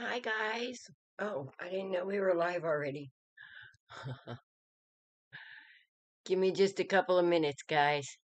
Hi, guys. Oh, I didn't know we were live already. Give me just a couple of minutes, guys.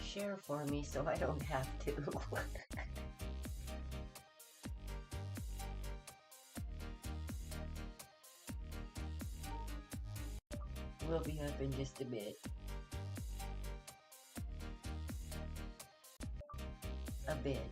Share for me so I don't have to. We'll be up in just a bit. A bit.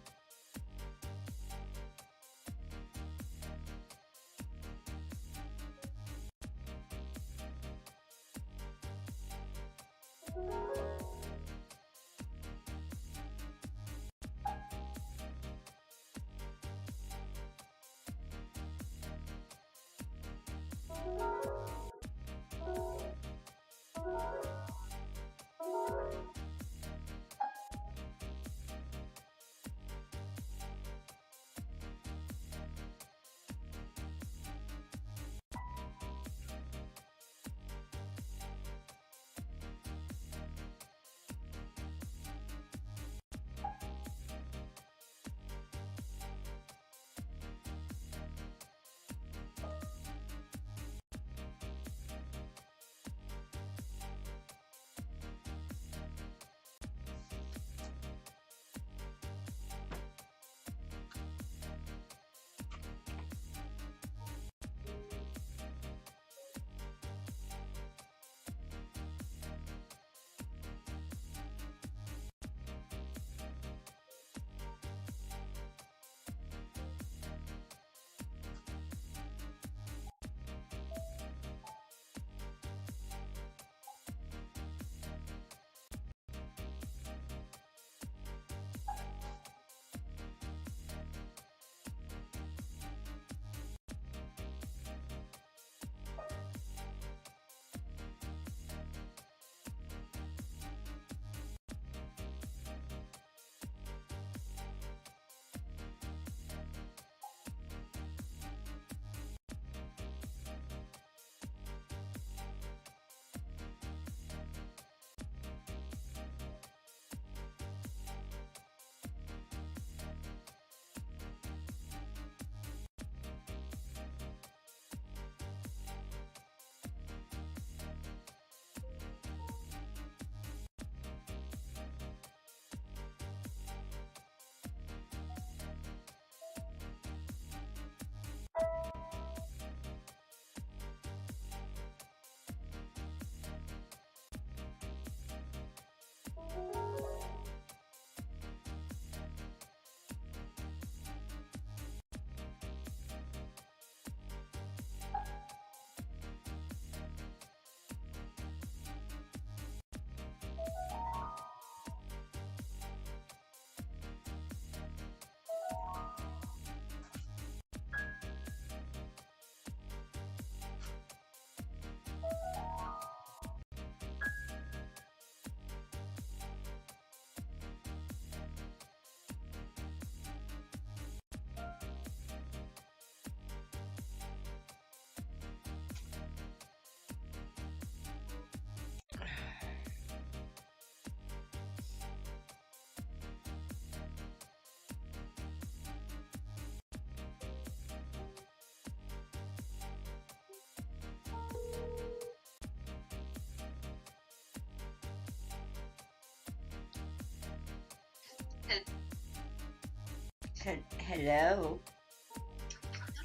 Hello.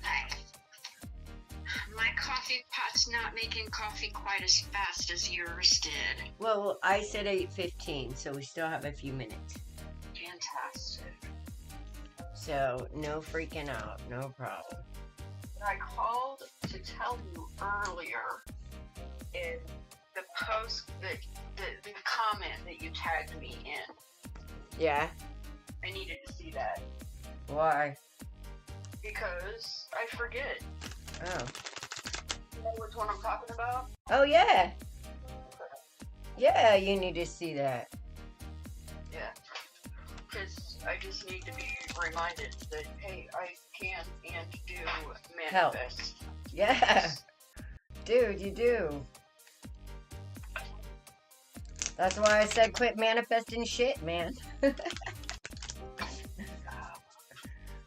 Hi. My coffee pot's not making coffee quite as fast as yours did. Well, I said 8:15, so we still have a few minutes. Fantastic. So, no freaking out. No problem. What I called to tell you earlier is the post that the comment that you tagged me in. Yeah? I needed to see that. Why? Because I forget. Oh. You know which one I'm talking about? Oh, yeah. Yeah, you need to see that. Yeah. Because I just need to be reminded that, hey, I can and do manifest. Help. Yeah. Dude, you do. That's why I said quit manifesting shit, man.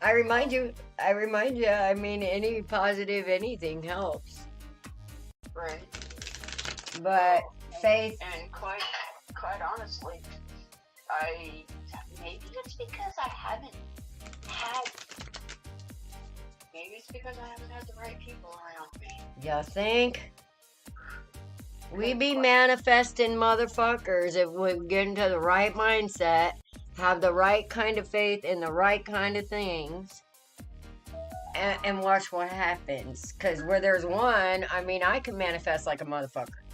I remind you, I mean, any positive anything helps. Right. But faith. And quite honestly, maybe it's because I haven't had the right people around me. You think? We be manifesting motherfuckers if we get into the right mindset, have the right kind of faith in the right kind of things, and watch what happens. Because where there's one, I mean, I can manifest like a motherfucker.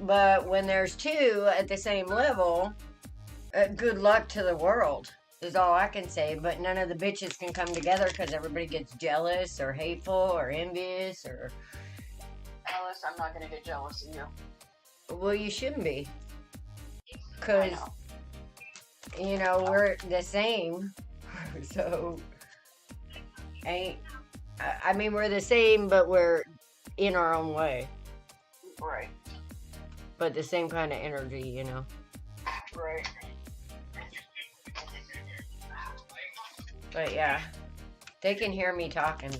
But when there's two at the same level, good luck to the world is all I can say. But none of the bitches can come together because everybody gets jealous or hateful or envious or... Alice, I'm not going to get jealous of you. Well, you shouldn't be. Because, you know, we're the same. So, I mean, we're the same, but we're in our own way. Right. But the same kind of energy, you know. Right. But yeah, they can hear me talking.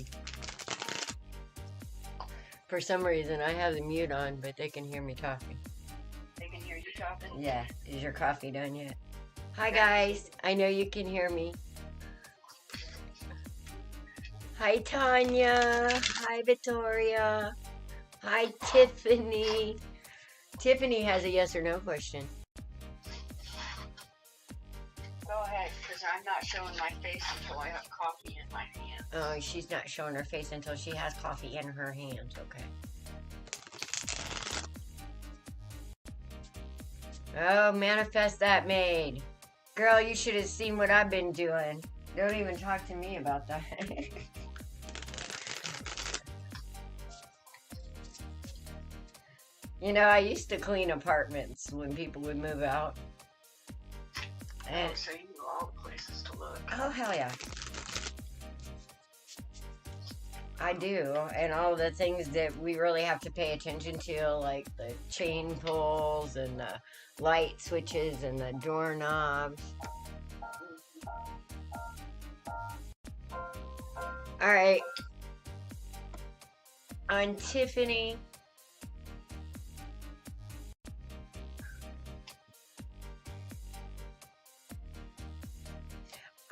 For some reason, I have the mute on, but they can hear me talking. They can hear you talking? Yeah. Is your coffee done yet? Hi, guys. I know you can hear me. Hi, Tanya. Hi, Victoria. Hi, Tiffany. Tiffany has a yes or no question. Go ahead, because I'm not showing my face until I have coffee in my hand. Oh, she's not showing her face until she has coffee in her hands. Okay. Oh, manifest that maid. Girl, you should have seen what I've been doing. Don't even talk to me about that. You know, I used to clean apartments when people would move out. And, so you know all the places to look. oh, hell yeah. I do. And all the things that we really have to pay attention to, like the chain pulls and the light switches and the doorknobs. All right. On Tiffany.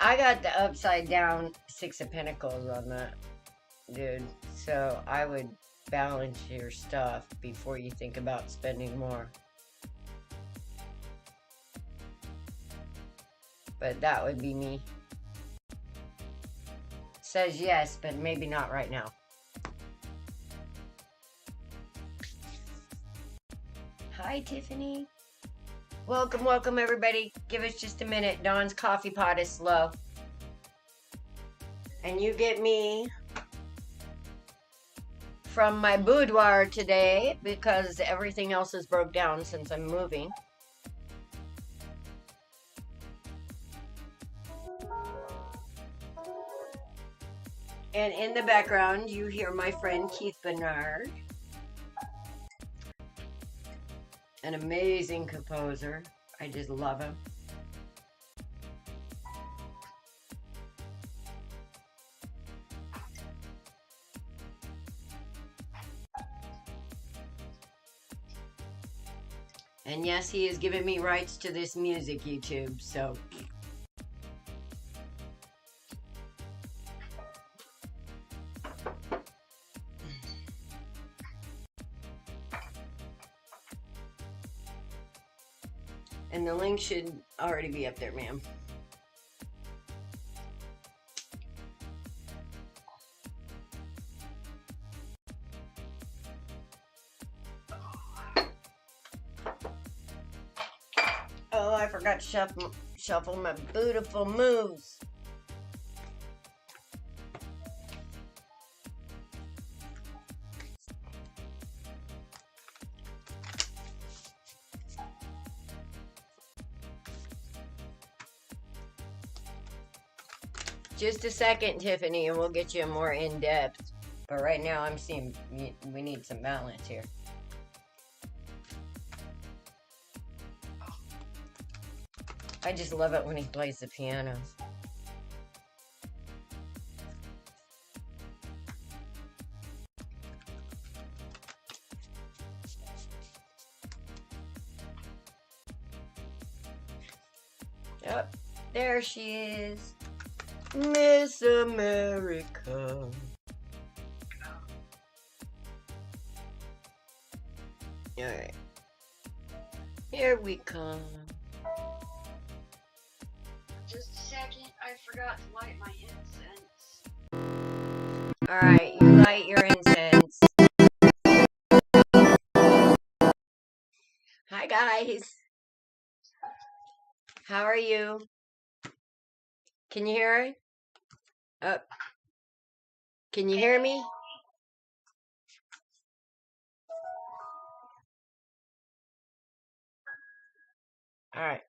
I got the upside down Six of Pentacles on that, dude. So I would balance your stuff before you think about spending more. But that would be me. Says yes, but maybe not right now. Hi, Tiffany. Welcome, welcome, everybody. Give us just a minute. Dawn's coffee pot is slow. And you get me from my boudoir today because everything else is broke down since I'm moving. And in the background, you hear my friend Keith Barnard. An amazing composer. I just love him. And yes, he has given me rights to this music, YouTube, so. And the link should already be up there, ma'am. Oh, I forgot to shuffle my beautiful moves. Just a second, Tiffany, and we'll get you more in-depth. But right now, I'm seeing we need some balance here. I just love it when he plays the piano. Yep, there she is. Miss America. Alright. Here we come. Just a second, I forgot to light my incense. Alright, you light your incense. Hi guys. How are you? Can you hear it? Can you hear me? Alright.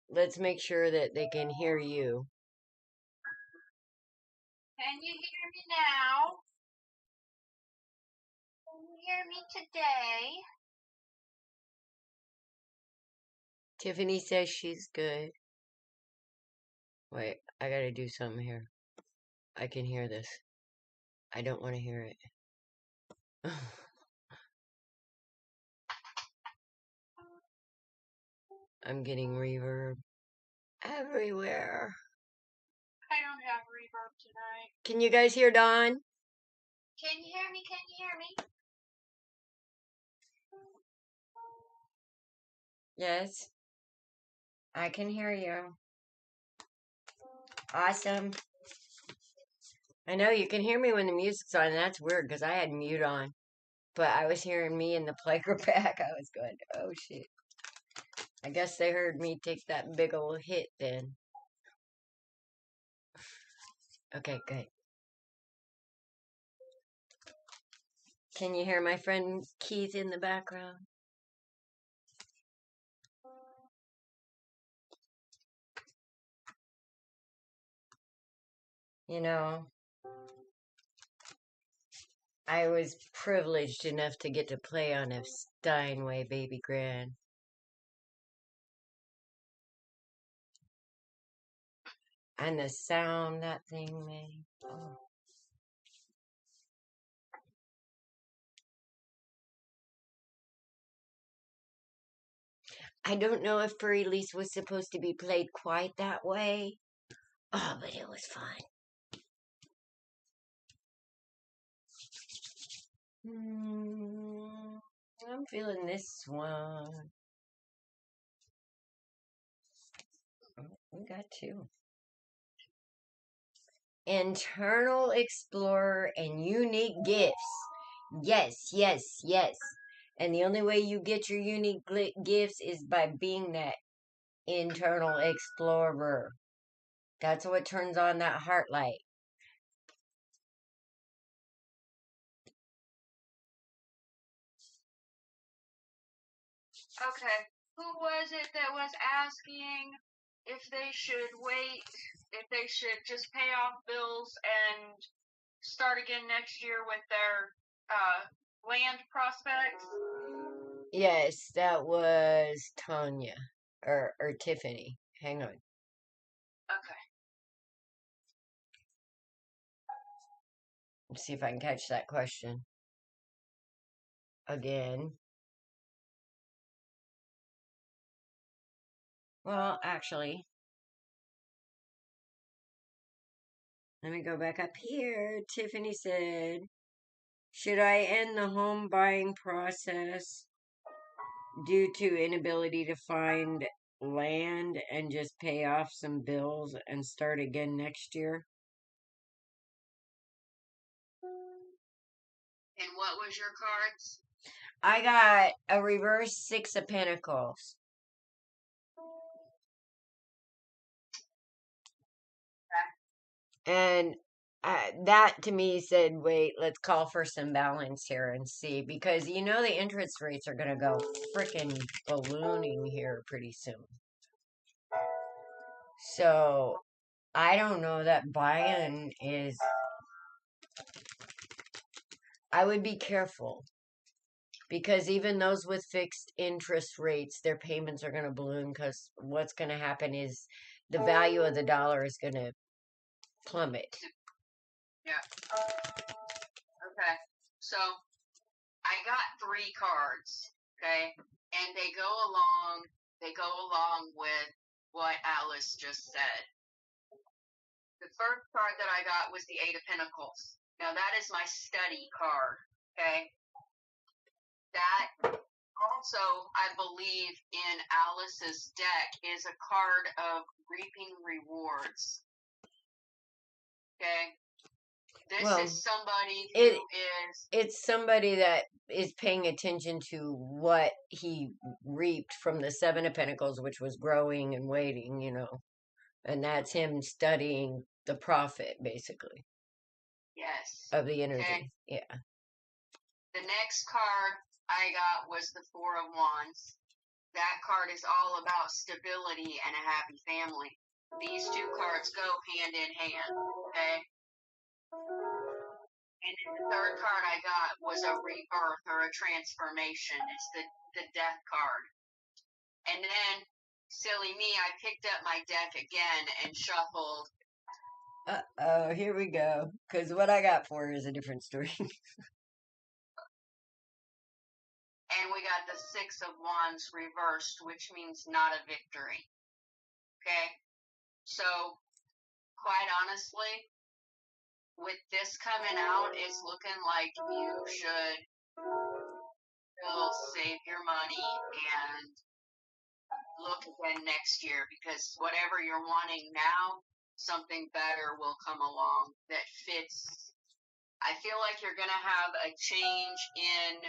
Let's make sure that they can hear you. Can you hear me now? Can you hear me today? Tiffany says she's good. Wait, I gotta do something here. I can hear this. I don't want to hear it. I'm getting reverb everywhere. I don't have reverb tonight. Can you guys hear Dawn? Can you hear me? Can you hear me? Yes. I can hear you. Awesome. I know you can hear me when the music's on. That's weird because I had mute on. But I was hearing me in the playback. I was going, oh shit. I guess they heard me take that big old hit then. Okay, good. Can you hear my friend Keith in the background? You know, I was privileged enough to get to play on a Steinway baby grand. And the sound that thing made. Oh. I don't know if Furry Lease was supposed to be played quite that way. Oh, but it was fun. I'm feeling this one. Oh, we got two. Internal Explorer and unique gifts. Yes, yes, yes. And the only way you get your unique gifts is by being that internal explorer. That's what turns on that heart light. Okay. Who was it that was asking if they should wait, if they should just pay off bills and start again next year with their land prospects? Yes, that was Tanya or Tiffany. Hang on. Okay. Let's see if I can catch that question again. Well, actually, let me go back up here. Tiffany said, should I end the home buying process due to inability to find land and just pay off some bills and start again next year? And what was your cards? I got a reverse Six of Pentacles. And that to me said, wait, let's call for some balance here and see. Because you know the interest rates are going to go freaking ballooning here pretty soon. So I don't know that buying is. I would be careful. Because even those with fixed interest rates, their payments are going to balloon because what's going to happen is the value of the dollar is going to plummet. Yeah. Okay. So I got 3 cards, okay? And they go along with what Alice just said. The first card that I got was the 8 of Pentacles. Now that is my study card, okay? That also, I believe, in Alice's deck is a card of reaping rewards. Okay? This is somebody who is... It's somebody that is paying attention to what he reaped from the Seven of Pentacles, which was growing and waiting, you know. And that's him studying the profit, basically. Yes. Of the energy. Okay. Yeah. The next card I got was the Four of Wands. That card is all about stability and a happy family. These 2 cards go hand in hand, okay? And then the third card I got was a rebirth or a transformation. It's the death card. And then, silly me, I picked up my deck again and shuffled. Uh-oh, here we go. Because what I got for her is a different story. And we got the Six of Wands reversed, which means not a victory. Okay? So, quite honestly, with this coming out, it's looking like you should still save your money and look again next year, because whatever you're wanting now, something better will come along that fits. I feel like you're going to have a change in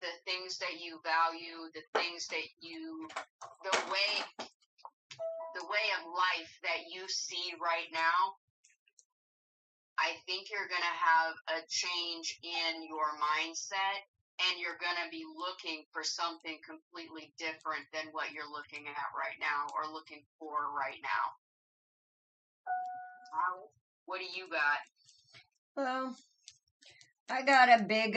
the things that you value, the things that you, the way of life that you see right now. I think you're going to have a change in your mindset, and you're going to be looking for something completely different than what you're looking at right now or looking for right now. What do you got? Well, I got a bit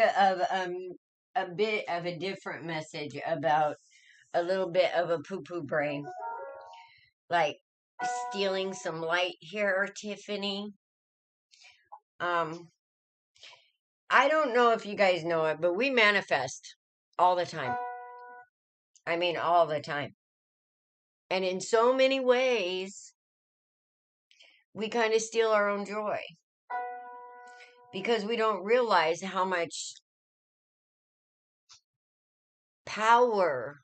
of a different message about a little bit of a poo-poo brain. Like stealing some light here, Tiffany. I don't know if you guys know it, but we manifest all the time. I mean, all the time. And in so many ways, we kind of steal our own joy. Because we don't realize how much power.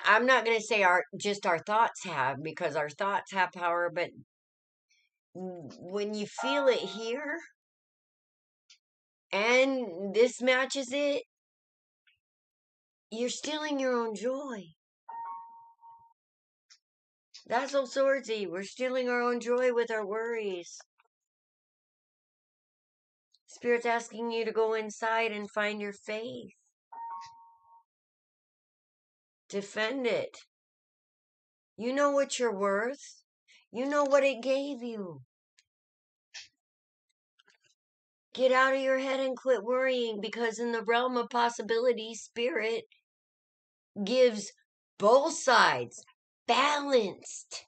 I'm not going to say our thoughts have, because our thoughts have power, but when you feel it here and this matches it, you're stealing your own joy. That's all swordsy. We're stealing our own joy with our worries. Spirit's asking you to go inside and find your faith. Defend it. You know what you're worth. You know what it gave you. Get out of your head and quit worrying, because in the realm of possibility, Spirit gives both sides balanced.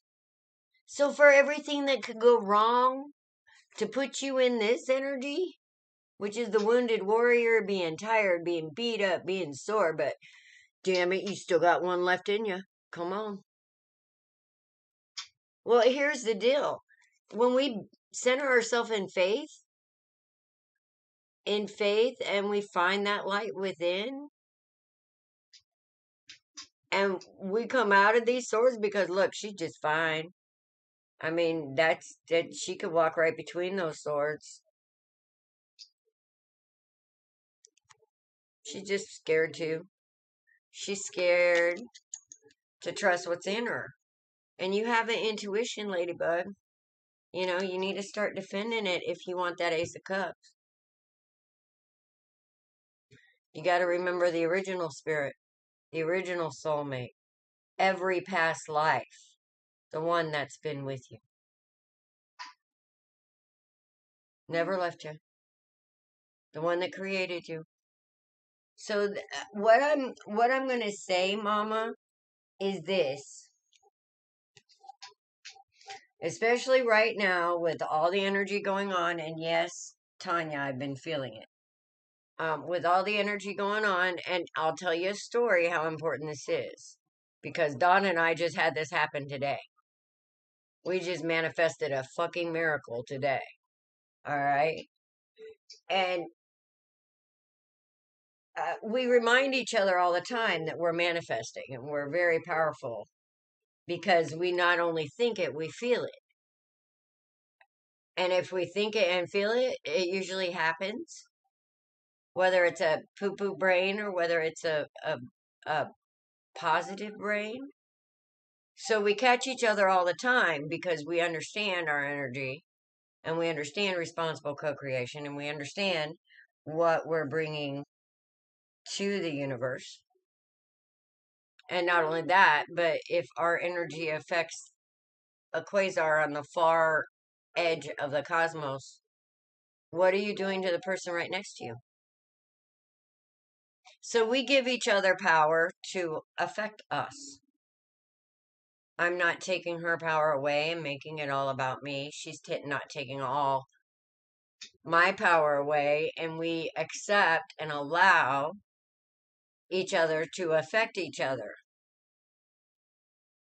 So for everything that could go wrong, to put you in this energy, which is the wounded warrior, being tired, being beat up, being sore, but Damn it, you still got one left in you. Come on. Well, here's the deal. When we center ourselves in faith, and we find that light within, and we come out of these swords, because look, she's just fine. I mean, that she could walk right between those swords. She's just scared too. She's scared to trust what's in her. And you have an intuition, Ladybug. You know, you need to start defending it if you want that Ace of Cups. You got to remember the original spirit, the original soulmate, every past life, the one that's been with you. Never left you. The one that created you. So what I'm going to say, Mama, is this. Especially right now with all the energy going on, and yes, Tanya, I've been feeling it. With all the energy going on, and I'll tell you a story how important this is. Because Dawn and I just had this happen today. We just manifested a fucking miracle today. Alright? And we remind each other all the time that we're manifesting and we're very powerful. Because we not only think it, we feel it. And if we think it and feel it, it usually happens. Whether it's a poo-poo brain or whether it's a positive brain. So we catch each other all the time because we understand our energy and we understand responsible co-creation and we understand what we're bringing to the universe. And not only that, but if our energy affects a quasar on the far edge of the cosmos, what are you doing to the person right next to you? So we give each other power to affect us. I'm not taking her power away and making it all about me. She's not taking all my power away, and we accept and allow each other to affect each other.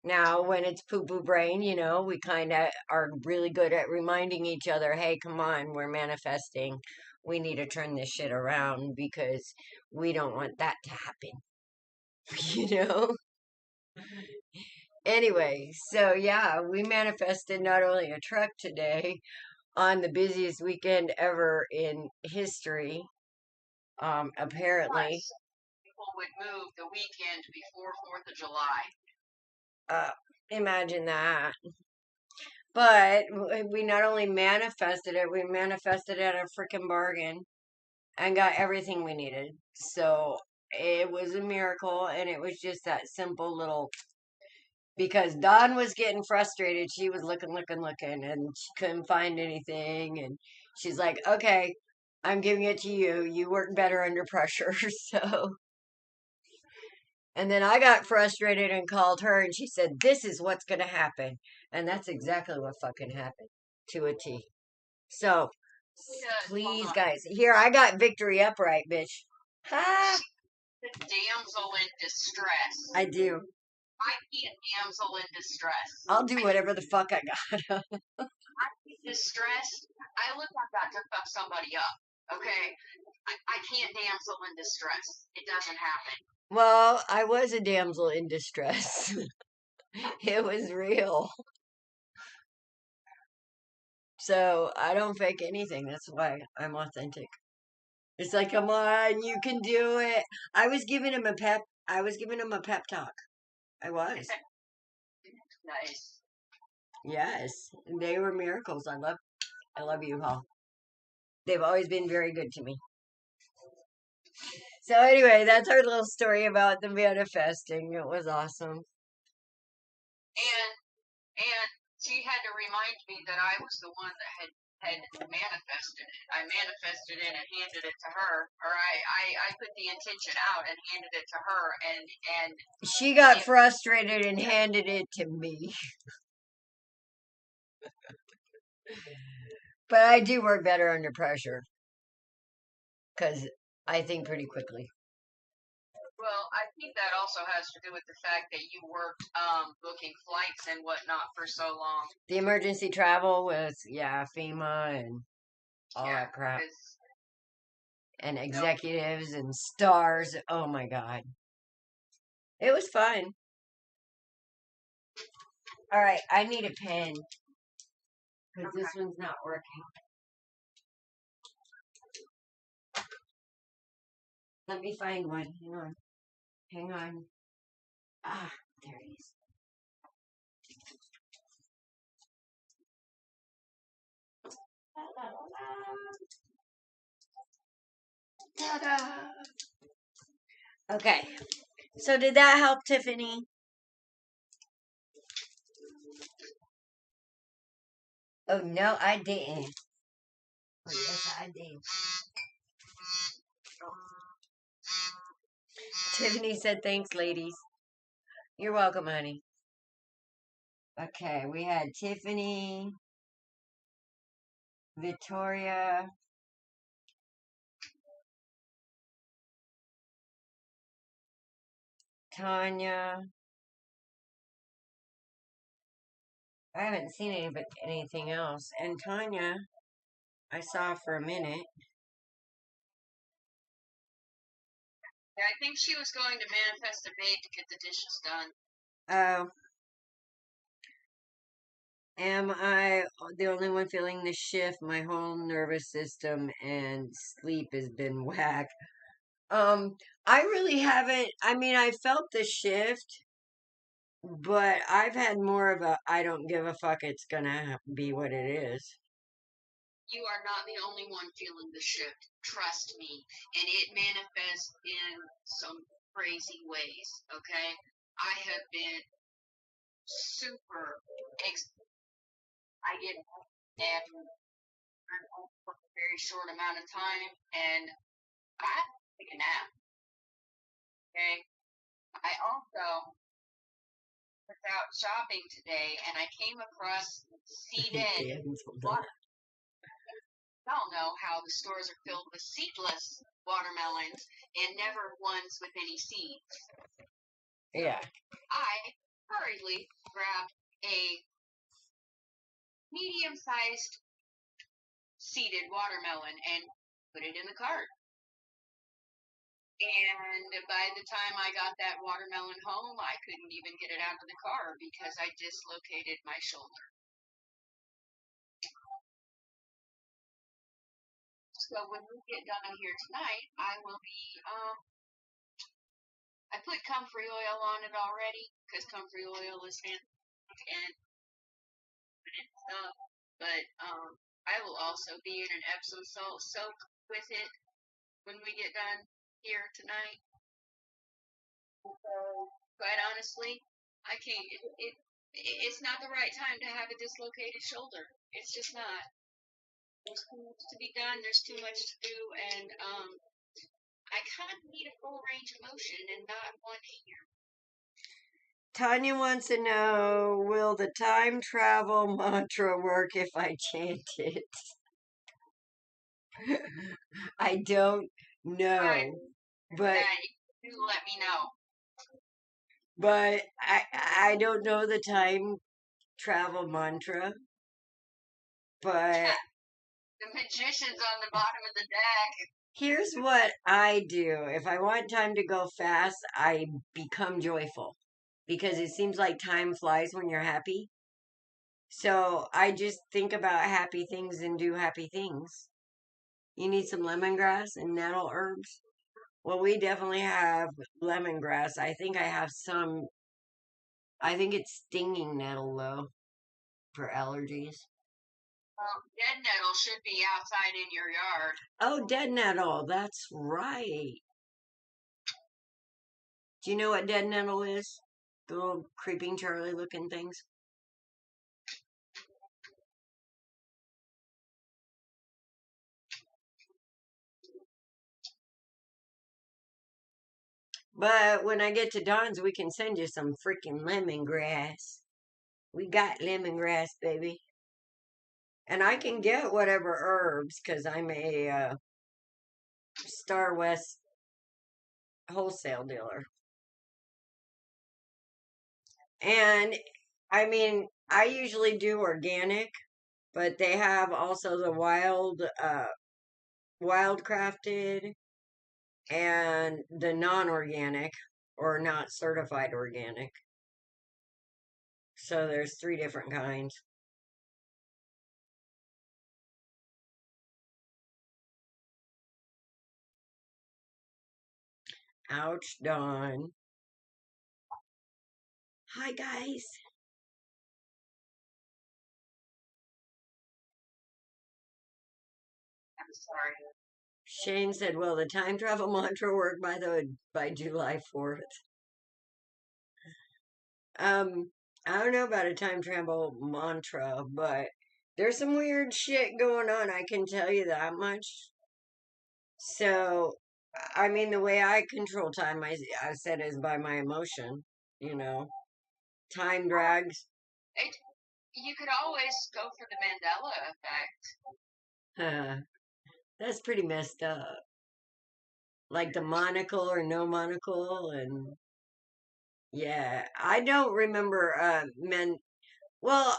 Now, when it's poo-poo brain, you know, we kind of are really good at reminding each other, hey, come on, we're manifesting. We need to turn this shit around because we don't want that to happen. You know? Anyway, so yeah, we manifested not only a truck today on the busiest weekend ever in history, apparently. Plus, people would move the weekend before 4th of July. Imagine that. But we not only manifested it, we manifested it at a freaking bargain and got everything we needed. So it was a miracle, and it was just that simple little. Because Dawn was getting frustrated. She was looking, and she couldn't find anything. And she's like, okay, I'm giving it to you. You work better under pressure. So. And then I got frustrated and called her, and she said, this is what's going to happen. And that's exactly what fucking happened to a T. So, please, guys. Here, I got Victory Upright, bitch. Ha! The damsel in distress. I do. I be a damsel in distress. I'll do whatever the fuck I got. I get distressed. I look like I to fuck somebody up. Okay? I can't damsel in distress. It doesn't happen. Well, I was a damsel in distress. It was real. So I don't fake anything. That's why I'm authentic. It's like, come on, you can do it. I was giving him a pep. I was giving him a pep talk. I was. Nice. Yes, they were miracles. I love you all. They've always been very good to me. So anyway, that's our little story about the manifesting. It was awesome. And she had to remind me that I was the one that had manifested it. I manifested it and handed it to her, or I put the intention out and handed it to her, and she got frustrated and handed it to me. But I do work better under pressure because I think pretty quickly. Well, I think that also has to do with the fact that you worked booking flights and whatnot for so long. The emergency travel was, yeah, FEMA and all Yeah, that crap. 'cause, And no, executives and stars. Oh my God. It was fun. All right, I need a pen because okay. this one's not working. Let me find one. Hang on. Hang on. Ah, there it is. Ta-da! Okay. So did that help, Tiffany? Oh no, I didn't. Oh yes, I did. Tiffany said thanks, ladies. You're welcome, honey. Okay, we had Tiffany, Victoria, Tanya. I haven't seen anything else. And Tanya, I saw for a minute. Yeah, I think she was going to manifest a maid to get the dishes done. Oh, am I the only one feeling the shift? My whole nervous system and sleep has been whack. I really haven't. I mean, I felt the shift, but I've had more of a I don't give a fuck. It's gonna be what it is. You are not the only one feeling the shift. Trust me. And it manifests in some crazy ways, okay? I have been super I get and I'm home for a very short amount of time and I take a nap, okay? I also was out shopping today and I came across seeded water. Y'all know how the stores are filled with seedless watermelons and never ones with any seeds. Yeah. I hurriedly grabbed a medium-sized seeded watermelon and put it in the cart. And by the time I got that watermelon home, I couldn't even get it out of the car because I dislocated my shoulder. So when we get done here tonight, I will be, I put comfrey oil on it already because comfrey oil is fantastic and stuff. But I will also be in an Epsom salt soak with it when we get done here tonight. So, quite honestly, I can't. It's not the right time to have a dislocated shoulder. It's just not. There's too much to be done. There's too much to do, and I kind of need a full range of motion and not one here. Tanya wants to know, will the time travel mantra work if I chant it? I don't know, but You let me know. but I don't know the time travel mantra. But the magician's on the bottom of the deck. Here's what I do. If I want time to go fast, I become joyful because it seems like time flies when you're happy. So I just think about happy things and do happy things. You need some lemongrass and nettle herbs? Well, we definitely have lemongrass. I think I have some. I think it's stinging nettle, though, for allergies. Dead nettle should be outside in your yard. Oh, dead nettle. That's right. Do you know what dead nettle is? The little creeping Charlie looking things? But when I get to Don's, we can send you some freaking lemongrass. We got lemongrass, baby. And I can get whatever herbs, because I'm a Star West wholesale dealer. And I mean, I usually do organic, but they have also the wild crafted and the non-organic or not certified organic. So there's 3 different kinds. Ouch, Dawn. Hi, guys. I'm sorry. Shane said, "Will the time travel mantra work by July 4th?" I don't know about a time travel mantra, but there's some weird shit going on. I can tell you that much. So, I mean, the way I control time, I said, is by my emotion. You know, time drags. You could always go for the Mandela effect. That's pretty messed up. Like the monocle or no monocle, and yeah, I don't remember men. Well,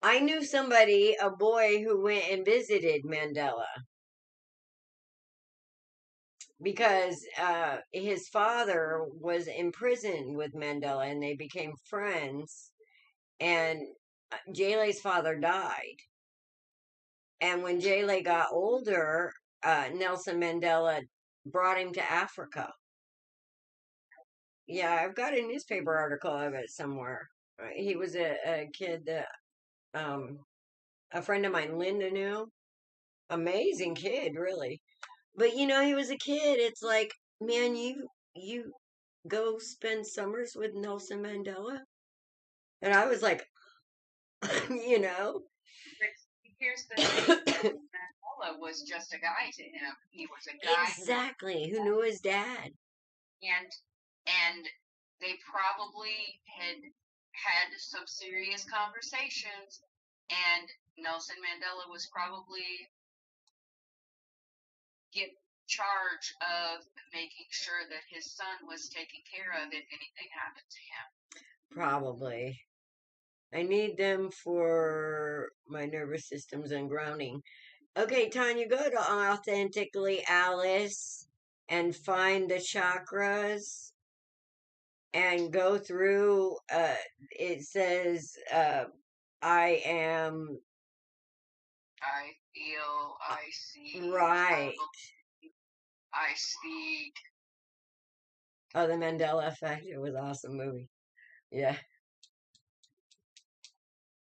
I knew somebody, a boy, who went and visited Mandela because his father was in prison with Mandela and they became friends. And Jaylee's father died. And when Jaylee got older, Nelson Mandela brought him to Africa. Yeah, I've got a newspaper article of it somewhere. He was a kid that a friend of mine, Linda, knew. Amazing kid, really. But you know, he was a kid. It's like, man, you go spend summers with Nelson Mandela, and I was like, you know, Here's the thing. Mandela was just a guy to him. He was a guy. Exactly. Who knew his dad? And they probably had some serious conversations, and Nelson Mandela was probably in charge of making sure that his son was taken care of if anything happened to him. Probably. I need them for my nervous system's and grounding. Okay, Tanya, go to Authentically Alice and find the chakras and go through. It says, I am. I feel, I see. Right. I speak. Oh, the Mandela Effect. It was an awesome movie. Yeah.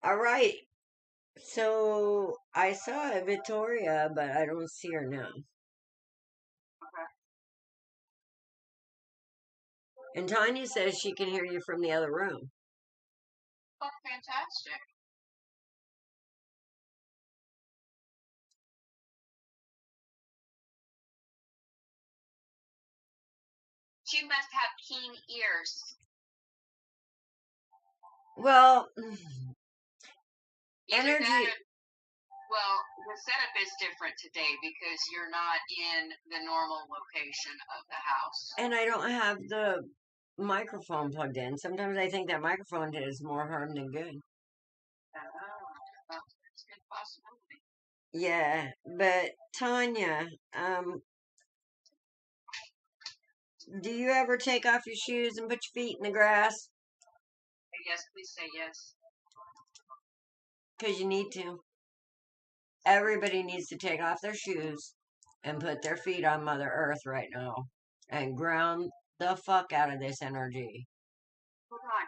All right. So I saw Victoria, but I don't see her now. Okay. And Tanya says she can hear you from the other room. Oh, fantastic. She must have keen ears. Well, Either energy. that or, well, the setup is different today because you're not in the normal location of the house. And I don't have the microphone plugged in. Sometimes I think that microphone does more harm than good. That's a good possibility. Yeah, but Tanya, do you ever take off your shoes and put your feet in the grass? Yes, please say yes. Because you need to. Everybody needs to take off their shoes and put their feet on Mother Earth right now and ground the fuck out of this energy. Hold on.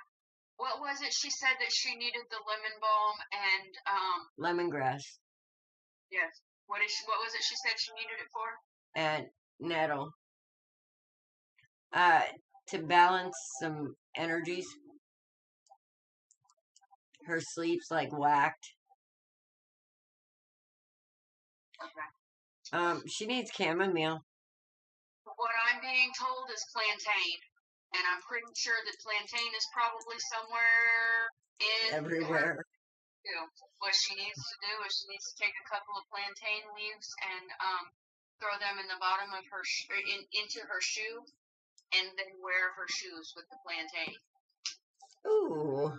What was it? She said that she needed the lemon balm and Lemongrass. Yes. What was it she said she needed it for? And nettle. To balance some energies. Her sleep's like whacked. Okay. She needs chamomile. What I'm being told is plantain. And I'm pretty sure that plantain is probably somewhere in Everywhere. What she needs to do is she needs to take a couple of plantain leaves and throw them in the bottom of her into her shoe, and then wear her shoes with the plantain. Ooh.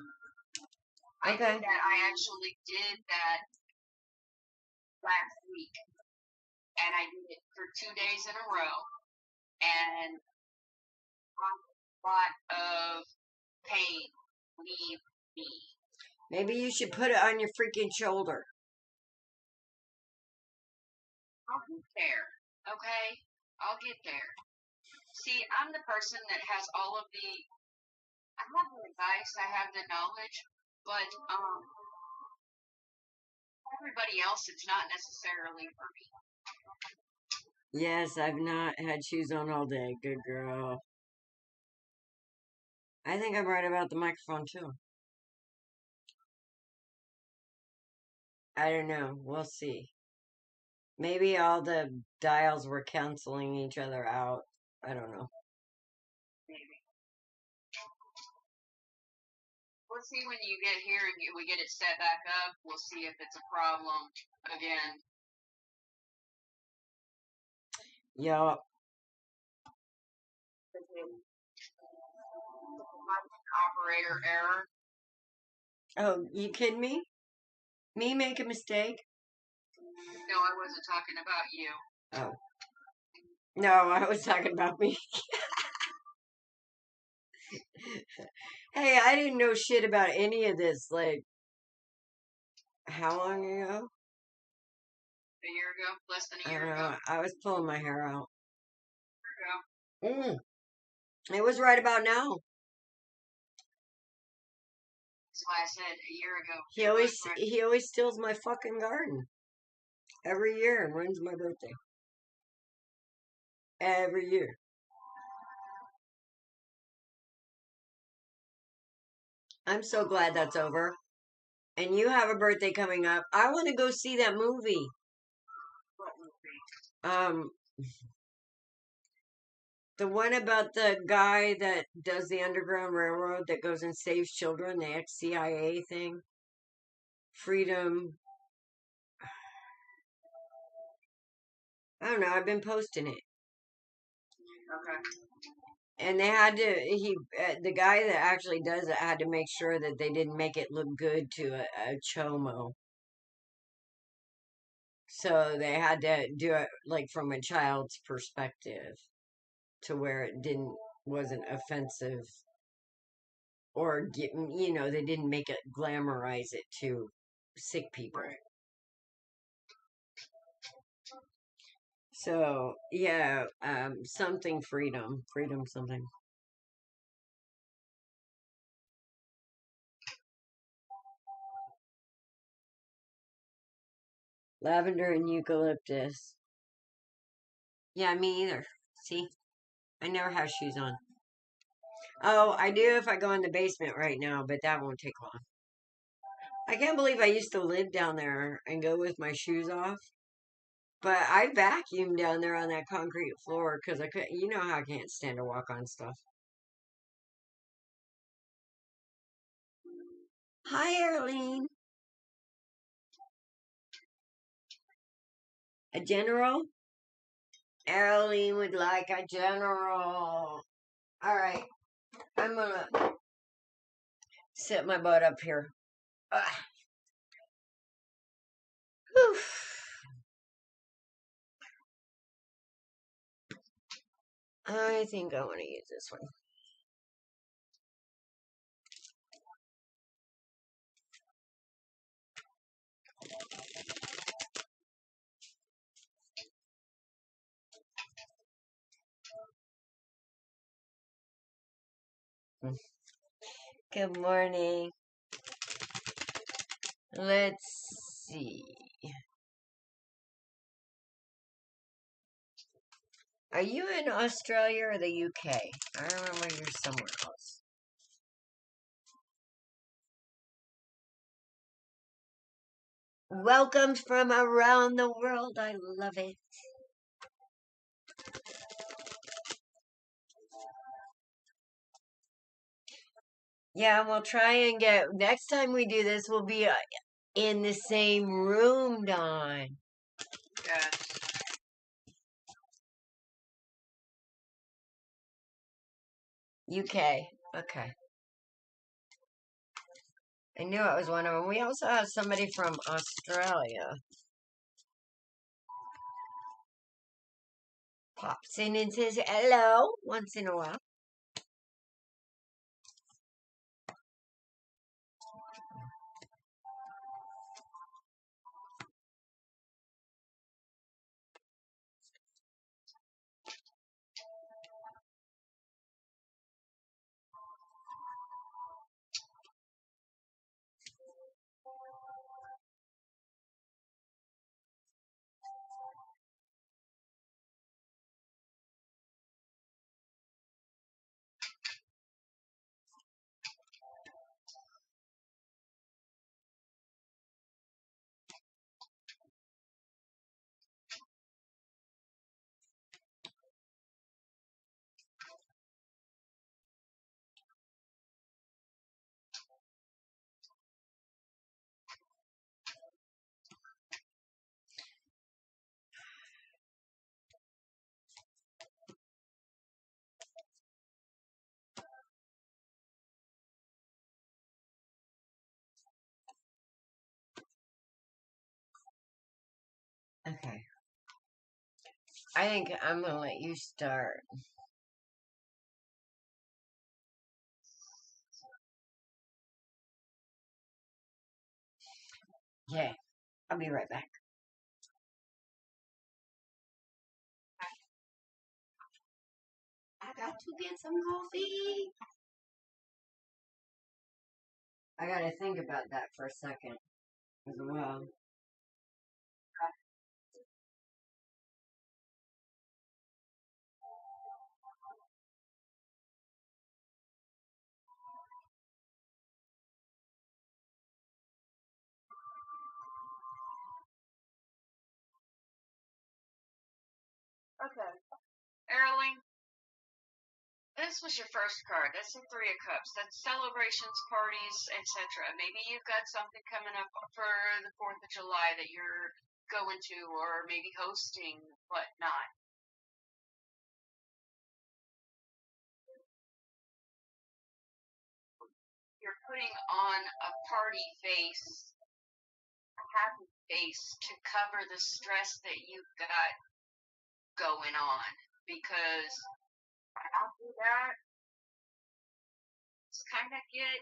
I Okay. did that. I actually did that last week, and I did it for 2 days in a row, and a lot of pain leave me. Maybe you should put it on your freaking shoulder. I'll get there, okay? I'll get there. See, I'm the person that has all of the. I have the advice, I have the knowledge, but everybody else, it's not necessarily for me. Yes, I've not had shoes on all day. Good girl. I think I'm right about the microphone too. I don't know. We'll see. Maybe all the dials were canceling each other out. I don't know. Maybe. We'll see when you get here and we get it set back up. We'll see if it's a problem again. Yup. Operator error. Oh, you kidding me? Me make a mistake? No, I wasn't talking about you. Oh. No, I was talking about me. Hey, I didn't know shit about any of this. Like, how long ago? A year ago? Less than a I year don't ago? know. I was pulling my hair out. Yeah. It was right about now. That's why I said a year ago. He always steals my fucking garden. Every year and ruins my birthday. Every year. I'm so glad that's over. And you have a birthday coming up. I want to go see that movie. What movie? The one about the guy that does the Underground Railroad that goes and saves children, the ex-CIA thing. Freedom. I don't know. I've been posting it. Okay. And they had to, the guy that actually does it had to make sure that they didn't make it look good to a chomo. So they had to do it like from a child's perspective to where it wasn't offensive or they didn't make it glamorize it to sick people. Right. So yeah, something freedom something. Lavender and eucalyptus. Yeah, me either. See, I never have shoes on. Oh, I do if I go in the basement right now, but that won't take long. I can't believe I used to live down there and go with my shoes off. But I vacuumed down there on that concrete floor because I couldn't. You know how I can't stand to walk on stuff. Hi, Arlene. A general? Arlene would like a general. All right, I'm gonna sit my butt up here. Whew. I think I want to use this one. Good morning. Let's see. Are you in Australia or the UK? I remember you're somewhere else. Welcome from around the world. I love it. Yeah, we'll try and next time we do this, we'll be in the same room, Dawn. Yes. UK. Okay. I knew it was one of them. We also have somebody from Australia. Pops in and says hello once in a while. Okay. I think I'm going to let you start. Okay. I'll be right back. I got to get some coffee. I got to think about that for a second as well. Okay. Erling, this was your first card. That's the Three of Cups. That's celebrations, parties, etc. Maybe you've got something coming up for the 4th of July that you're going to, or maybe hosting, whatnot. You're putting on a party face, a happy face, to cover the stress that you've got going on. Because after that, it's kind of get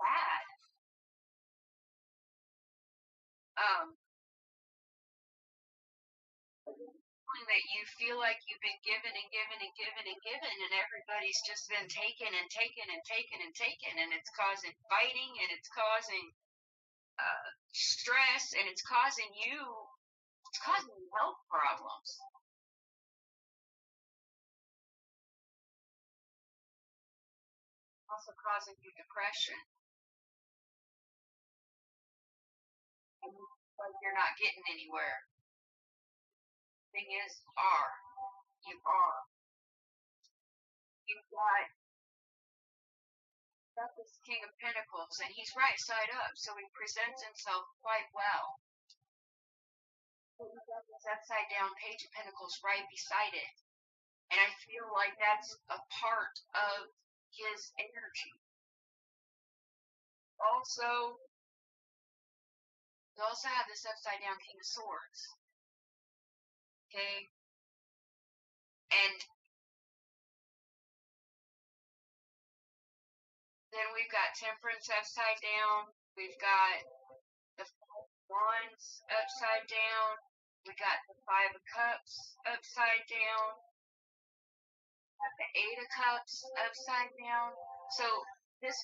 bad. That you feel like you've been given and given and given and given, and everybody's just been taken and taken and taken and taken, and it's causing fighting, and it's causing stress, and it's causing health problems. Also causing you depression. And like you're not getting anywhere. Thing is, you are. You've got this King of Pentacles, and he's right side up, so he presents himself quite well. But you've got this upside down Page of Pentacles right beside it. And I feel like that's a part of his energy. Also, you also have this upside down King of Swords. Okay? And then we've got Temperance upside down. We've got the Five of Wands upside down. We got the Five of Cups upside down. Got the Eight of Cups upside down. So this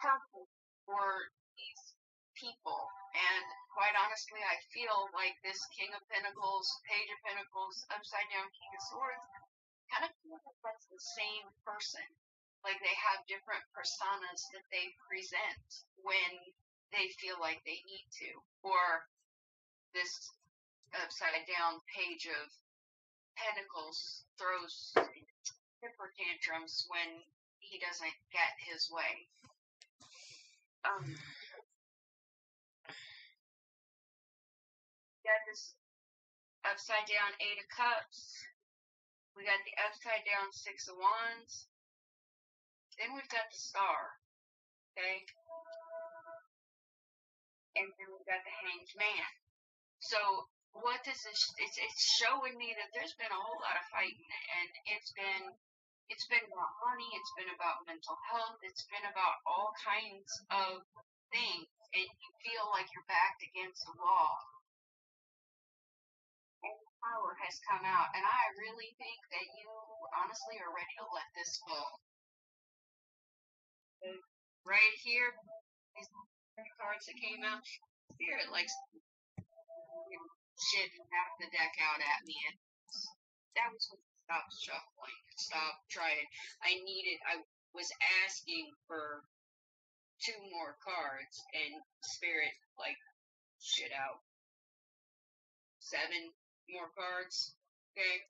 purpose for these people, and quite honestly, I feel like this King of Pentacles, Page of Pentacles, upside down King of Swords, kind of feel like that's the same person. Like they have different personas that they present when they feel like they need to. Or this upside down Page of Pentacles throws temper tantrums when he doesn't get his way. Yeah, this upside down 8 of Cups. We got the upside down 6 of Wands. Then we've got the Star. Okay? And then we've got the Hanged Man. So what this is, it's showing me that there's been a whole lot of fighting, and it's been about money, it's been about mental health, it's been about all kinds of things, and you feel like you're backed against the wall. And power has come out, and I really think that you honestly are ready to let this go. Right here, these cards that came out, Spirit likes shit half the deck out at me, and that was when I stopped shuffling, stopped trying. I was asking for 2 more cards, and Spirit like shit out 7 more cards. Okay,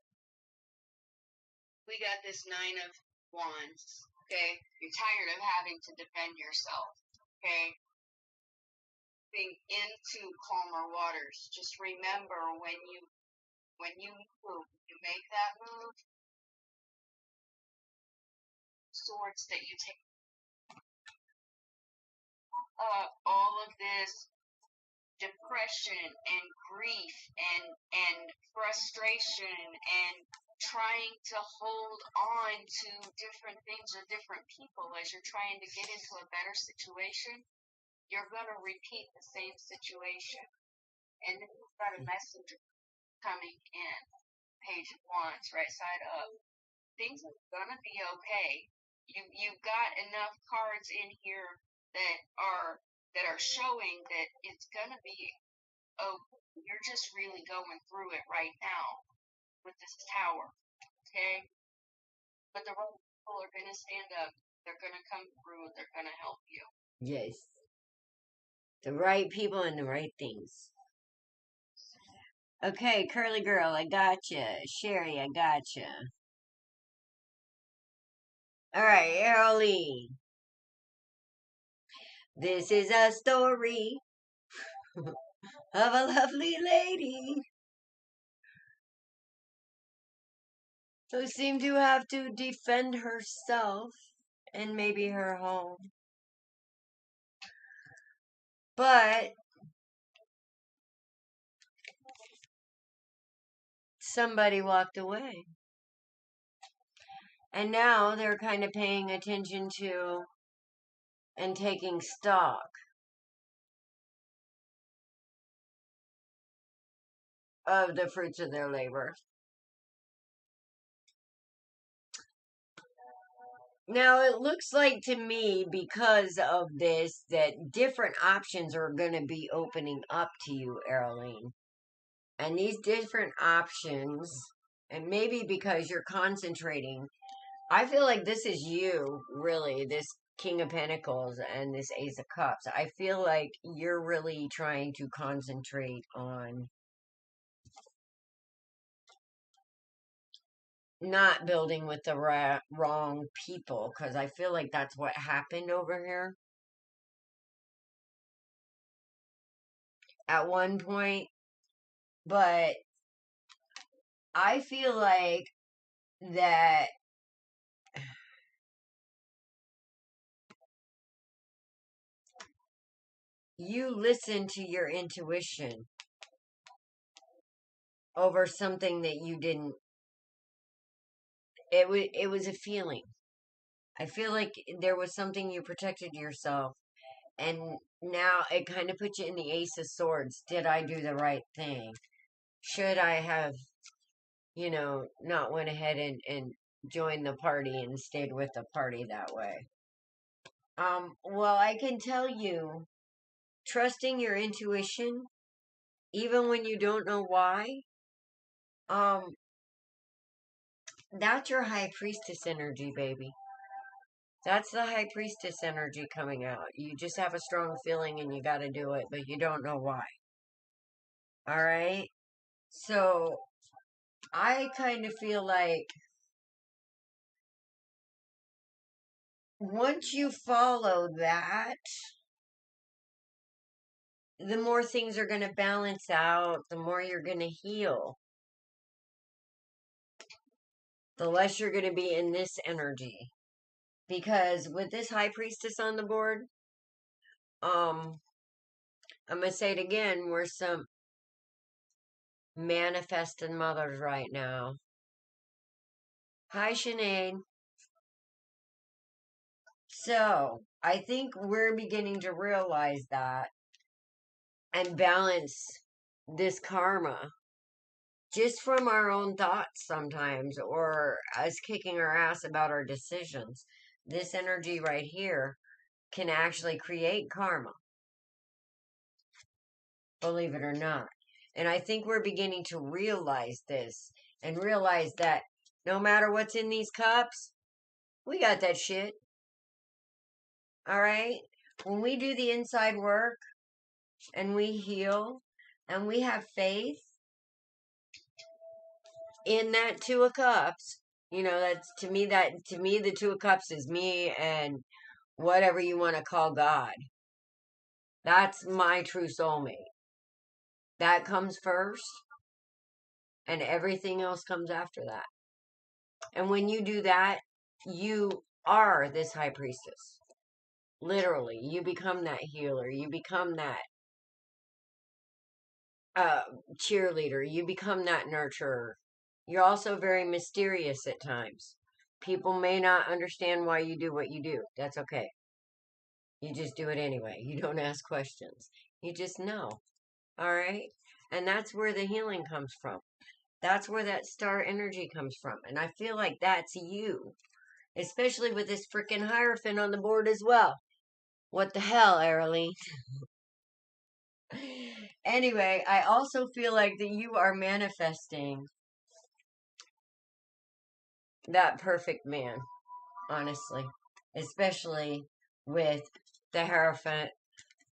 we got this 9 of Wands. Okay, you're tired of having to defend yourself. Okay, being into calmer waters. Just remember when you move, you make that move. Swords that you take. All of this depression and grief and frustration and trying to hold on to different things or different people as you're trying to get into a better situation, you're going to repeat the same situation. And then you've got a messenger coming in. Page of Wands, right side up. Things are going to be okay. You've got enough cards in here that are showing that it's going to be okay. You're just really going through it right now with this Tower, okay? But the right people are going to stand up. They're going to come through. They're going to help you. Yes. The right people and the right things. Okay, Curly Girl, I gotcha. Sherry, I gotcha. Alright, Early. This is a story of a lovely lady who seemed to have to defend herself and maybe her home. But somebody walked away. And now they're kind of paying attention to and taking stock of the fruits of their labor. Now, it looks like to me, because of this, that different options are going to be opening up to you, Arlene. And these different options, and maybe because you're concentrating, I feel like this is you, really, this King of Pentacles and this Ace of Cups. I feel like you're really trying to concentrate on not building with the wrong people, because I feel like that's what happened over here at one point. But I feel like that you listen to your intuition over something that you didn't. It was a feeling. I feel like there was something you protected yourself, and now it kind of puts you in the Ace of Swords. Did I do the right thing? Should I have, not went ahead and joined the party and stayed with the party that way? Well, I can tell you, trusting your intuition, even when you don't know why, um, that's your High Priestess energy, baby. That's the High Priestess energy coming out. You just have a strong feeling and you gotta do it, but you don't know why. Alright? So, I kind of feel like once you follow that, the more things are going to balance out, the more you're going to heal. the less you're going to be in this energy. Because with this high priestess on the board, I'm going to say it again, we're some manifesting mothers right now. Hi, Sinead. So, I think we're beginning to realize that and balance this karma just from our own thoughts sometimes, or us kicking our ass about our decisions. This energy right here can actually create karma, believe it or not. And I think we're beginning to realize this and realize that no matter what's in these cups, we got that shit. All right? When we do the inside work and we heal and we have faith in that Two of Cups, you know, that's to me, the Two of Cups is me and whatever you want to call God. That's my true soulmate. That comes first, and everything else comes after that. And when you do that, you are this high priestess. Literally, you become that healer. You become that cheerleader. You become that nurturer. You're also very mysterious at times. People may not understand why you do what you do. That's okay. You just do it anyway. You don't ask questions. You just know. All right? And that's where the healing comes from. That's where that star energy comes from. And I feel like that's you. Especially with this freaking Hierophant on the board as well. What the hell, Aralee? Anyway, I also feel like that you are manifesting that perfect man, honestly. Especially with the Hierophant,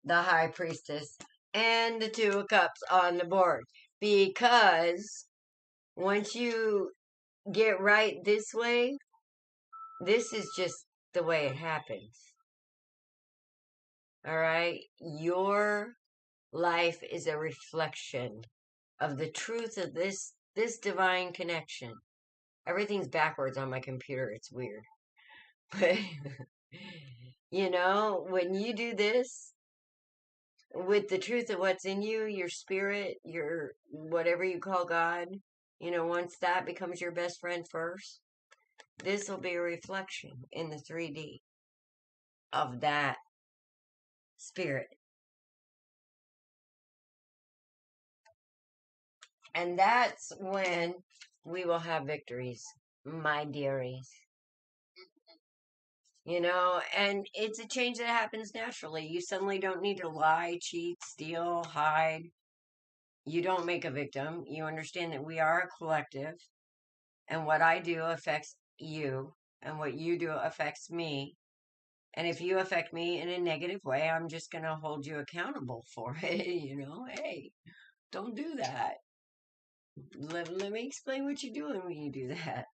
the High Priestess, and the Two of Cups on the board. Because once you get right this way, this is just the way it happens. All right? Your life is a reflection of the truth of this divine connection. Everything's backwards on my computer. It's weird. But you know, when you do this with the truth of what's in you, your spirit, your whatever you call God, you know, once that becomes your best friend first, this will be a reflection in the 3D of that spirit. And that's when we will have victories, my dearies. You know, and it's a change that happens naturally. You suddenly don't need to lie, cheat, steal, hide. You don't make a victim. You understand that we are a collective, and what I do affects you, and what you do affects me. And if you affect me in a negative way, I'm just going to hold you accountable for it. You know, hey, don't do that. Let me explain what you're doing when you do that.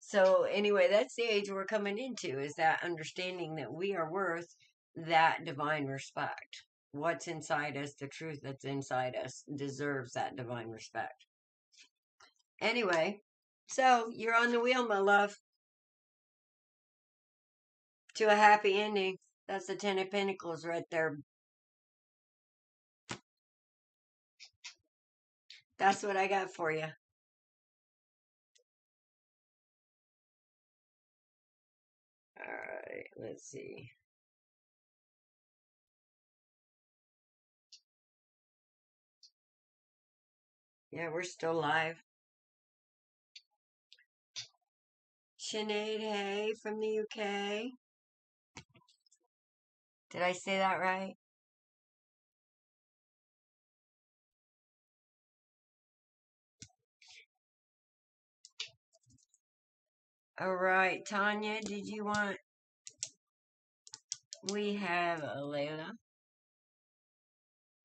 So anyway, that's the age we're coming into, is that understanding that we are worth that divine respect. What's inside us, the truth that's inside us, deserves that divine respect. Anyway, so you're on the wheel, my love, to a happy ending. That's the 10 of Pentacles right there. That's what I got for you. Alright, let's see. Yeah, we're still live. Sinead Hay from the UK. Did I say that right? Alright, Tanya, did you want... We have Layla.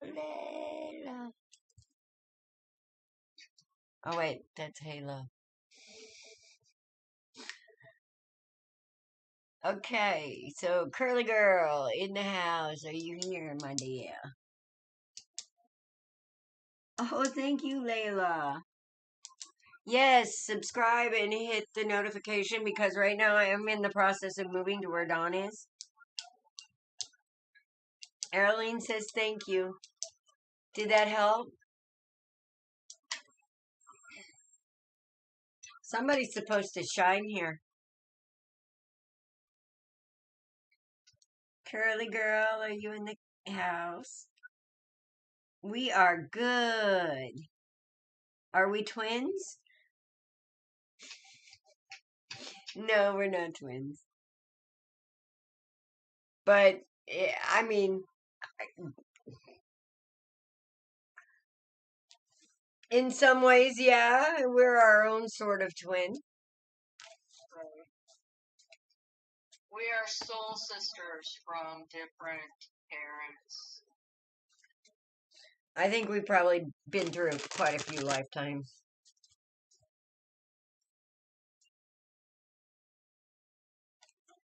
Layla. Oh, wait, that's Halo. Okay, so Curly Girl in the house. Are you here, my dear? Oh, thank you, Layla. Yes, subscribe and hit the notification because right now I am in the process of moving to where Dawn is. Arlene says thank you. Did that help? Somebody's supposed to shine here. Curly girl, are you in the house? We are good. Are we twins? No, we're not twins. But, I mean, in some ways, yeah, we're our own sort of twin. We are soul sisters from different parents. I think we've probably been through quite a few lifetimes.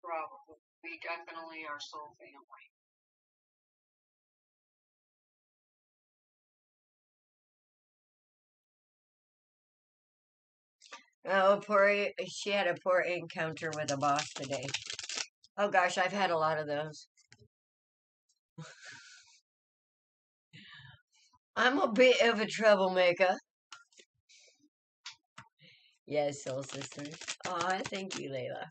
Probably. We definitely are soul family. Oh, she had a poor encounter with a boss today. Oh gosh, I've had a lot of those. I'm a bit of a troublemaker. Yes, soul sisters. Aw, thank you, Layla.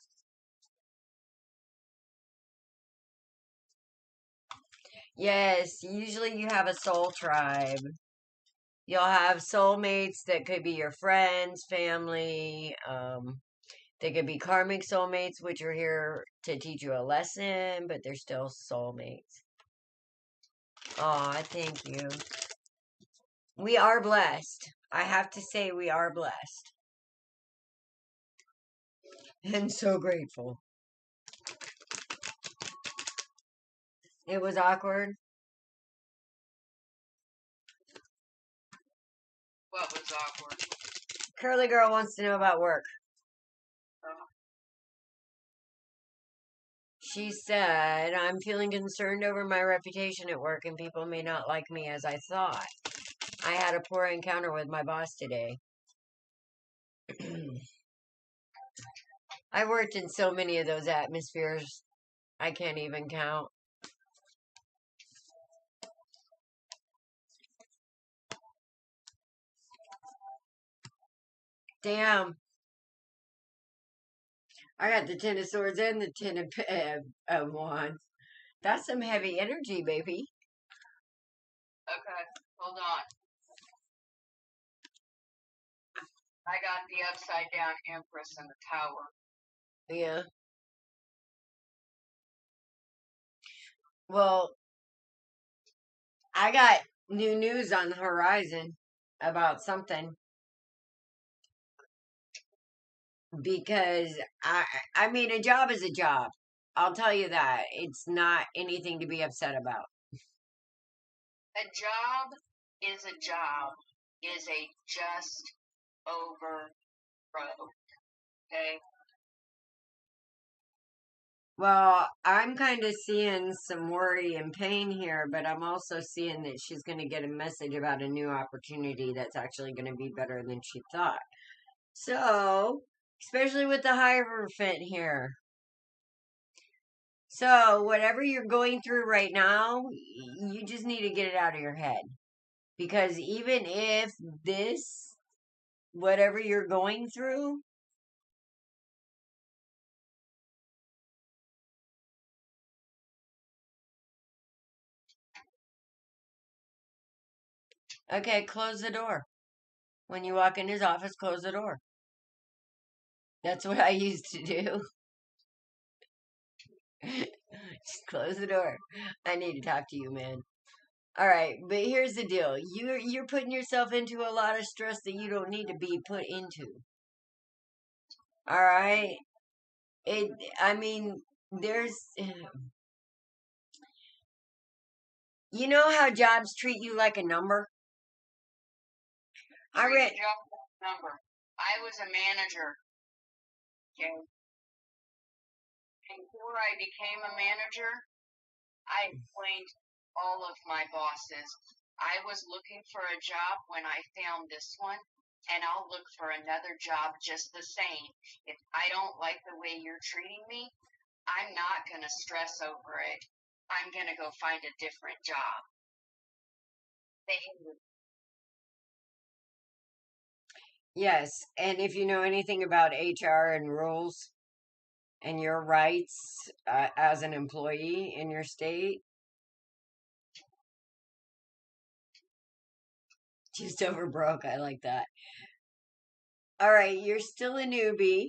Yes, usually you have a soul tribe. You'll have soulmates that could be your friends, family. They could be karmic soulmates, which are here to teach you a lesson, but they're still soulmates. Aw, thank you. We are blessed. I have to say, we are blessed. And so grateful. It was awkward. What was awkward? Curly girl wants to know about work. She said, I'm feeling concerned over my reputation at work and people may not like me as I thought. I had a poor encounter with my boss today. I worked in so many of those atmospheres, I can't even count. Damn. I got the Ten of Swords and the Ten of Wands. That's some heavy energy, baby. Okay, hold on. I got the upside down Empress in the Tower. Yeah. Well, I got new news on the horizon about something because I mean a job is a job. I'll tell you that. It's not anything to be upset about. A job is a job, is a just over road. Okay? Well, I'm kind of seeing some worry and pain here, but I'm also seeing that she's going to get a message about a new opportunity that's actually going to be better than she thought. So, especially with the Hierophant here. So, whatever you're going through right now, you just need to get it out of your head. Because even if this, whatever you're going through, okay, close the door. When you walk in his office, close the door. That's what I used to do. Just close the door. I need to talk to you, man. All right, but here's the deal. You're putting yourself into a lot of stress that you don't need to be put into. All right? It I mean, there's you know how jobs treat you like a number? I read job number. I was a manager. Okay. Before I became a manager, I explained all of my bosses. I was looking for a job when I found this one. and I'll look for another job just the same. If I don't like the way you're treating me, I'm not going to stress over it. I'm going to go find a different job. Yes, and if you know anything about HR and rules and your rights as an employee in your state, just over broke. I like that. All right, you're still a newbie.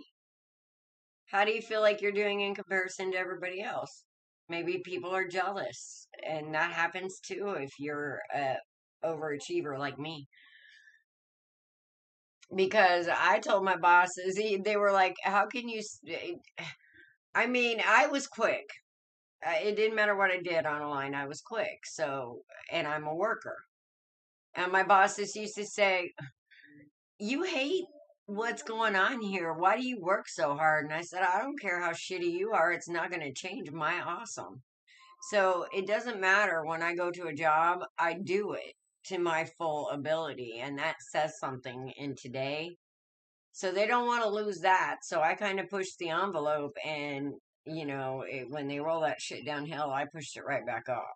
How do you feel like you're doing in comparison to everybody else? Maybe people are jealous, and that happens too if you're a overachiever like me. Because I told my bosses, they were like, "How can you?" I mean, I was quick. It didn't matter what I did on a line; I was quick. So, and I'm a worker. And my bosses used to say, "You hate what's going on here. Why do you work so hard?" And I said, "I don't care how shitty you are. It's not going to change my awesome." So it doesn't matter when I go to a job, I do it to my full ability. And that says something in today. So they don't want to lose that. So I kind of push the envelope and, when they roll that shit downhill, I pushed it right back up.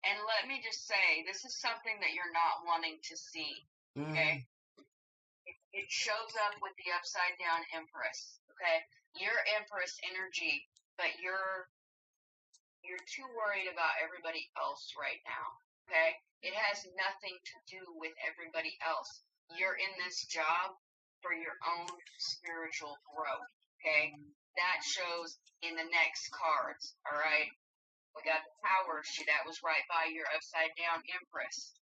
And let me just say, this is something that you're not wanting to see. Okay? It shows up with the upside down Empress. Okay? You're Empress energy, but you're too worried about everybody else right now. Okay? It has nothing to do with everybody else. You're in this job for your own spiritual growth. Okay? That shows in the next cards. All right? We got the Tower. That was right by your upside down Empress.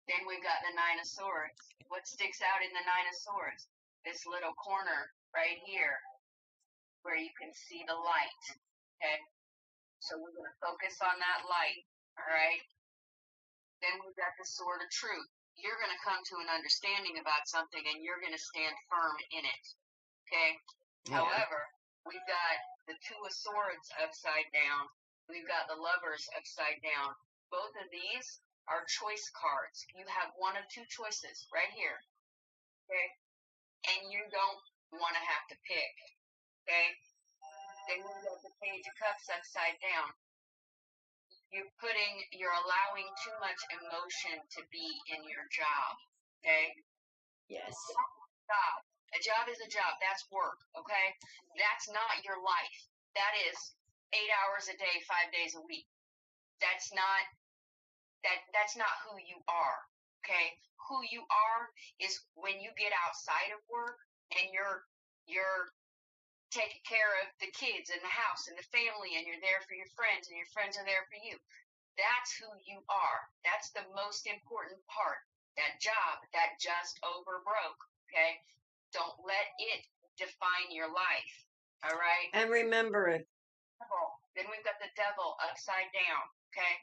Then we've got the Nine of Swords. What sticks out in the Nine of Swords? This little corner right here where you can see the light. Okay? So we're going to focus on that light. All right? Then we've got the Sword of Truth. You're going to come to an understanding about something and you're going to stand firm in it. Okay? Yeah. However, we've got the Two of Swords upside down. We've got the Lovers upside down. Both of these are choice cards. You have one of two choices right here. Okay? And you don't want to have to pick. Okay? Then we've got the Page of Cups upside down. You're allowing too much emotion to be in your job. Okay? Yes. A job is a job. That's work. Okay? That's not your life. That is 8 hours a day, 5 days a week. That's not who you are. Okay? Who you are is when you get outside of work and you're taking care of the kids and the house and the family, and you're there for your friends and your friends are there for you. That's who you are. That's the most important part. That job that just over broke. Okay? Don't let it define your life. All right? And remember it. Then we've got the Devil upside down. Okay?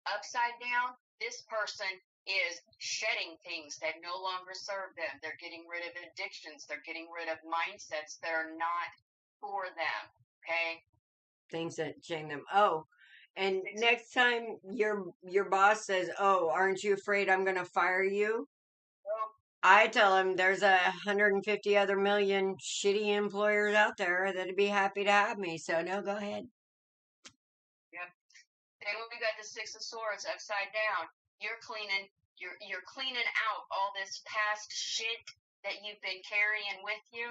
Upside down, this person is shedding things that no longer serve them. They're getting rid of addictions. They're getting rid of mindsets that are not for them. Okay? Things that shame them. Oh, and next time your boss says, "Oh, aren't you afraid I'm going to fire you?" I tell him there's 150 other million shitty employers out there that'd be happy to have me. So no, go ahead. Yep. Then we got the Six of Swords upside down. You're cleaning out all this past shit that you've been carrying with you,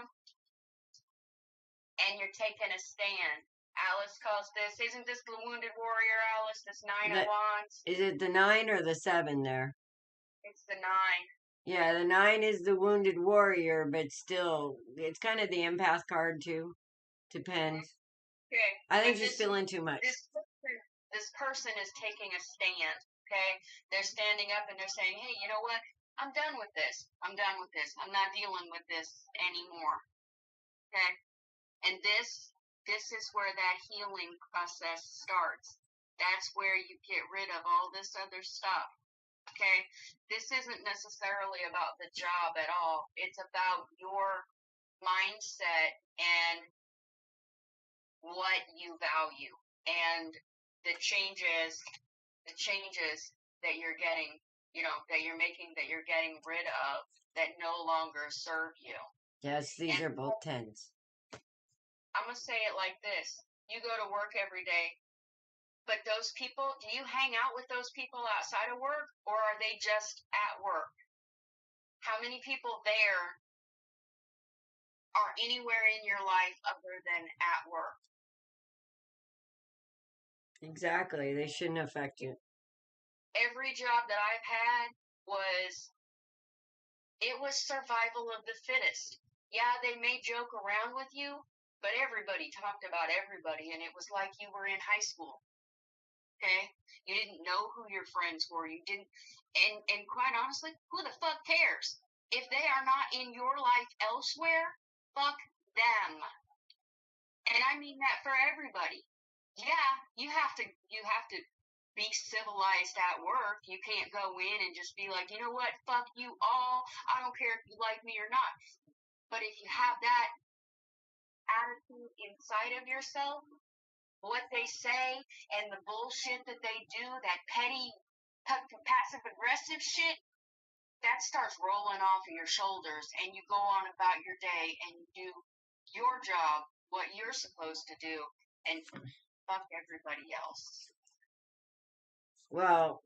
and you're taking a stand. Alice calls this, isn't this the Wounded Warrior, Alice? This Nine of Wands? Is it the 9 or the 7 there? It's the 9. Yeah, the 9 is the Wounded Warrior, but still, it's kind of the empath card too. Depends. Okay. I think she's feeling too much. This person is taking a stand. Okay? They're standing up and they're saying, hey, you know what? I'm done with this. I'm done with this. I'm not dealing with this anymore. Okay? And this is where that healing process starts. That's where you get rid of all this other stuff. Okay? This isn't necessarily about the job at all. It's about your mindset and what you value and the changes that you're getting, that you're making, that you're getting rid of. that no longer serve you. Yes, these are both 10s. I'm going to say it like this. You go to work every day, but those people, do you hang out with those people outside of work, or are they just at work? How many people there are anywhere in your life other than at work? Exactly. They shouldn't affect you. Every job that I've had was survival of the fittest. Yeah, they may joke around with you, but everybody talked about everybody, and it was like you were in high school. Okay? You didn't know who your friends were. You didn't, and quite honestly, who the fuck cares? If they are not in your life elsewhere, fuck them. And I mean that for everybody. Yeah, you have to be civilized at work. You can't go in and just be like, you know what, fuck you all. I don't care if you like me or not. But if you have that attitude inside of yourself, what they say and the bullshit that they do, that petty, passive aggressive shit, that starts rolling off of your shoulders, and you go on about your day and you do your job, what you're supposed to do, and fuck everybody else. Well,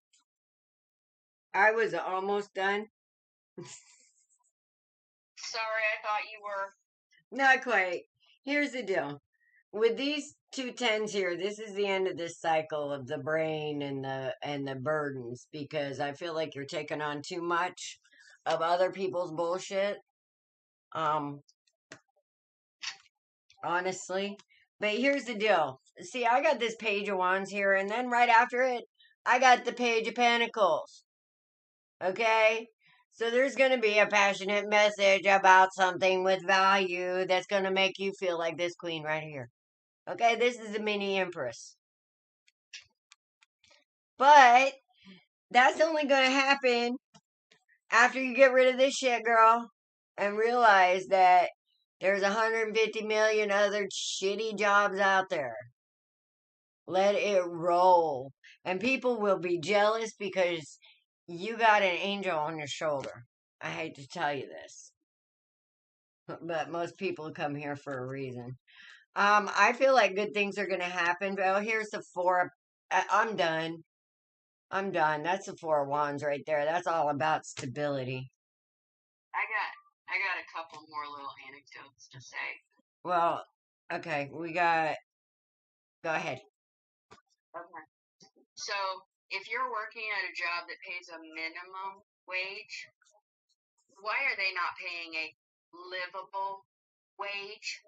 I was almost done. Sorry, I thought you were. Not quite. Here's the deal. With these 2 10s here, this is the end of this cycle of the brain and the burdens, because I feel like you're taking on too much of other people's bullshit. Honestly. But here's the deal. See, I got this Page of Wands here, and then right after it, I got the Page of Pentacles. Okay? So there's going to be a passionate message about something with value that's going to make you feel like this queen right here. Okay? This is the mini Empress. But that's only going to happen after you get rid of this shit, girl, and realize that there's 150 million other shitty jobs out there. Let it roll. And people will be jealous because you got an angel on your shoulder. I hate to tell you this, but most people come here for a reason. I feel like good things are going to happen. Well, here's the 4. I'm done. I'm done. That's the 4 of Wands right there. That's all about stability. I got a couple more little anecdotes to say. Well, okay, go ahead. Okay. So, if you're working at a job that pays a minimum wage, why are they not paying a livable wage?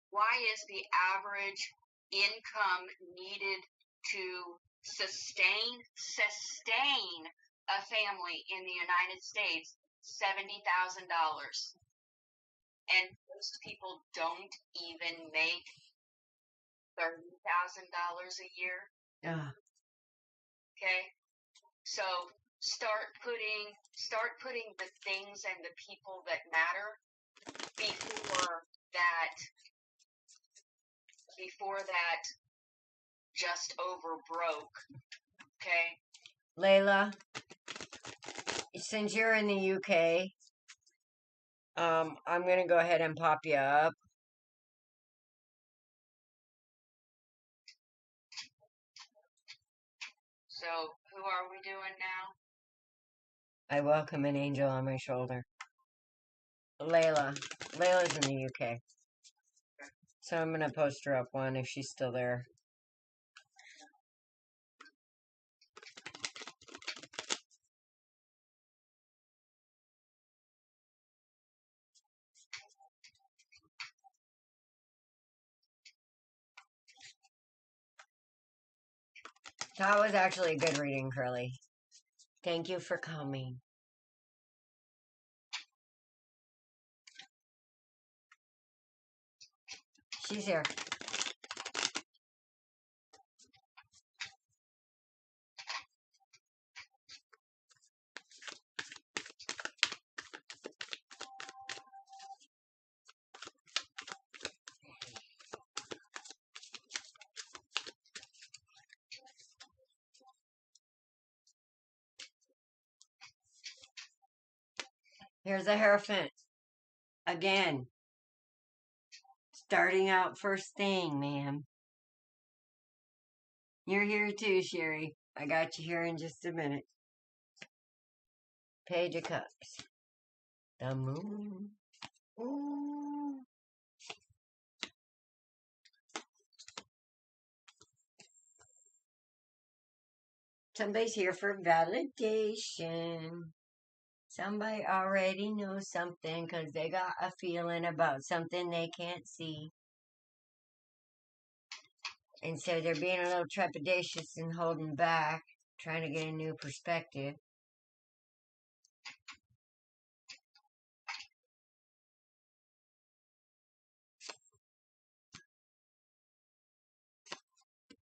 Why is the average income needed to sustain a family in the United States $70,000? And most people don't even make $30,000 a year. Okay, so start putting the things and the people that matter before that just over broke. Okay, Layla, since you're in the UK, I'm gonna go ahead and pop you up. so who are we doing now? I welcome an angel on my shoulder. Layla's in the UK. So I'm gonna post her up one if she's still there. That was actually a good reading, Curly. Thank you for coming. She's here. Here's a Hierophant. Again. Starting out first thing, ma'am. You're here too, Sherry. I got you here in just a minute. Page of Cups. The moon. Ooh. Somebody's here for validation. Somebody already knows something because they got a feeling about something they can't see. And so they're being a little trepidatious and holding back, trying to get a new perspective.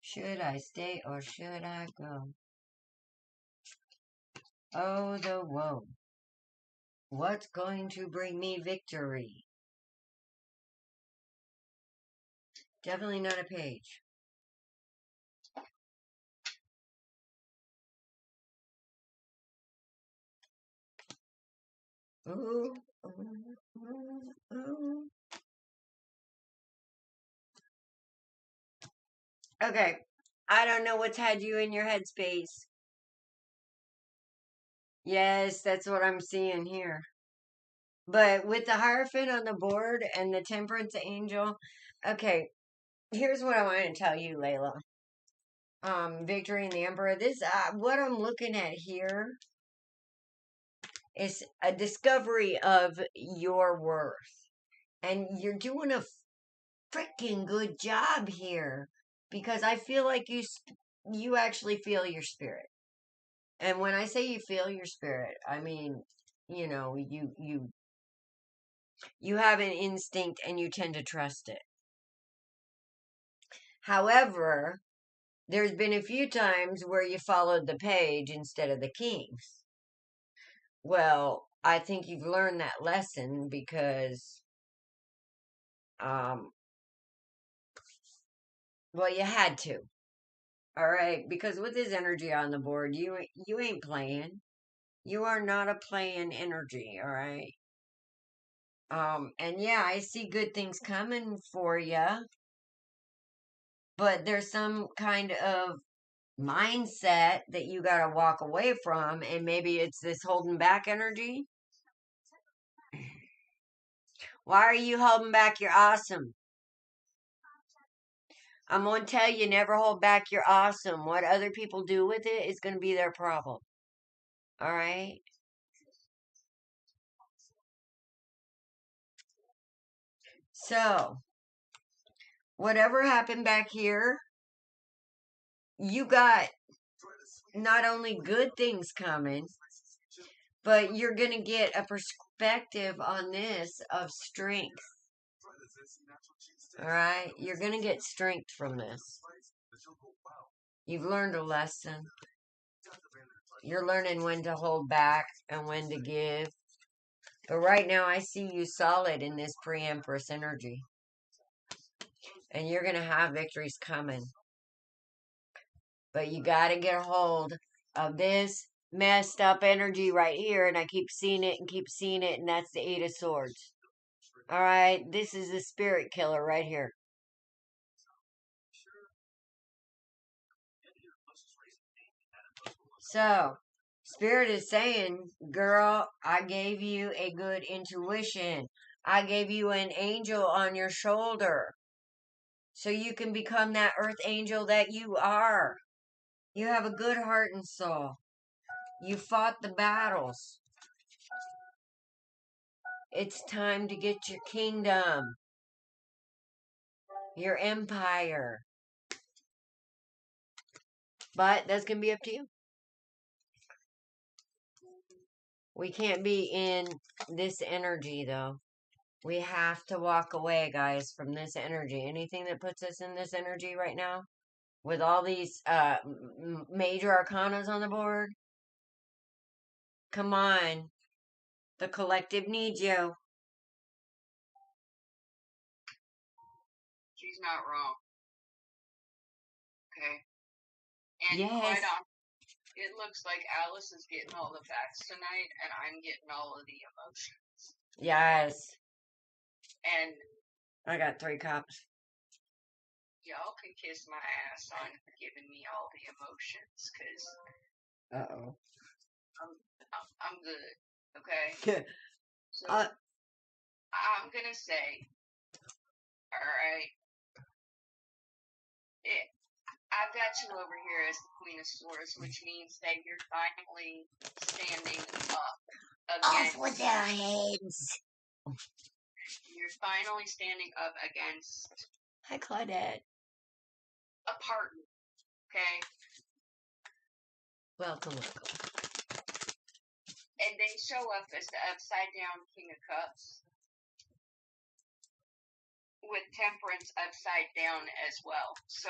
Should I stay or should I go? Oh, the woe. What's going to bring me victory? Definitely not a page. Ooh, ooh, ooh, ooh. Okay, I don't know what's had you in your headspace. Yes, that's what I'm seeing here. But with the Hierophant on the board and the Temperance Angel, okay, here's what I want to tell you, Layla. Victory and the Emperor. This, what I'm looking at here is a discovery of your worth. And you're doing a freaking good job here because I feel like you actually feel your spirit. And when I say you feel your spirit, I mean, you know, you have an instinct and you tend to trust it. However, there's been a few times where you followed the page instead of the kings. Well, I think you've learned that lesson because, um, well, you had to. All right, because with his energy on the board, you ain't playing. You are not a playing energy, all right? And yeah, I see good things coming for you, but there's some kind of mindset that you got to walk away from, and maybe it's this holding back energy. Why are you holding back your awesome? I'm going to tell you, never hold back your awesome. What other people do with it is going to be their problem. All right? So, whatever happened back here, you got not only good things coming, but you're going to get a perspective on this of strength. All right? You're going to get strength from this. You've learned a lesson. You're learning when to hold back and when to give. But right now, I see you solid in this pre-Empress energy. And you're going to have victories coming. But you got to get a hold of this messed up energy right here. And I keep seeing it and keep seeing it. And that's the Eight of Swords. All right. This is the spirit killer right here. So, Spirit is saying, girl, I gave you a good intuition. I gave you an angel on your shoulder. So you can become that earth angel that you are. You have a good heart and soul. You fought the battles. It's time to get your kingdom, your empire. But that's going to be up to you. We can't be in this energy, though. We have to walk away, guys, from this energy. Anything that puts us in this energy right now, with all these major arcanas on the board, come on. The collective needs you. She's not wrong. Okay. And Yes. It looks like Alice is getting all the facts tonight, and I'm getting all of the emotions. Yes. And I got 3 cups. y'all can kiss my ass on giving me all the emotions, because Uh-oh. I'm good, okay? So, Uh, I'm going to say, alright, I've got you over here as the Queen of Swords, which means that you're finally standing up against... off with their heads! You're finally standing up against... Hi, Claudette. a partner, okay? Welcome. And they show up as the upside-down King of Cups, with Temperance upside down as well. So,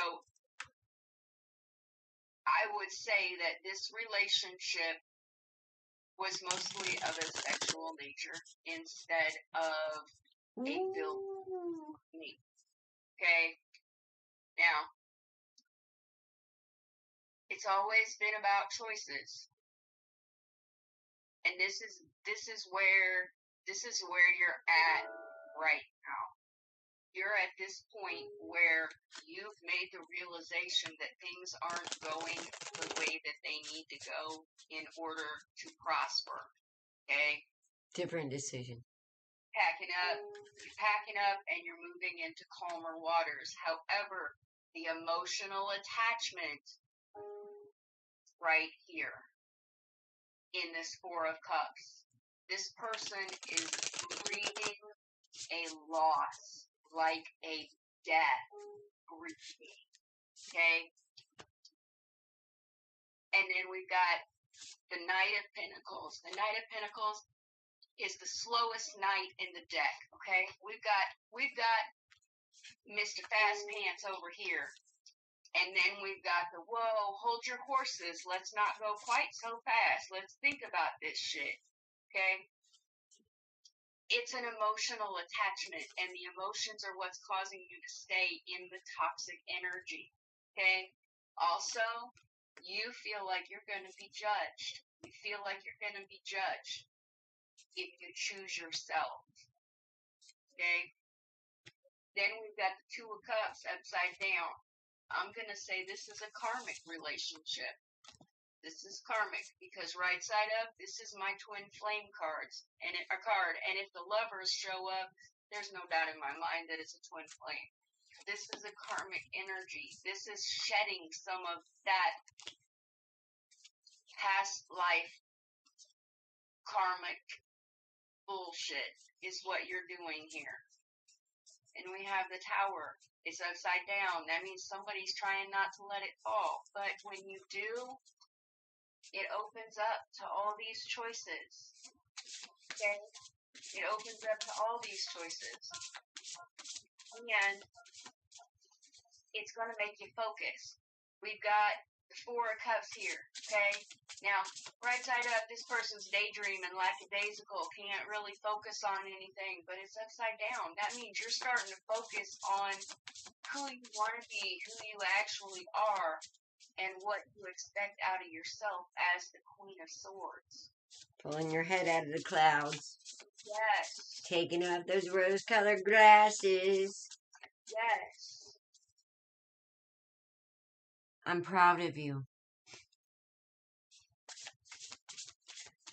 I would say that this relationship was mostly of a sexual nature instead of a build need. Okay? Now, it's always been about choices. And this is where you're at right now. You're at this point where you've made the realization that things aren't going the way that they need to go in order to prosper. Okay? Different decision. You're packing up and you're moving into calmer waters. However, the emotional attachment right here in this Four of Cups, this person is grieving a loss, like a death grieving. Okay? And then we've got the Knight of Pentacles. The Knight of Pentacles is the slowest knight in the deck. Okay? We've got Mr. Fast Pants over here. And then we've got the, whoa, hold your horses. Let's not go quite so fast. Let's think about this shit. Okay? It's an emotional attachment, and the emotions are what's causing you to stay in the toxic energy. Okay? Also, you feel like you're going to be judged. You feel like you're going to be judged if you choose yourself. Okay? Then we've got the Two of Cups upside down. I'm going to say this is a karmic relationship. This is karmic because right side up, this is my twin flame cards and if the lovers show up, there's no doubt in my mind that it's a twin flame. This is a karmic energy. This is shedding some of that past life karmic bullshit is what you're doing here. And we have the Tower. It's upside down. That means somebody's trying not to let it fall. But when you do, it opens up to all these choices. Okay? It opens up to all these choices. And it's going to make you focus. We've got the Four of Cups here. Okay? Now, right side up, this person's daydreaming, lackadaisical, can't really focus on anything, but it's upside down. That means you're starting to focus on who you want to be, who you actually are, and what you expect out of yourself as the Queen of Swords. Pulling your head out of the clouds. Yes. Taking off those rose-colored glasses. Yes. I'm proud of you.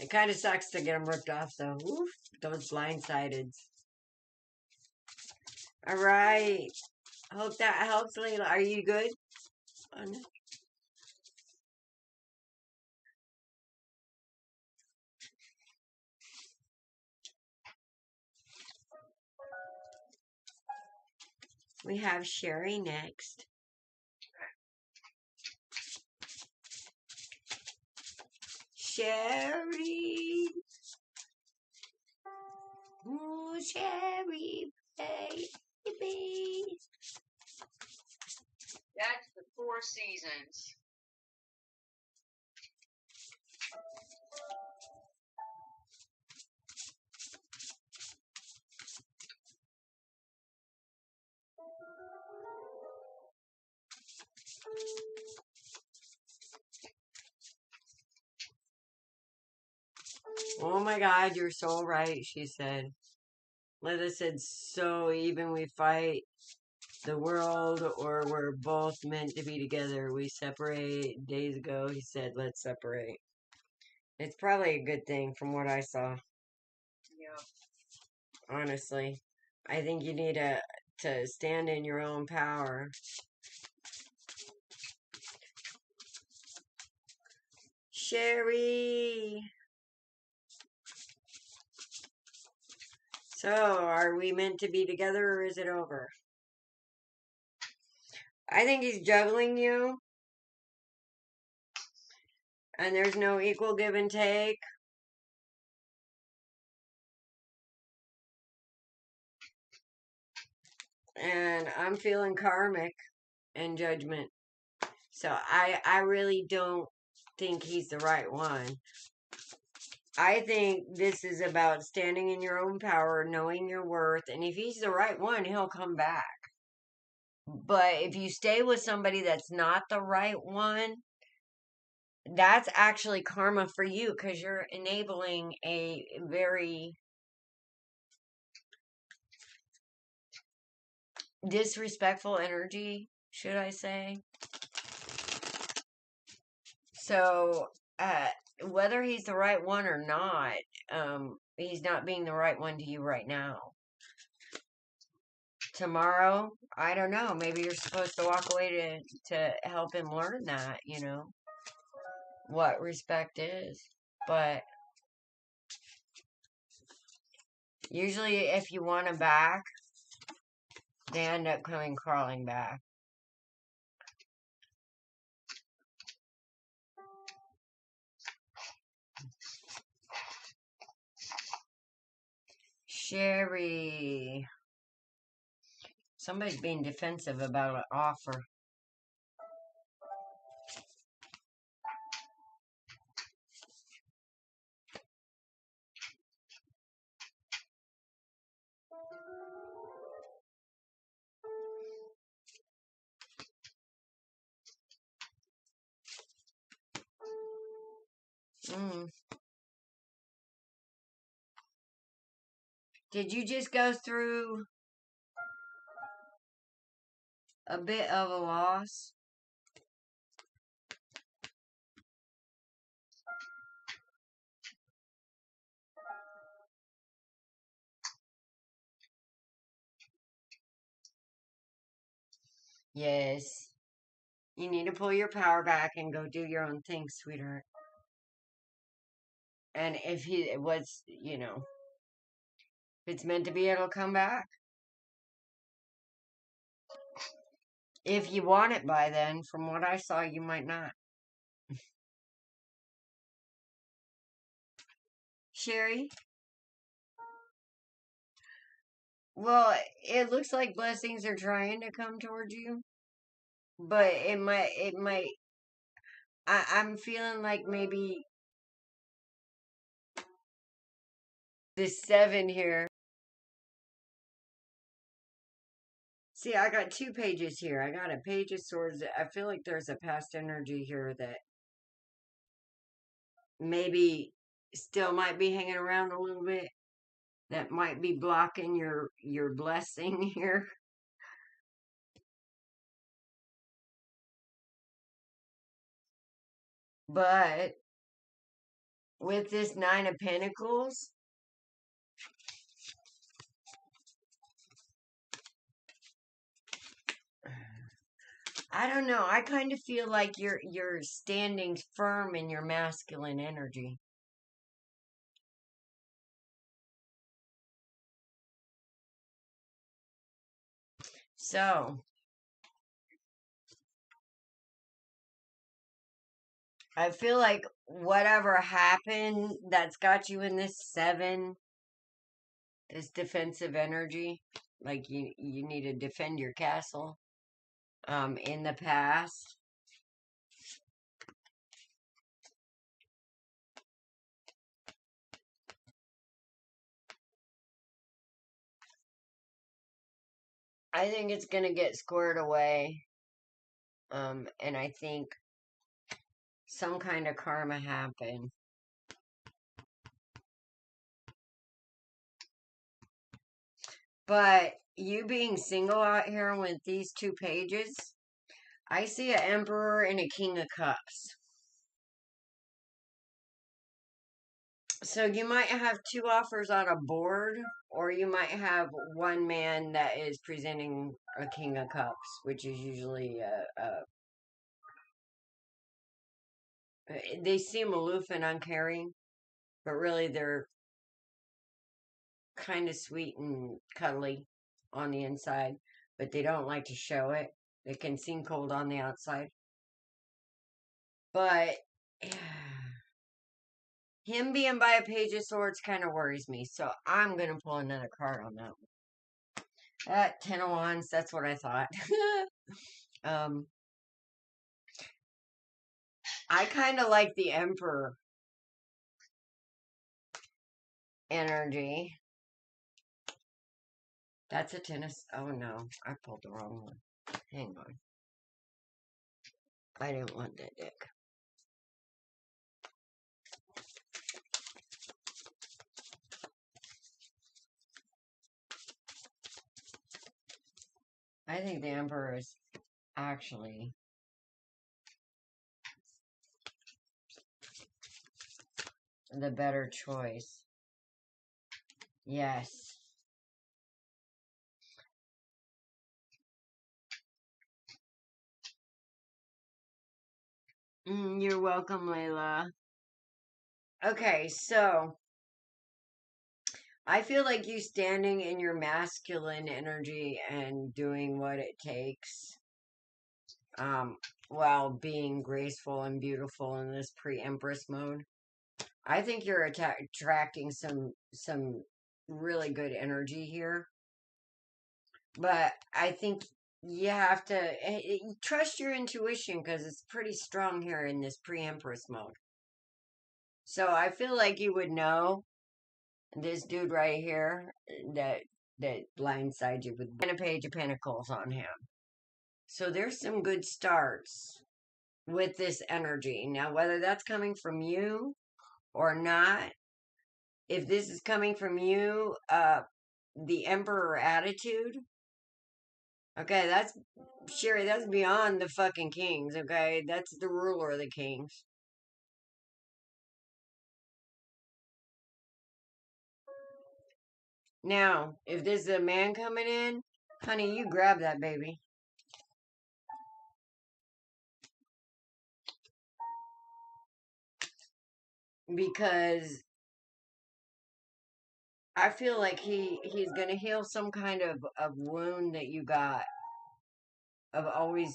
It kind of sucks to get them ripped off, though. Oof, those blindsided. All right. Hope that helps, Layla. Are you good? We have Sherry next. Sherry. Ooh, Sherry, baby. That's the Four Seasons. Oh my God, you're so right, she said. Lita said, so even we fight the world or we're both meant to be together. We separate days ago. He said, let's separate. It's probably a good thing from what I saw. Yeah. Honestly. I think you need to stand in your own power. Sherry! So, are we meant to be together or is it over? I think he's juggling you. And there's no equal give and take. And I'm feeling karmic and judgment. So I really don't think he's the right one. I think this is about standing in your own power, knowing your worth, and if he's the right one, he'll come back. But if you stay with somebody that's not the right one, that's actually karma for you because you're enabling a very disrespectful energy, should I say. So, whether he's the right one or not, he's not being the right one to you right now. Tomorrow, I don't know. Maybe you're supposed to walk away to help him learn that, what respect is. But usually, if you want him back, they end up coming crawling back. Sherry. Somebody's being defensive about an offer. Mm. Did you just go through a bit of a loss? Yes. You need to pull your power back and go do your own thing, sweetheart. And if he was, if it's meant to be, it'll come back. If you want it by then, from what I saw, you might not. Sherry? Well, it looks like blessings are trying to come towards you. But I'm feeling like maybe the 7 here. See, I got 2 pages here. I got a page of swords. I feel like there's a past energy here that maybe still might be hanging around a little bit. That might be blocking your blessing here. But with this 9 of Pentacles, I don't know. I kind of feel like you're standing firm in your masculine energy. So, I feel like whatever happened that's got you in this 7, this defensive energy, like you need to defend your castle in the past. I think it's going to get squared away. And I think some kind of karma happened. But you being single out here with these 2 pages, I see an Emperor and a King of Cups. So you might have 2 offers on a board, or you might have one man that is presenting a King of Cups, which is usually they seem aloof and uncaring, but really they're kind of sweet and cuddly on the inside, but they don't like to show it. They can seem cold on the outside. But him being by a Page of Swords kind of worries me, so I'm going to pull another card on that one. 10 of Wands, that's what I thought. I kind of like the Emperor energy. That's a tennis. Oh no, I pulled the wrong one. Hang on. I didn't want that deck. I think the Emperor is actually the better choice. Yes. You're welcome, Layla. Okay, so I feel like you standing in your masculine energy and doing what it takes, while being graceful and beautiful in this pre-Empress mode. I think you're attracting some really good energy here, but I think you have to trust your intuition because it's pretty strong here in this pre-Empress mode. So I feel like you would know this dude right here that blindsides you with a Page of Pentacles on him. So there's some good starts with this energy. Now, whether that's coming from you or not, if this is coming from you, the Emperor attitude, okay, that's Sherry, that's beyond the fucking kings, okay? That's the ruler of the kings. Now, if this is a man coming in, honey, you grab that baby. Because I feel like he's gonna heal some kind of wound that you got of always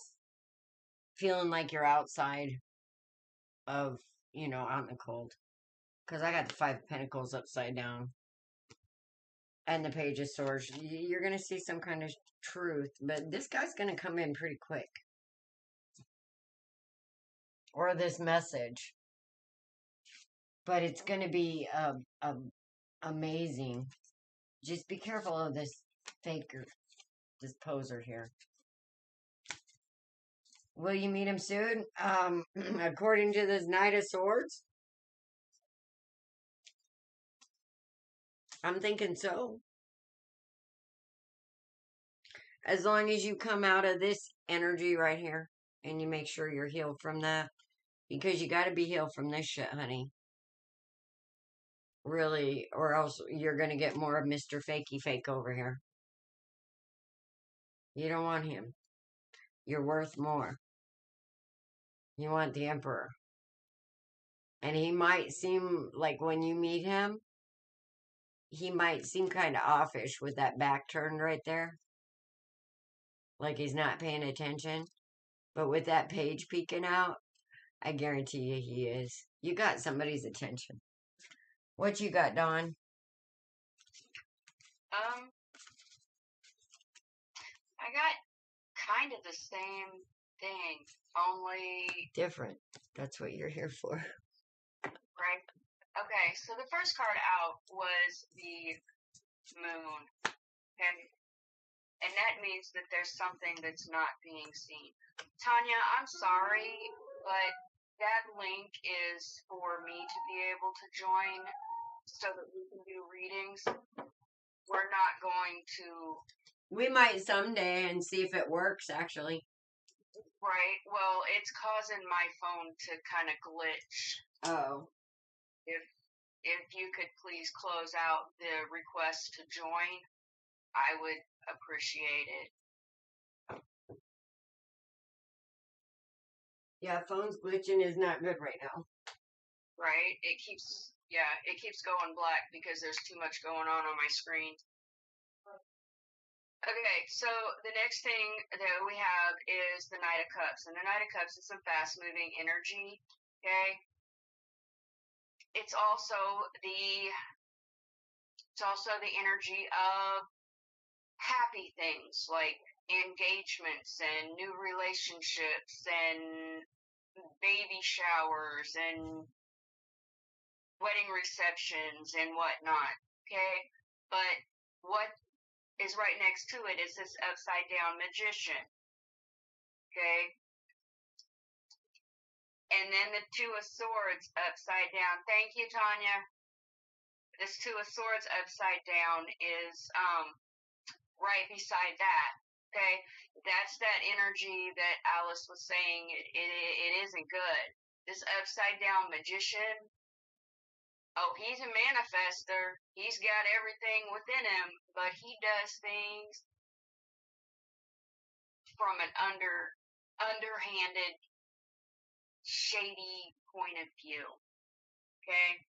feeling like you're outside of, out in the cold. Because I got the 5 of Pentacles upside down and the Page of Swords. You're gonna see some kind of truth, but this guy's gonna come in pretty quick. Or this message. But it's gonna be amazing. Just be careful of this faker, this poser here. Will you meet him soon? According to this Knight of Swords, I'm thinking so. As long as you come out of this energy right here and you make sure you're healed from that. Because you got to be healed from this shit, honey. Really, or else you're going to get more of Mr. Fakey Fake over here. You don't want him. You're worth more. You want the Emperor. And he might seem like when you meet him, he might seem kind of offish with that back turned right there. Like he's not paying attention. But with that page peeking out, I guarantee you he is. You got somebody's attention. What you got, Dawn? I got kind of the same thing, only different. That's what you're here for. Right. Okay, so the first card out was the moon. Okay. And that means that there's something that's not being seen. Tanya, I'm sorry, but that link is for me to be able to join so that we can do readings. we're not going to. We might someday and see if it works, actually. Right. Well, it's causing my phone to kind of glitch. Oh. If you could please close out the request to join, I would appreciate it. Yeah, phone's glitching is not good right now. Right? It keeps going black because there's too much going on my screen. Okay, so the next thing that we have is the Knight of Cups. And the Knight of Cups is some fast-moving energy, okay? It's also the energy of happy things like engagements and new relationships and baby showers and wedding receptions and whatnot, okay? But what is right next to it is this upside down magician, okay? And then the Two of Swords upside down. Thank you, Tanya. This Two of Swords upside down is right beside that, okay? That's that energy that Alice was saying it isn't good. This upside down magician, oh, he's a manifester. He's got everything within him, but he does things from an underhanded, shady point of view. Okay?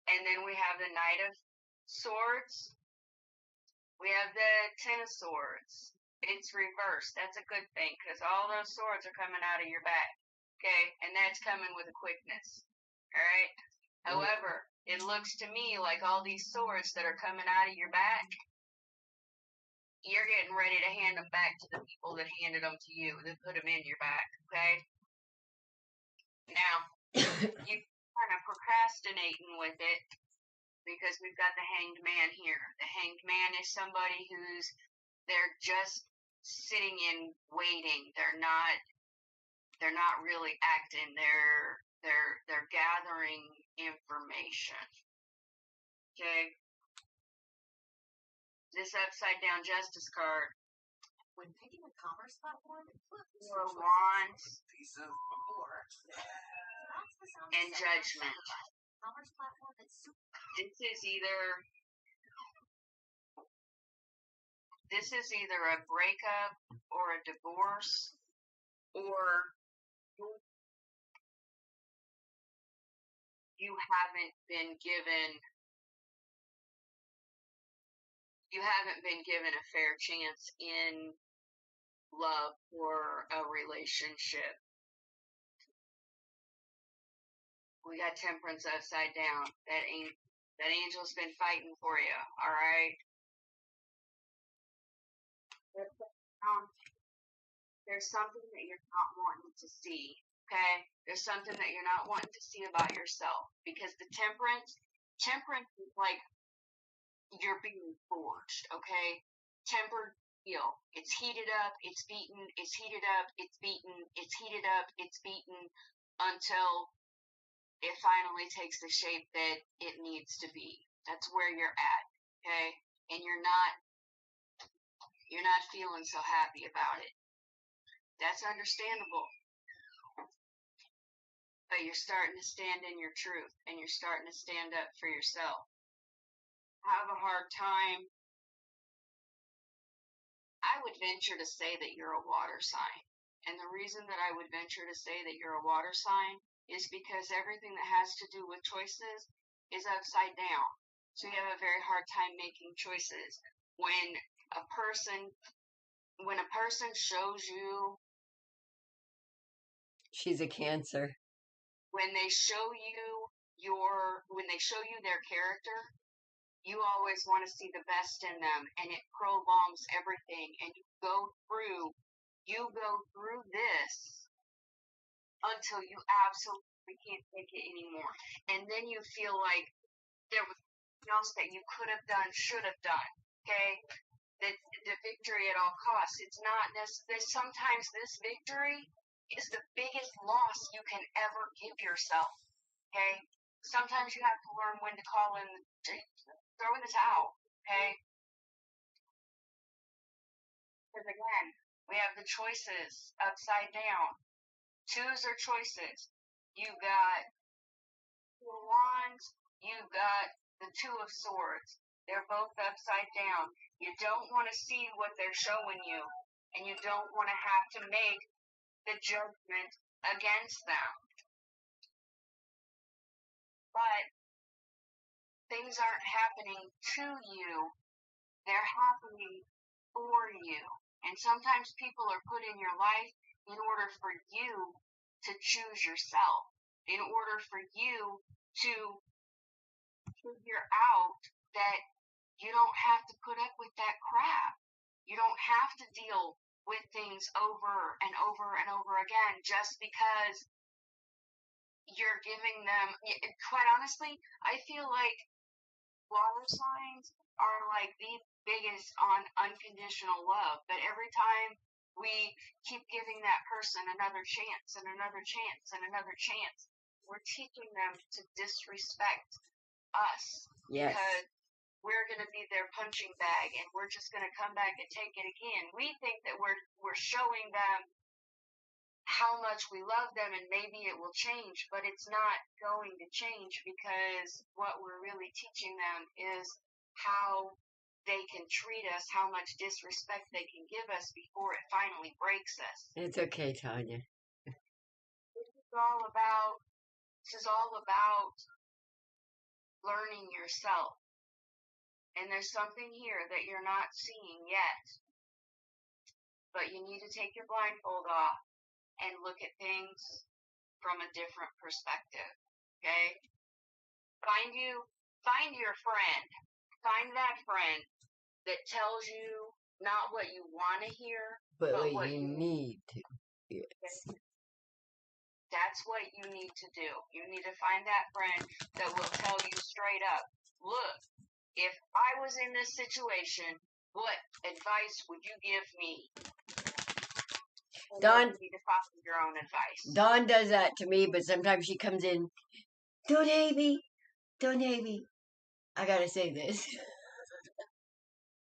And then we have the Knight of Swords. We have the Ten of Swords. It's reversed. That's a good thing because all those swords are coming out of your back. Okay? And that's coming with a quickness. Alright? However, it looks to me like all these swords that are coming out of your back, you're getting ready to hand them back to the people that handed them to you, that put them in your back, okay? Now, you're kind of procrastinating with it because we've got the Hanged Man here. The Hanged Man is somebody they're just sitting in waiting. They're not really acting. They're gathering information. Okay? This upside down Justice card. When picking a commerce platform, Four of Wands and Judgment. commerce platform that's super. This is either a breakup or a divorce, or you haven't been given a fair chance in love or a relationship. We got Temperance upside down. That angel's been fighting for you, all right? There's something that you're not wanting to see, okay? There's something that you're not wanting to see about yourself because the temperance is like you're being forged, okay? Tempered steel. It's heated up, it's beaten, it's heated up, it's beaten, it's heated up, it's beaten until it finally takes the shape that it needs to be. That's where you're at, okay? And you're not feeling so happy about it. That's understandable. But you're starting to stand in your truth and you're starting to stand up for yourself. I have a hard time. I would venture to say that you're a water sign. And the reason that I would venture to say that you're a water sign is because everything that has to do with choices is upside down. So you have a very hard time making choices. When a person shows you, she's a Cancer. when they show you their character, you always want to see the best in them, and it prolongs everything. And you go through this until you absolutely can't take it anymore. And then you feel like there was something else that you could have done, should have done. Okay? The victory at all costs. It's not necessarily. Sometimes this victory is the biggest loss you can ever give yourself. Okay? sometimes you have to learn when to call in, throw in the towel, okay? Because again, we have the choices upside down. Choose our choices. You got Two of Wands, you got the Two of Swords. They're both upside down. You don't want to see what they're showing you, and you don't want to have to make the judgment against them. But things aren't happening to you, they're happening for you. And sometimes people are put in your life in order for you to choose yourself, in order for you to figure out that you don't have to put up with that crap. You don't have to deal with things over and over and over again just because you're giving them. Quite honestly, I feel like water signs are like the biggest on unconditional love. But every time we keep giving that person another chance and another chance and another chance, we're teaching them to disrespect us. Yes. Because we're going to be their punching bag and we're just going to come back and take it again. We think that we're showing them how much we love them and maybe it will change, but it's not going to change because what we're really teaching them is how they can treat us, how much disrespect they can give us before it finally breaks us. It's okay, Tanya. This is all about learning yourself. And there's something here that you're not seeing yet. But you need to take your blindfold off and look at things from a different perspective. Okay? Find your friend. Find that friend that tells you not what you want to hear, but what you need to. Yes. That's what you need to do. You need to find that friend that will tell you straight up, look, if I was in this situation, what advice would you give me? Dawn, you need to follow your own advice. Dawn does that to me, but sometimes she comes in, don't hate me. I gotta say this.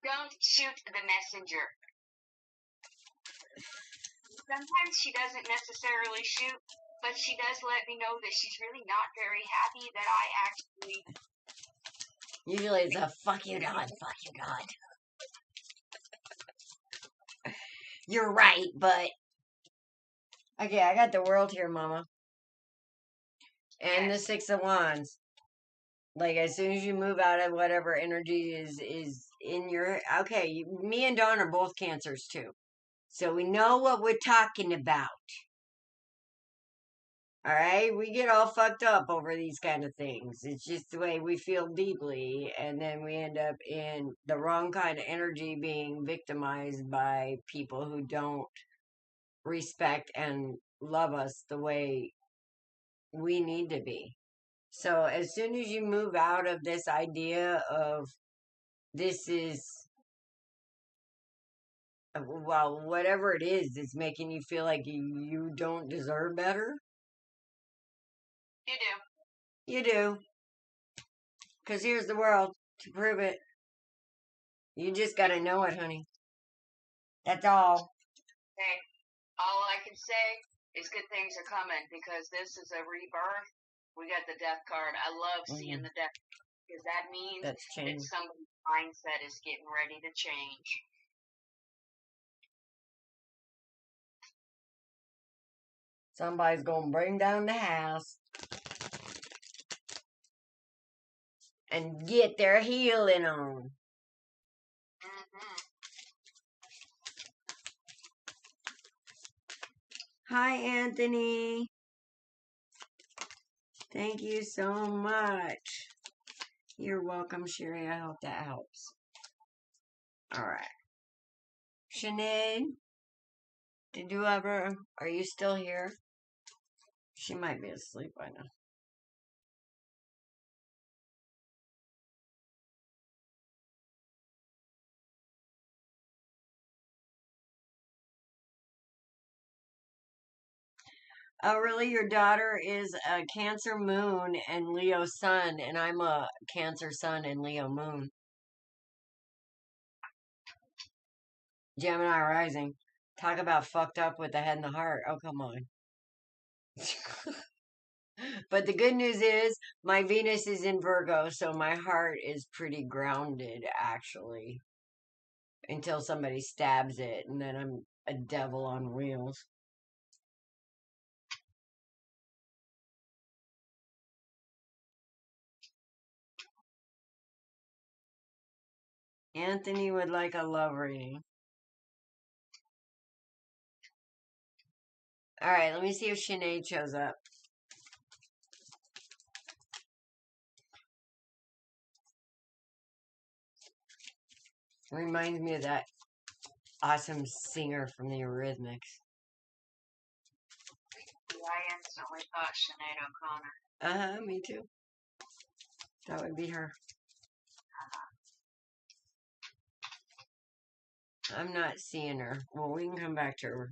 Don't shoot the messenger. Sometimes she doesn't necessarily shoot, but she does let me know that she's really not very happy that I actually... Usually it's a fuck you, Dawn. Fuck you, Dawn. You're right, but... Okay, I got the world here, Mama. And the Six of Wands. Like, as soon as you move out of whatever energy is in your... Okay, me and Dawn are both Cancers, too. So we know what we're talking about. Alright? We get all fucked up over these kind of things. It's just the way we feel deeply. And then we end up in the wrong kind of energy being victimized by people who don't respect and love us the way we need to be. So as soon as you move out of this idea of this is, well, whatever it is that's making you feel like you don't deserve better. You do. You do. Because here's the world to prove it. You just gotta know it, honey. That's all. Hey, all I can say is good things are coming because this is a rebirth. We got the death card. I love seeing the death because that means That's change. that somebody's mindset is getting ready to change. Somebody's gonna bring down the house and get their healing on. Mm-hmm. Hi, Anthony. Thank you so much. You're welcome, Sherry. I hope that helps. All right. Sinead, are you still here? She might be asleep by now. Oh, really? Your daughter is a Cancer moon and Leo sun, and I'm a Cancer sun and Leo moon. Gemini rising. Talk about fucked up with the head and the heart. Oh, come on. But the good news is my Venus is in Virgo, so my heart is pretty grounded, actually, until somebody stabs it, and then I'm a devil on wheels. Anthony would like a love reading. All right, let me see if Sinead shows up. Reminds me of that awesome singer from the Eurythmics. Yeah, I instantly thought Sinead O'Connor. Me too. That would be her. I'm not seeing her. Well, we can come back to her.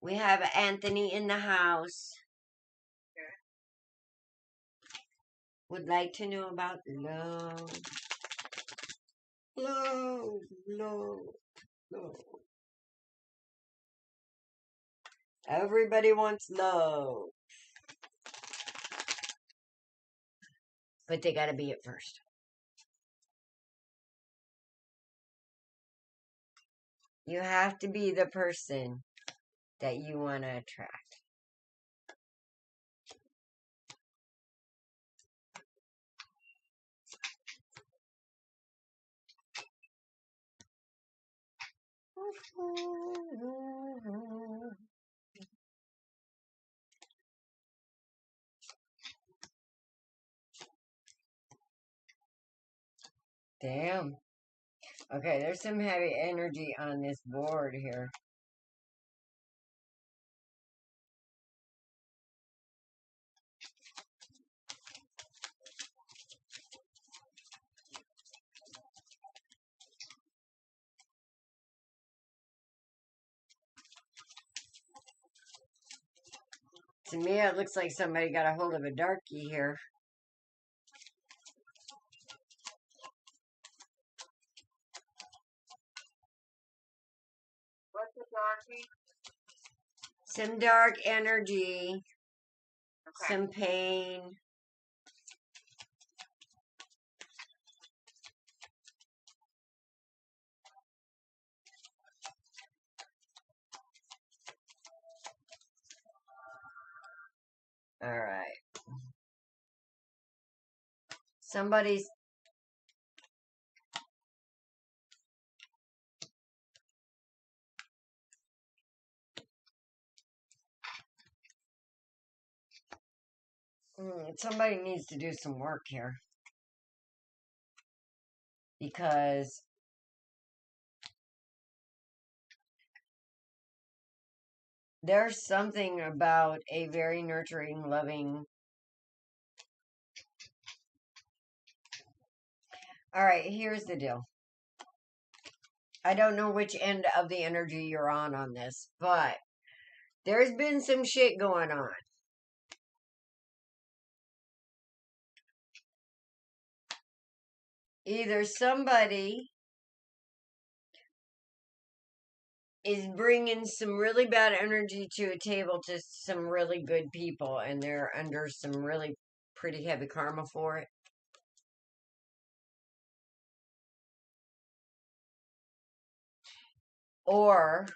We have Anthony in the house. Would like to know about love. Love, love, love. Everybody wants love. But they gotta be it first. You have to be the person that you want to attract. Damn. Okay, there's some heavy energy on this board here. To me, it looks like somebody got a hold of a darkie here. What's a darkie? Some dark energy. Okay. Some pain. All right. Somebody's. Somebody needs to do some work here. Because there's something about a very nurturing, loving. All right, here's the deal. I don't know which end of the energy you're on this, but there's been some shit going on. Either somebody is bringing some really bad energy to a table to some really good people, and they're under some really pretty heavy karma for it. Or,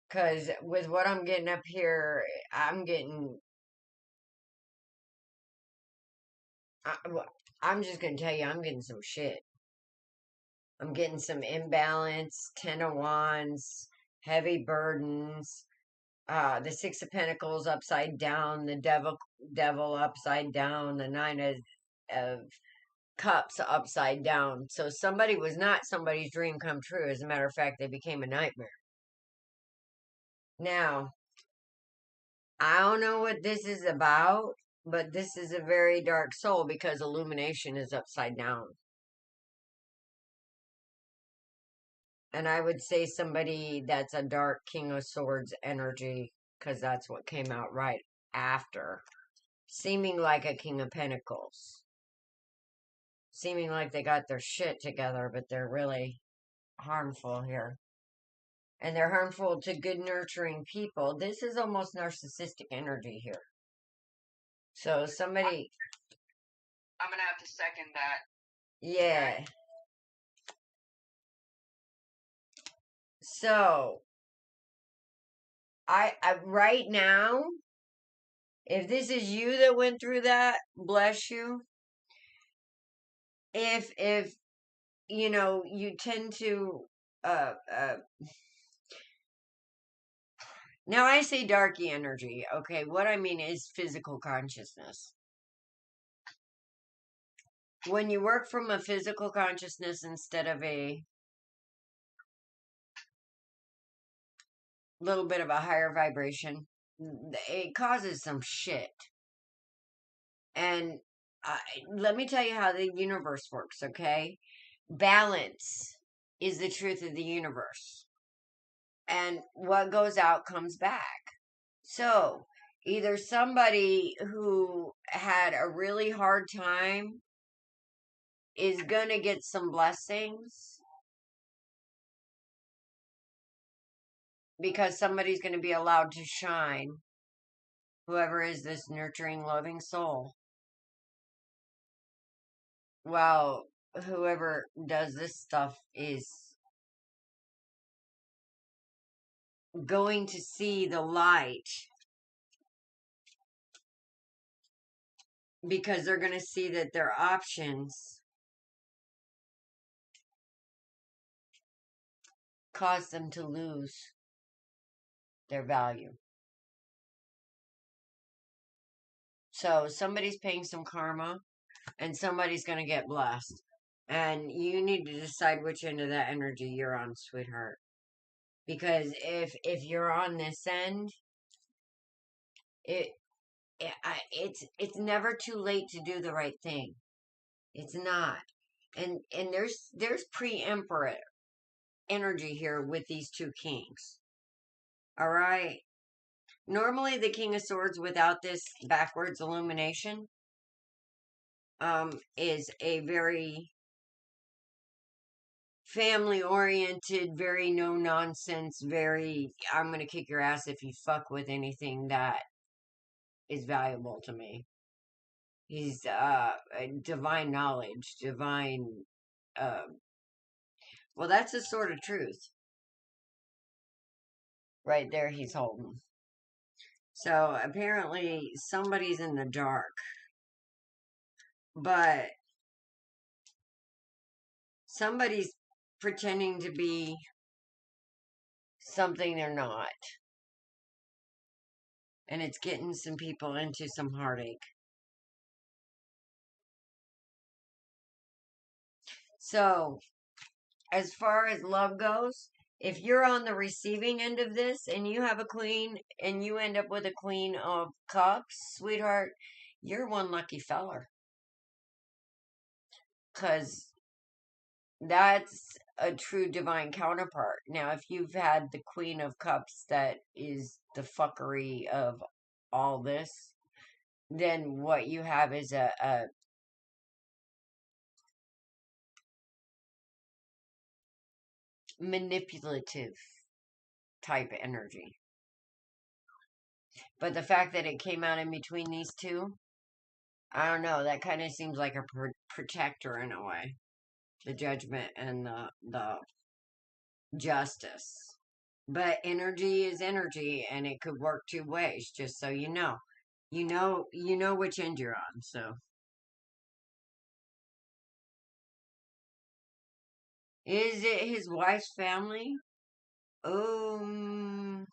because with what I'm getting up here, I'm just going to tell you, I'm getting some shit. I'm getting some imbalance, 10 of Wands, heavy burdens, the Six of Pentacles upside down, the devil upside down, the Nine of Cups upside down. So somebody was not somebody's dream come true. As a matter of fact, they became a nightmare. Now, I don't know what this is about, but this is a very dark soul because illumination is upside down. And I would say somebody that's a dark King of Swords energy, because that's what came out right after. Seeming like a King of Pentacles. Seeming like they got their shit together, but they're really harmful here. And they're harmful to good, nurturing people. This is almost narcissistic energy here. So somebody... I'm going to have to second that. Yeah. Okay. So, I right now, if this is you that went through that, bless you. If you know, you tend to uh uh now I say darky energy, okay, what I mean is physical consciousness. When you work from a physical consciousness instead of a little bit of a higher vibration, it causes some shit. And let me tell you how the universe works, okay? Balance is the truth of the universe. And what goes out comes back. So, either somebody who had a really hard time is going to get some blessings because somebody's going to be allowed to shine, whoever is this nurturing, loving soul. Well, whoever does this stuff is going to see the light because they're going to see that their options cause them to lose their value. So somebody's paying some karma and somebody's going to get blessed. And you need to decide which end of that energy you're on, sweetheart. Because if you're on this end, it's never too late to do the right thing. It's not. And there's pre-emperor energy here with these two kings. All right. Normally the King of Swords without this backwards illumination is a very family oriented, very no nonsense, very I'm gonna kick your ass if you fuck with anything that is valuable to me. He's divine knowledge, divine well that's a sword of truth. Right there he's holding. So apparently somebody's in the dark. But somebody's pretending to be something they're not. And it's getting some people into some heartache. So, as far as love goes, if you're on the receiving end of this and you have a queen and you end up with a queen of cups, sweetheart, you're one lucky feller. Because that's a true divine counterpart. Now, if you've had the queen of cups that is the fuckery of all this, then what you have is a manipulative type energy. But the fact that it came out in between these two, I don't know, that kind of seems like a protector in a way. The judgment and the justice. But energy is energy and it could work two ways, just so you know. You know which end you're on, so. Is it his wife's family? Do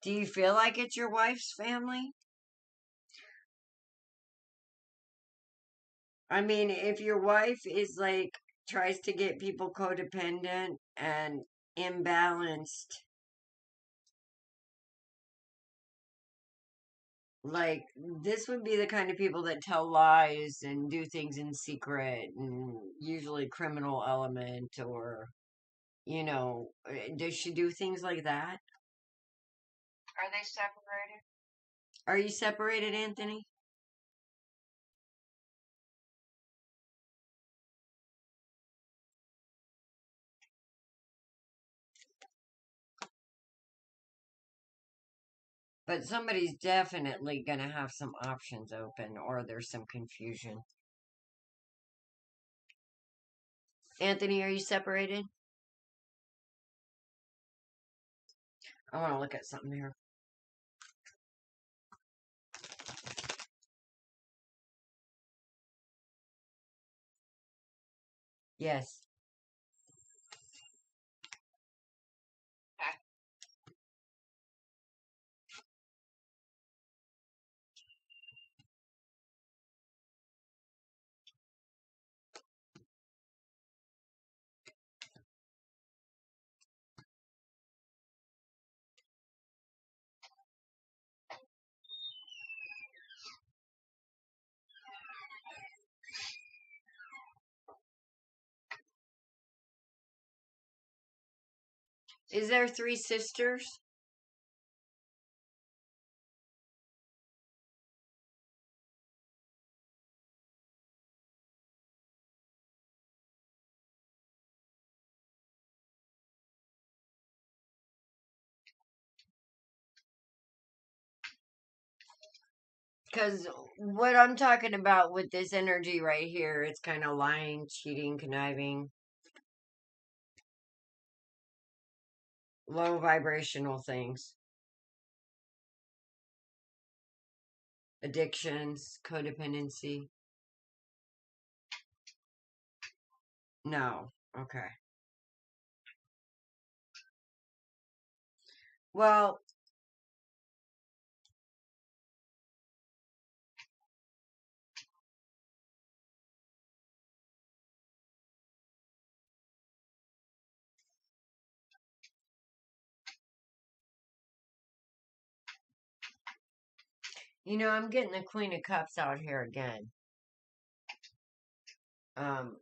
you feel like it's your wife's family? I mean, if your wife is like, tries to get people codependent and imbalanced, Like, this would be the kind of people that tell lies and do things in secret, and usually criminal element, or, does she do things like that? Are they separated? Are you separated, Anthony? But somebody's definitely going to have some options open, or there's some confusion. Anthony, are you separated? I want to look at something here. Yes. Is there 3 sisters? Because what I'm talking about with this energy right here, it's kind of lying, cheating, conniving, low vibrational things, addictions, codependency. No. Okay. Well, I'm getting the Queen of Cups out here again. Um,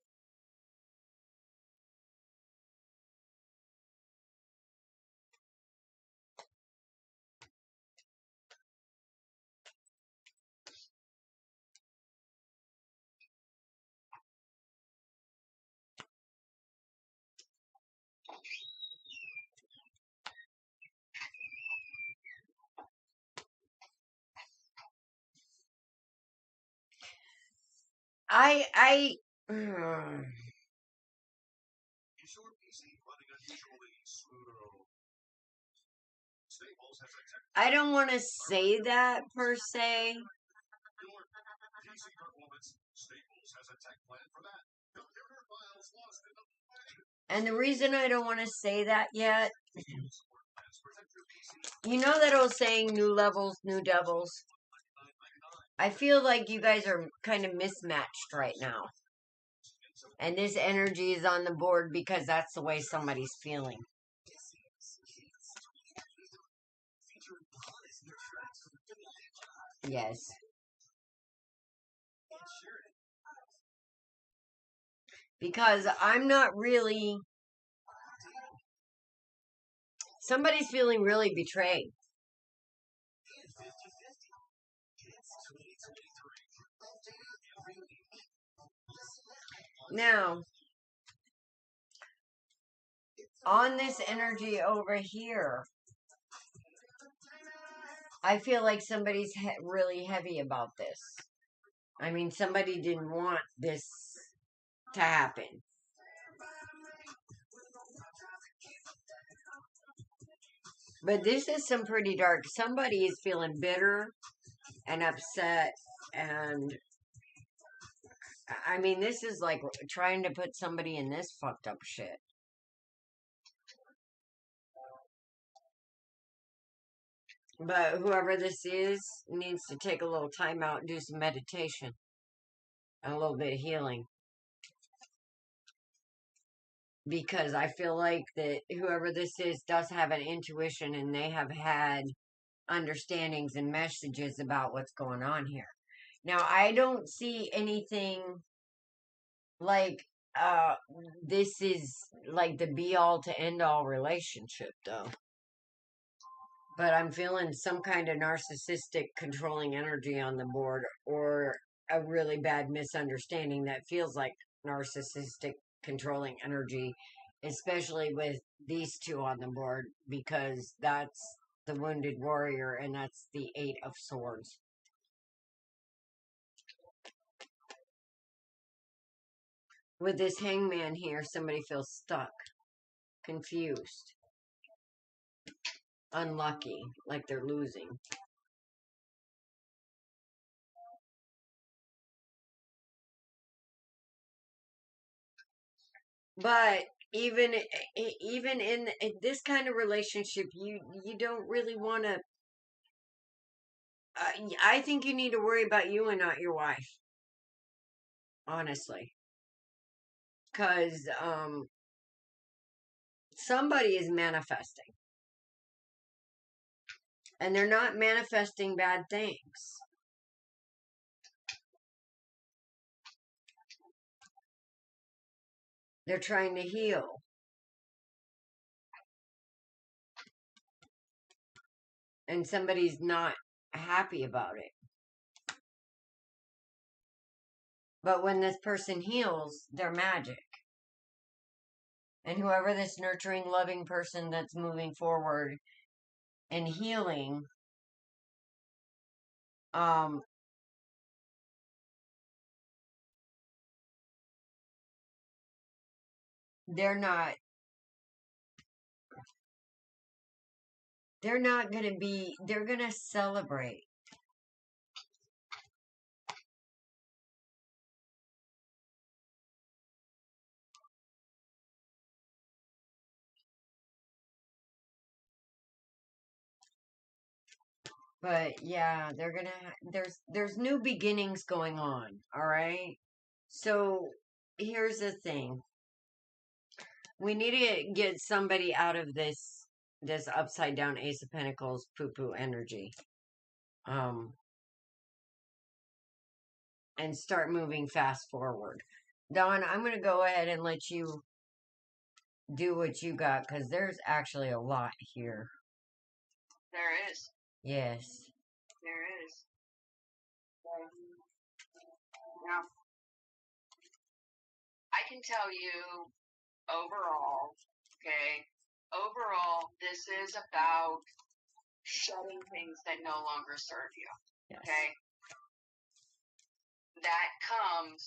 I I don't want to say that per se. And the reason I don't want to say that yet, that old saying, new levels, new devils? I feel like you guys are kind of mismatched right now. And this energy is on the board because that's the way somebody's feeling. Yes. Because I'm not really. Somebody's feeling really betrayed. Now, on this energy over here, I feel like somebody's really heavy about this. I mean, somebody didn't want this to happen. But this is some pretty dark. Somebody is feeling bitter and upset, and I mean, this is like trying to put somebody in this fucked up shit. But whoever this is needs to take a little time out and do some meditation and a little bit of healing. Because I feel like that whoever this is does have an intuition, and they have had understandings and messages about what's going on here. Now, I don't see anything like this is like the be all to end all relationship, though. But I'm feeling some kind of narcissistic controlling energy on the board, or a really bad misunderstanding that feels like narcissistic controlling energy, especially with these two on the board, because that's the wounded warrior and that's the 8 of Swords. With this hangman here, somebody feels stuck, confused, unlucky, like they're losing. But even in this kind of relationship, you don't really want to. I think you need to worry about you and not your wife, honestly, because somebody is manifesting, and they're not manifesting bad things. They're trying to heal. And somebody's not happy about it. But when this person heals, they're magic. And whoever this nurturing, loving person that's moving forward and healing, they're not going to be, they're going to celebrate. But yeah, they're going to, there's new beginnings going on, all right? So here's the thing. We need to get somebody out of this upside down Ace of Pentacles poo-poo energy. And start moving fast forward. Dawn, I'm going to go ahead and let you do what you got, because there's actually a lot here. There is. Yes. There is. Now, I can tell you overall, okay, this is about shedding things that no longer serve you, Yes. okay? That comes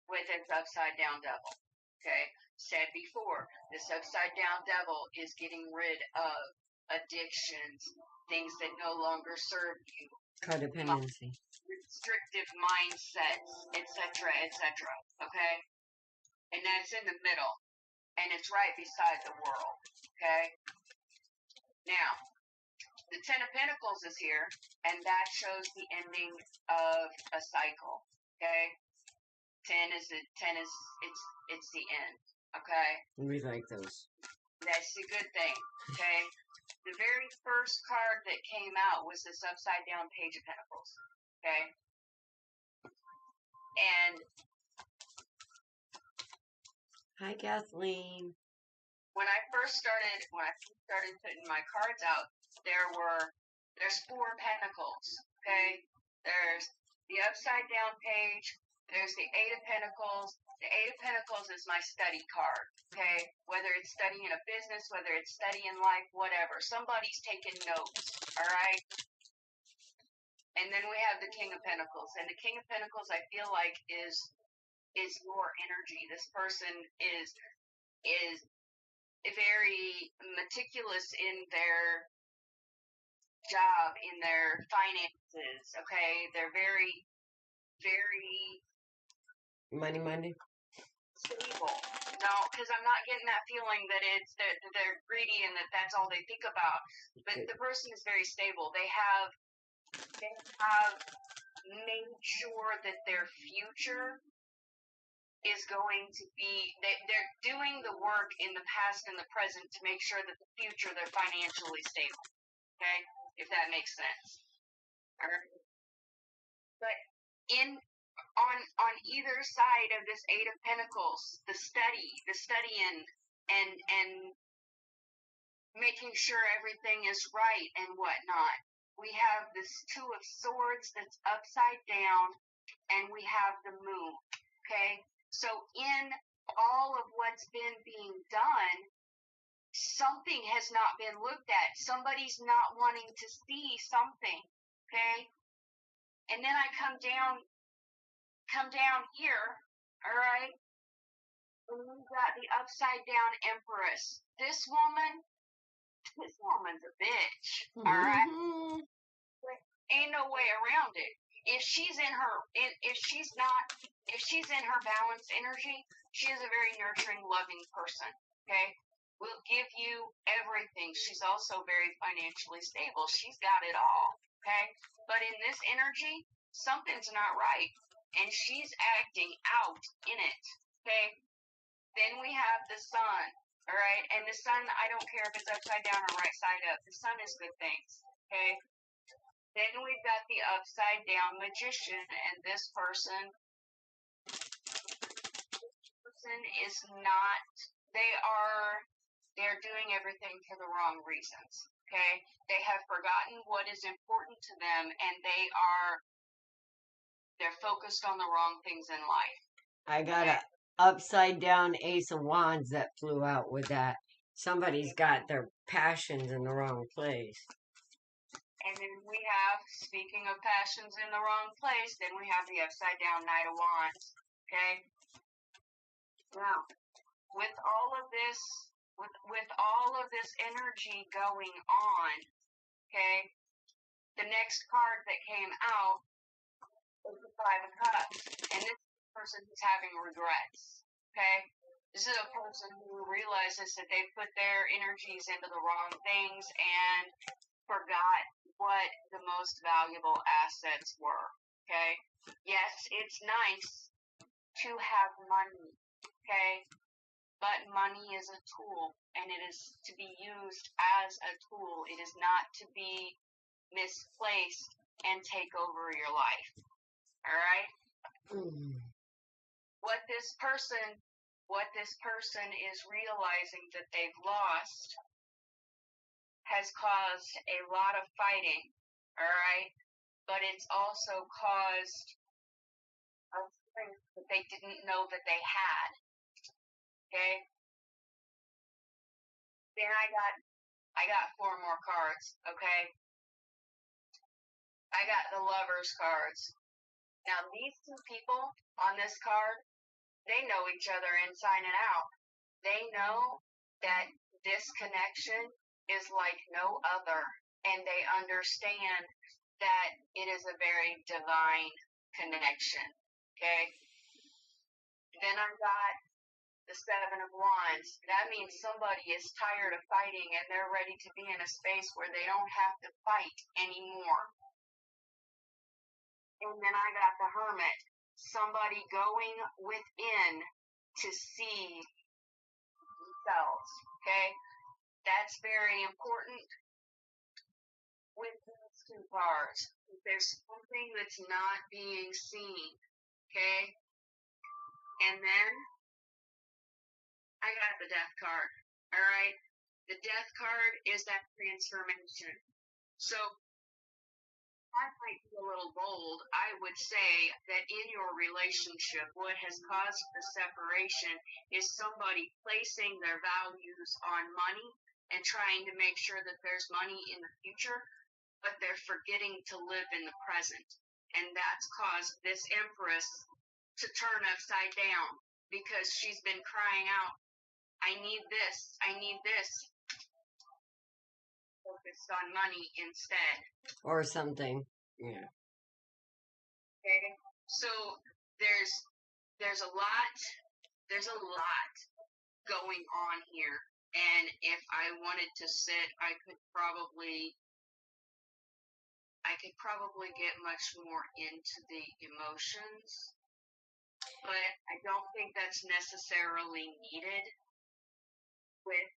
with its upside down devil, okay? Said before, this upside down devil is getting rid of addictions, things that no longer serve you, Codependency. restrictive mindsets, etc., etc., okay? And that's in the middle, and it's right beside the world, okay? Now, the Ten of Pentacles is here, and that shows the ending of a cycle, okay? It's the end, okay? We like those. That's a good thing, okay? The very first card that came out was this upside down Page of Pentacles, okay? And hi, Kathleen. when I first started putting my cards out, there's 4 pentacles, okay? There's the upside down page, there's the 8 of Pentacles. The 8 of Pentacles is my study card, okay? Whether it's studying a business, whether it's studying life, whatever. Somebody's taking notes, all right? And then we have the King of Pentacles. And the King of Pentacles, I feel like, is your energy. This person is very meticulous in their job, in their finances, okay? They're very, very Money. stable. No, because I'm not getting that feeling that they're greedy and that's all they think about. But the person is very stable. They have made sure that their future is going to be, they're doing the work in the past and the present to make sure that the future they're financially stable, okay? if that makes sense. All right. But on either side of this Eight of Pentacles, the studying and making sure everything is right and whatnot. We have this Two of Swords that's upside down, and we have the Moon. Okay? So in all of what's been being done, something has not been looked at. Somebody's not wanting to see something. Okay? And then I come down here, all right? And we've got the upside down Empress. This woman's a bitch, all right? Ain't no way around it. If she's in her balanced energy, she is a very nurturing, loving person. Okay, will give you everything. She's also very financially stable. She's got it all. Okay, but in this energy, something's not right, and she's acting out in it. Okay, then we have the Sun. All right, and the Sun, I don't care if it's upside down or right side up. The Sun is good things. Okay. Then we've got the upside down Magician, and this person is not, they're doing everything for the wrong reasons. Okay? They have forgotten what is important to them, and they're focused on the wrong things in life. I got a upside down Ace of Wands that flew out with that. Somebody's got their passions in the wrong place. And then we have, speaking of passions in the wrong place, then we have the upside down Knight of Wands. Okay? Now, with all of this, with all of this energy going on, okay, the next card that came out is the Five of Cups. And this person who's having regrets. Okay? This is a person who realizes that they put their energies into the wrong things and forgot what the most valuable assets were. Okay? Yes, it's nice to have money. Okay? But money is a tool, and it is to be used as a tool. It is not to be misplaced and take over your life. All right? What this person is realizing that they've lost has caused a lot of fighting, all right? But it's also caused a strength that they didn't know that they had, okay? Then I got four more cards, okay? I got the Lovers cards. Now, these two people on this card, they know each other inside and out. They know that this connection is like no other, and they understand that it is a very divine connection, okay? Then I got the Seven of Wands. That means somebody is tired of fighting, and they're ready to be in a space where they don't have to fight anymore. And then I got the Hermit. Somebody going within to see themselves, okay? That's very important with these two cards. There's something that's not being seen, okay? And then I got the Death card, all right? The Death card is that transformation. So I might be a little bold. I would say that in your relationship, what has caused the separation is somebody placing their values on money and trying to make sure that there's money in the future, but they're forgetting to live in the present. And that's caused this Empress to turn upside down because she's been crying out, I need this, I need this. Focused on money instead. Or something. Yeah. Okay. So there's a lot going on here. And if I wanted to sit, I could probably get much more into the emotions. But I don't think that's necessarily needed with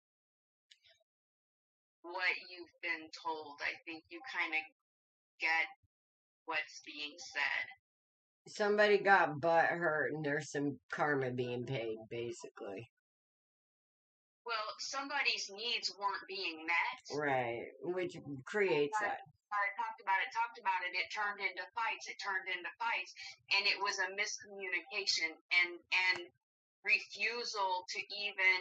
what you've been told. I think you kind of get what's being said. Somebody got butt hurt and there's some karma being paid, basically. Well, somebody's needs weren't being met. Right, which creates that. Talked about it. It turned into fights. And it was a miscommunication and refusal to even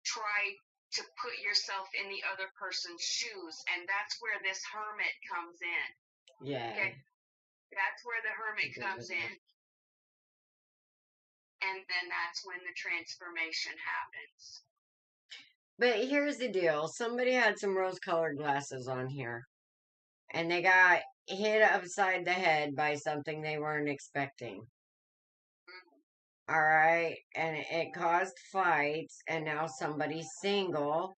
try to put yourself in the other person's shoes. And that's where this hermit comes in. Yeah. Okay? That's where the hermit comes in. And then that's when the transformation happens. But here's the deal. Somebody had some rose-colored glasses on here. And they got hit upside the head by something they weren't expecting. Alright? And it caused fights. And now somebody's single,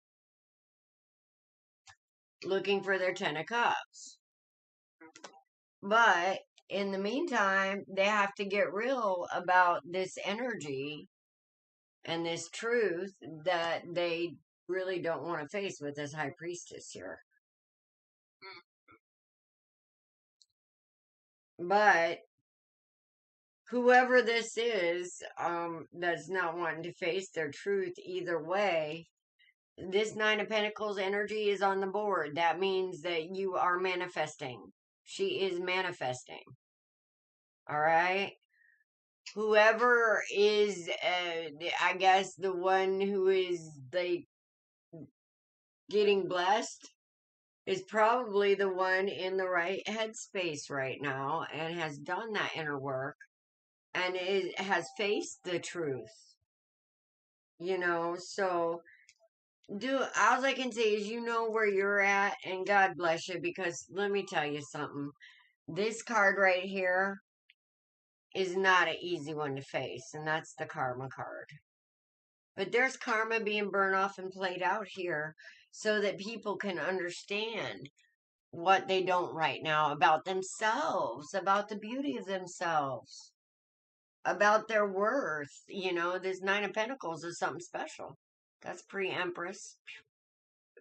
looking for their 10 of cups. But in the meantime, they have to get real about this energy and this truth that they really don't want to face with this high priestess here. But whoever this is, that's not wanting to face their truth either way, this Nine of Pentacles energy is on the board. That means that you are manifesting. She is manifesting. Alright? Whoever is, I guess, the one who is, like, getting blessed is probably the one in the right headspace right now and has done that inner work and has faced the truth. You know, so all I can say is you know where you're at and God bless you, because let me tell you something. This card right here is not an easy one to face, and that's the karma card. But there's karma being burned off and played out here so that people can understand what they don't right now about themselves, about the beauty of themselves, about their worth. You know, this Nine of Pentacles is something special. That's pre-Empress.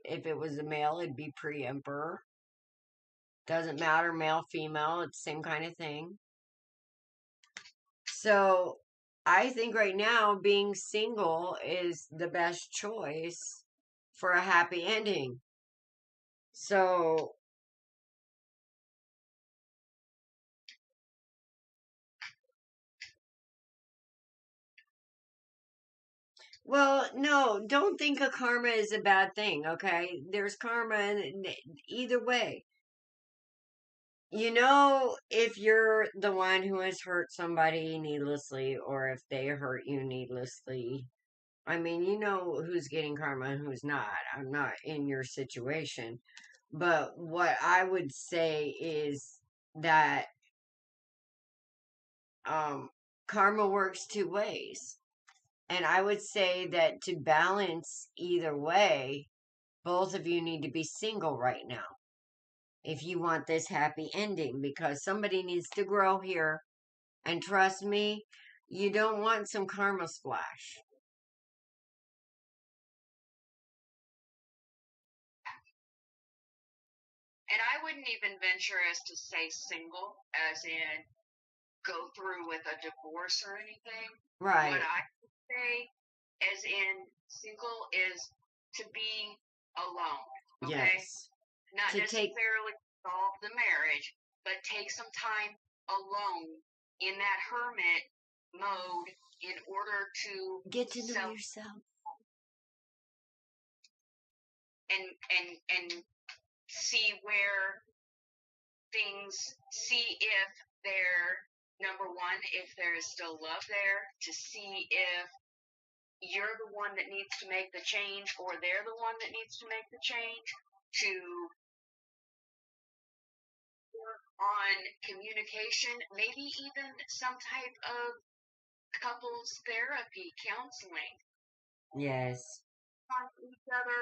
If it was a male, it'd be pre-Emperor. Doesn't matter, male, female, it's the same kind of thing. So, I think right now being single is the best choice for a happy ending. So, well, no, don't think of karma is a bad thing, okay? There's karma either way. You know, if you're the one who has hurt somebody needlessly, or if they hurt you needlessly, I mean, you know who's getting karma and who's not. I'm not in your situation. But what I would say is that karma works two ways. And I would say that to balance either way, both of you need to be single right now if you want this happy ending, because somebody needs to grow here. And trust me, you don't want some karma splash. And I wouldn't even venture as to say single, as in go through with a divorce or anything. Right. What I would say, as in single, is to be alone. Okay? Yes. Not To take necessarily solve the marriage, but take some time alone in that hermit mode in order to get to know yourself. And see where things, see if they're, number one, if there is still love there, to see if you're the one that needs to make the change or they're the one that needs to make the change, to work on communication, maybe even some type of couples therapy, counseling. Yes. On each other,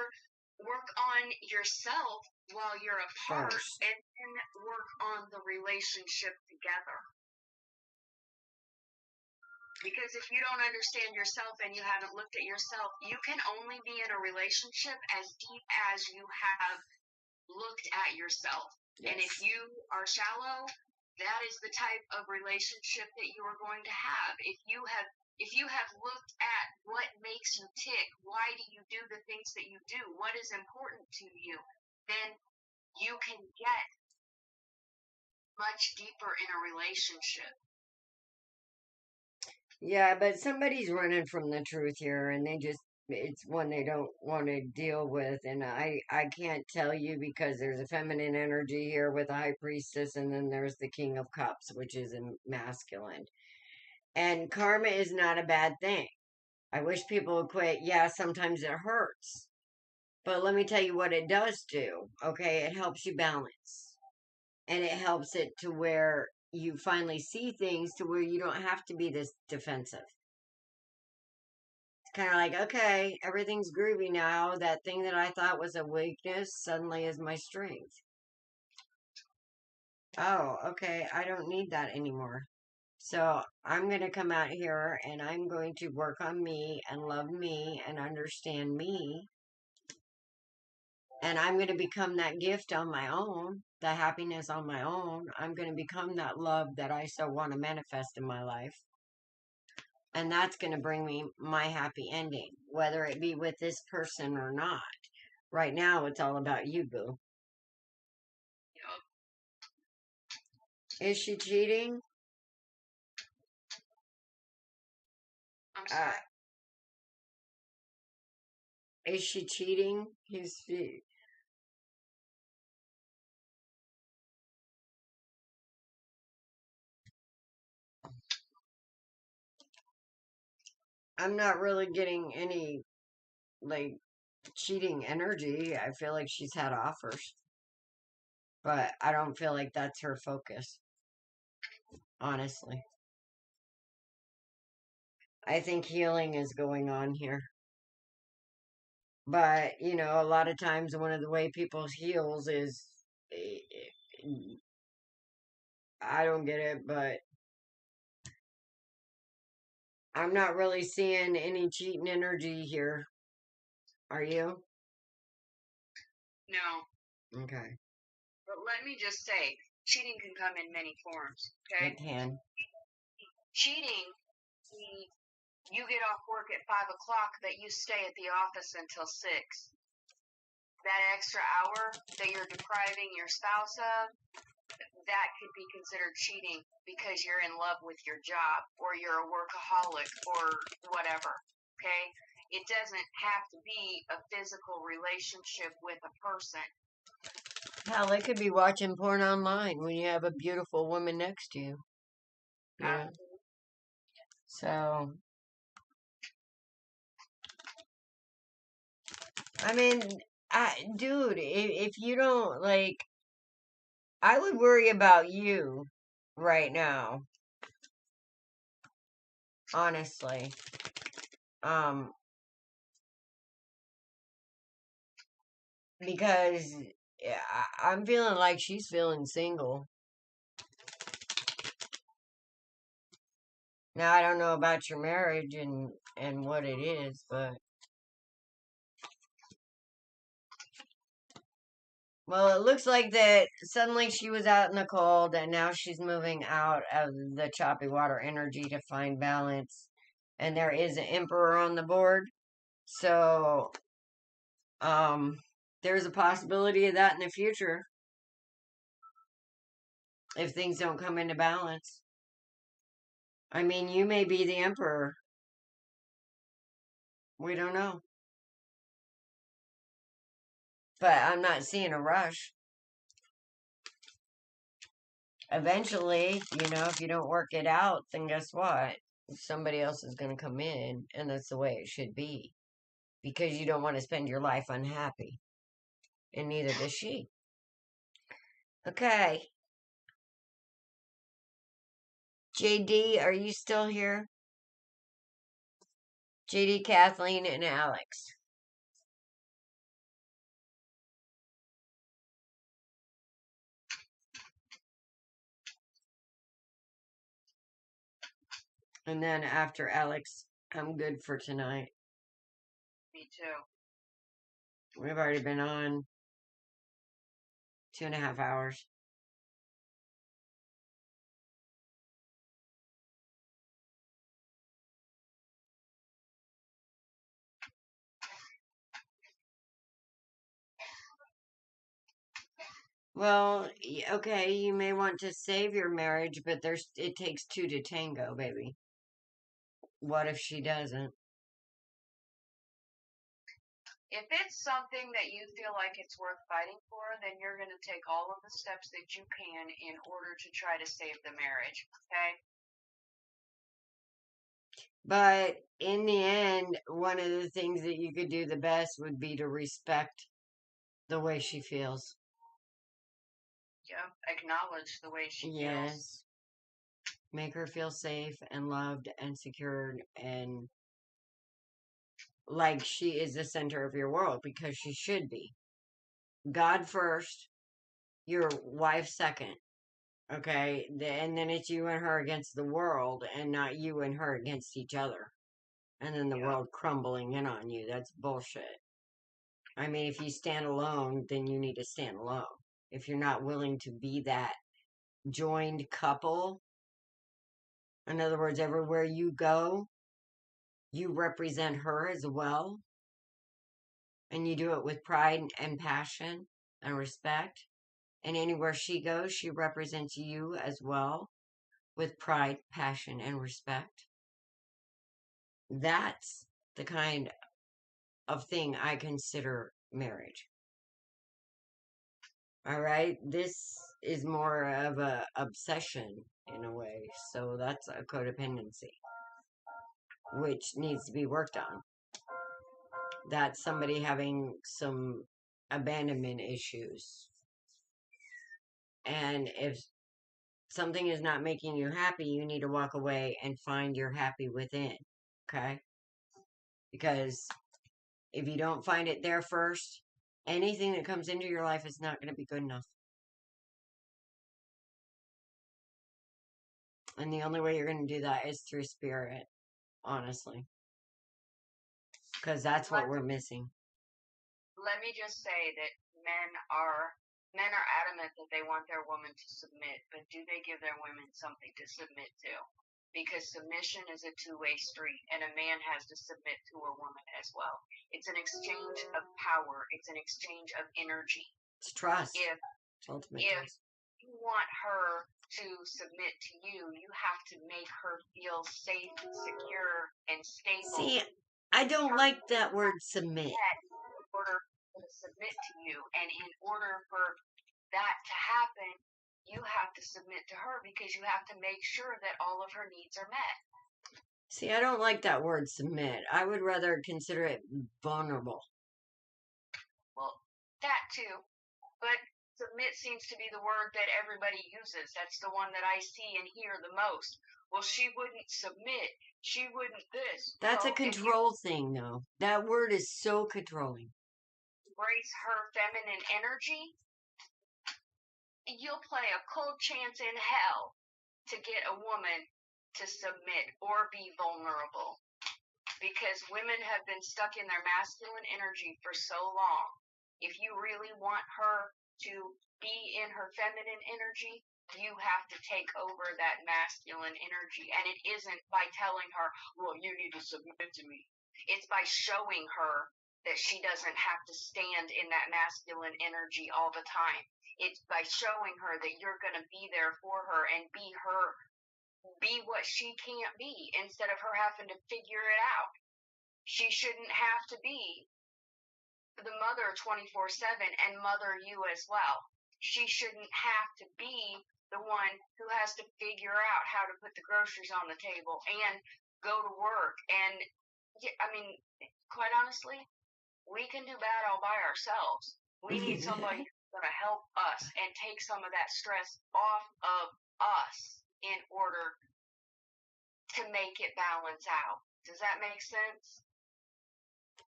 work on yourself while you're apart, First. and then work on the relationship together. Because if you don't understand yourself and you haven't looked at yourself, you can only be in a relationship as deep as you have looked at yourself. Yes. And if you are shallow, that is the type of relationship that you are going to have. If you have looked at what makes you tick, why do you do the things that you do, what is important to you, then you can get much deeper in a relationship. Yeah, but somebody's running from the truth here, and it's one they don't want to deal with. And I can't tell you because there's a feminine energy here with a high priestess, and then there's the king of cups, which is a masculine. And karma is not a bad thing. I wish people would quit. Yeah, sometimes it hurts. But let me tell you what it does do, okay? It helps you balance. And it helps it to where you finally see things to where you don't have to be this defensive. It's kind of like, okay, everything's groovy now. That thing that I thought was a weakness suddenly is my strength. Oh, okay, I don't need that anymore. So I'm going to come out here and I'm going to work on me and love me and understand me. And I'm going to become that gift on my own, the happiness on my own. I'm going to become that love that I so want to manifest in my life. And that's going to bring me my happy ending, whether it be with this person or not. Right now, it's all about you, boo. Is she cheating? I'm sorry. Is she cheating? I'm not really getting any, like, cheating energy. I feel like she's had offers. But I don't feel like that's her focus, honestly. I think healing is going on here. But, a lot of times one of the way people heals is, I don't get it, but I'm not really seeing any cheating energy here. Are you? No. Okay. But let me just say, cheating can come in many forms, okay? It can. Cheating, you get off work at 5 o'clock, but you stay at the office until 6. That extra hour that you're depriving your spouse of, that could be considered cheating because you're in love with your job or you're a workaholic or whatever, okay? It doesn't have to be a physical relationship with a person. Hell, they could be watching porn online when you have a beautiful woman next to you. Yeah. So, I mean, dude, if you don't, like, I would worry about you right now. Honestly. Because I'm feeling like she's feeling single. Now, I don't know about your marriage and what it is, but... Well, it looks like that suddenly she was out in the cold and now she's moving out of the choppy water energy to find balance. And there is an emperor on the board. So, there's a possibility of that in the future if things don't come into balance. I mean, you may be the emperor. We don't know. But I'm not seeing a rush. Eventually, if you don't work it out, then guess what? Somebody else is going to come in, and that's the way it should be. Because you don't want to spend your life unhappy. And neither does she. Okay. JD, are you still here? JD, Kathleen, and Alex. And then after Alex, I'm good for tonight. Me too. We've already been on 2.5 hours. Well, okay, you may want to save your marriage, but it takes two to tango, baby. What if she doesn't? If it's something that you feel like it's worth fighting for, then you're going to take all of the steps that you can in order to try to save the marriage, okay? But in the end, one of the things that you could do the best would be to respect the way she feels. Yeah, acknowledge the way she feels. Yes. Make her feel safe and loved and secured and like she is the center of your world because she should be. God first, your wife second. Okay? And then it's you and her against the world and not you and her against each other. And then the Yeah. world crumbling in on you. That's bullshit. I mean, if you stand alone, then you need to stand alone. If you're not willing to be that joined couple, in other words, everywhere you go, you represent her as well. And you do it with pride and passion and respect. And anywhere she goes, she represents you as well with pride, passion, and respect. That's the kind of thing I consider marriage. All right, this is more of a obsession in a way, so that's a codependency, which needs to be worked on. That's somebody having some abandonment issues, and if something is not making you happy, you need to walk away and find your happy within. Okay, because if you don't find it there first, anything that comes into your life is not going to be good enough. And the only way you're going to do that is through spirit, honestly. Because that's what we're missing. Let me just say that men are adamant that they want their woman to submit, but do they give their women something to submit to? Because submission is a two-way street, and a man has to submit to a woman as well. It's an exchange of power. It's an exchange of energy. It's trust. If you want her to submit to you, you have to make her feel safe, secure, and stable. See, I don't like that word submit. In order to submit to you, and in order for that to happen, you have to submit to her because you have to make sure that all of her needs are met. See, I don't like that word submit. I would rather consider it vulnerable. Well, that too. But submit seems to be the word that everybody uses. That's the one that I see and hear the most. Well, she wouldn't submit. She wouldn't this. That's a control thing, though. That word is so controlling. Embrace her feminine energy. You'll play a cold chance in hell to get a woman to submit or be vulnerable. Because women have been stuck in their masculine energy for so long. If you really want her to be in her feminine energy, you have to take over that masculine energy. And it isn't by telling her, well, you need to submit to me. It's by showing her that she doesn't have to stand in that masculine energy all the time. It's by showing her that you're going to be there for her and be what she can't be instead of her having to figure it out. She shouldn't have to be the mother 24/7 and mother you as well. She shouldn't have to be the one who has to figure out how to put the groceries on the table and go to work. And I mean, quite honestly, we can do bad all by ourselves. We need somebody who's going to help us and take some of that stress off of us in order to make it balance out. Does that make sense?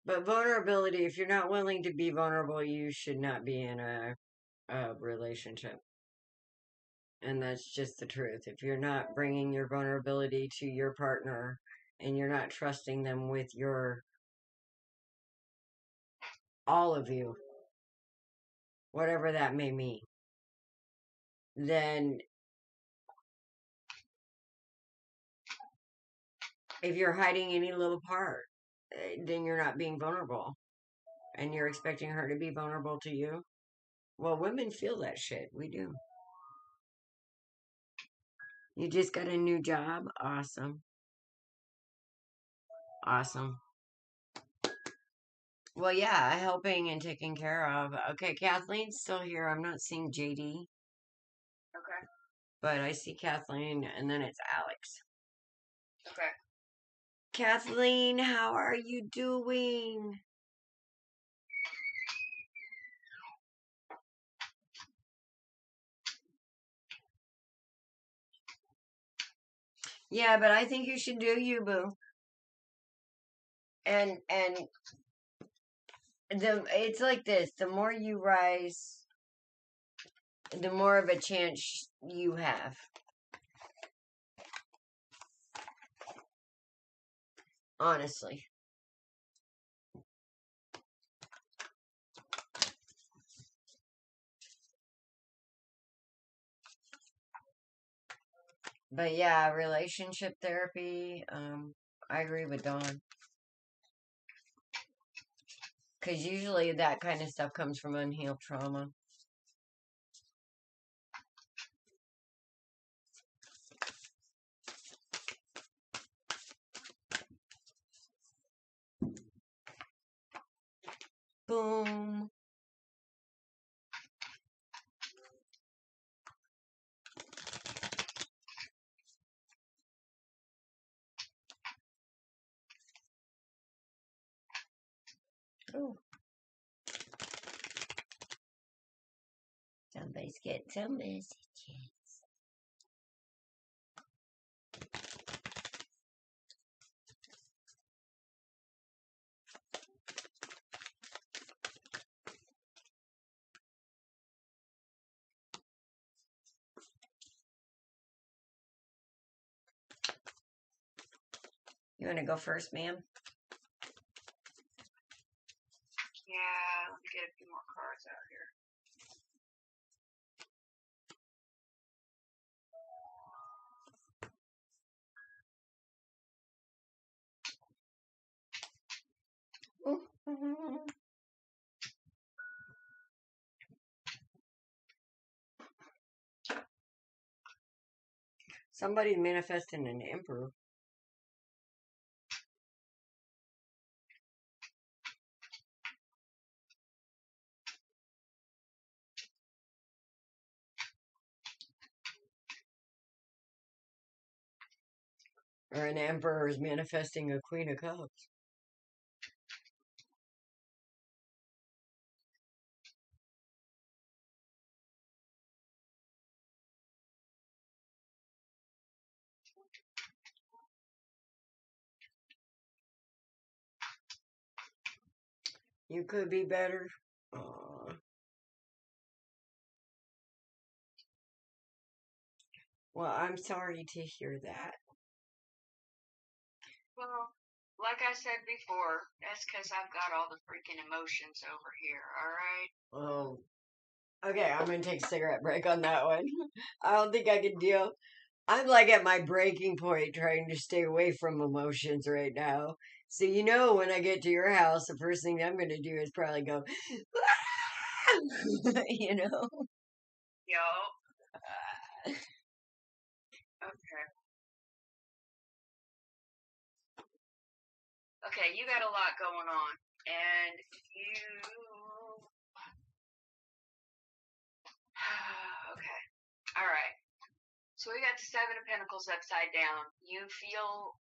But vulnerability, if you're not willing to be vulnerable, you should not be in a relationship. And that's just the truth. If you're not bringing your vulnerability to your partner and you're not trusting them with all of you, whatever that may mean, then if you're hiding any little part, then you're not being vulnerable. And you're expecting her to be vulnerable to you. Well, women feel that shit. We do. You just got a new job? Awesome. Awesome. Well, yeah, helping and taking care of. Okay, Kathleen's still here. I'm not seeing JD, Okay. but I see Kathleen, and then it's Alex. Okay. Kathleen, how are you doing? Yeah, but I think you should do you, boo. And it's like this. The more you rise, the more of a chance you have. Honestly. But yeah, relationship therapy, I agree with Dawn. Because usually that kind of stuff comes from unhealed trauma. Boom. Oh. Somebody's getting some messages. You want to go first, ma'am? Yeah, let me get a few more cards out here. Somebody's manifesting an emperor. Or an emperor is manifesting a queen of cups. You could be better. Aw. Well, I'm sorry to hear that. Well, like I said before, that's because I've got all the freaking emotions over here, alright? Oh, okay, I'm gonna take a cigarette break on that one. I don't think I can deal. I'm like at my breaking point trying to stay away from emotions right now. So, when I get to your house, the first thing I'm gonna do is probably go, you know? Yo. Okay. Okay, you got a lot going on. And you... Okay. Alright. So we got the Seven of Pentacles upside down. You feel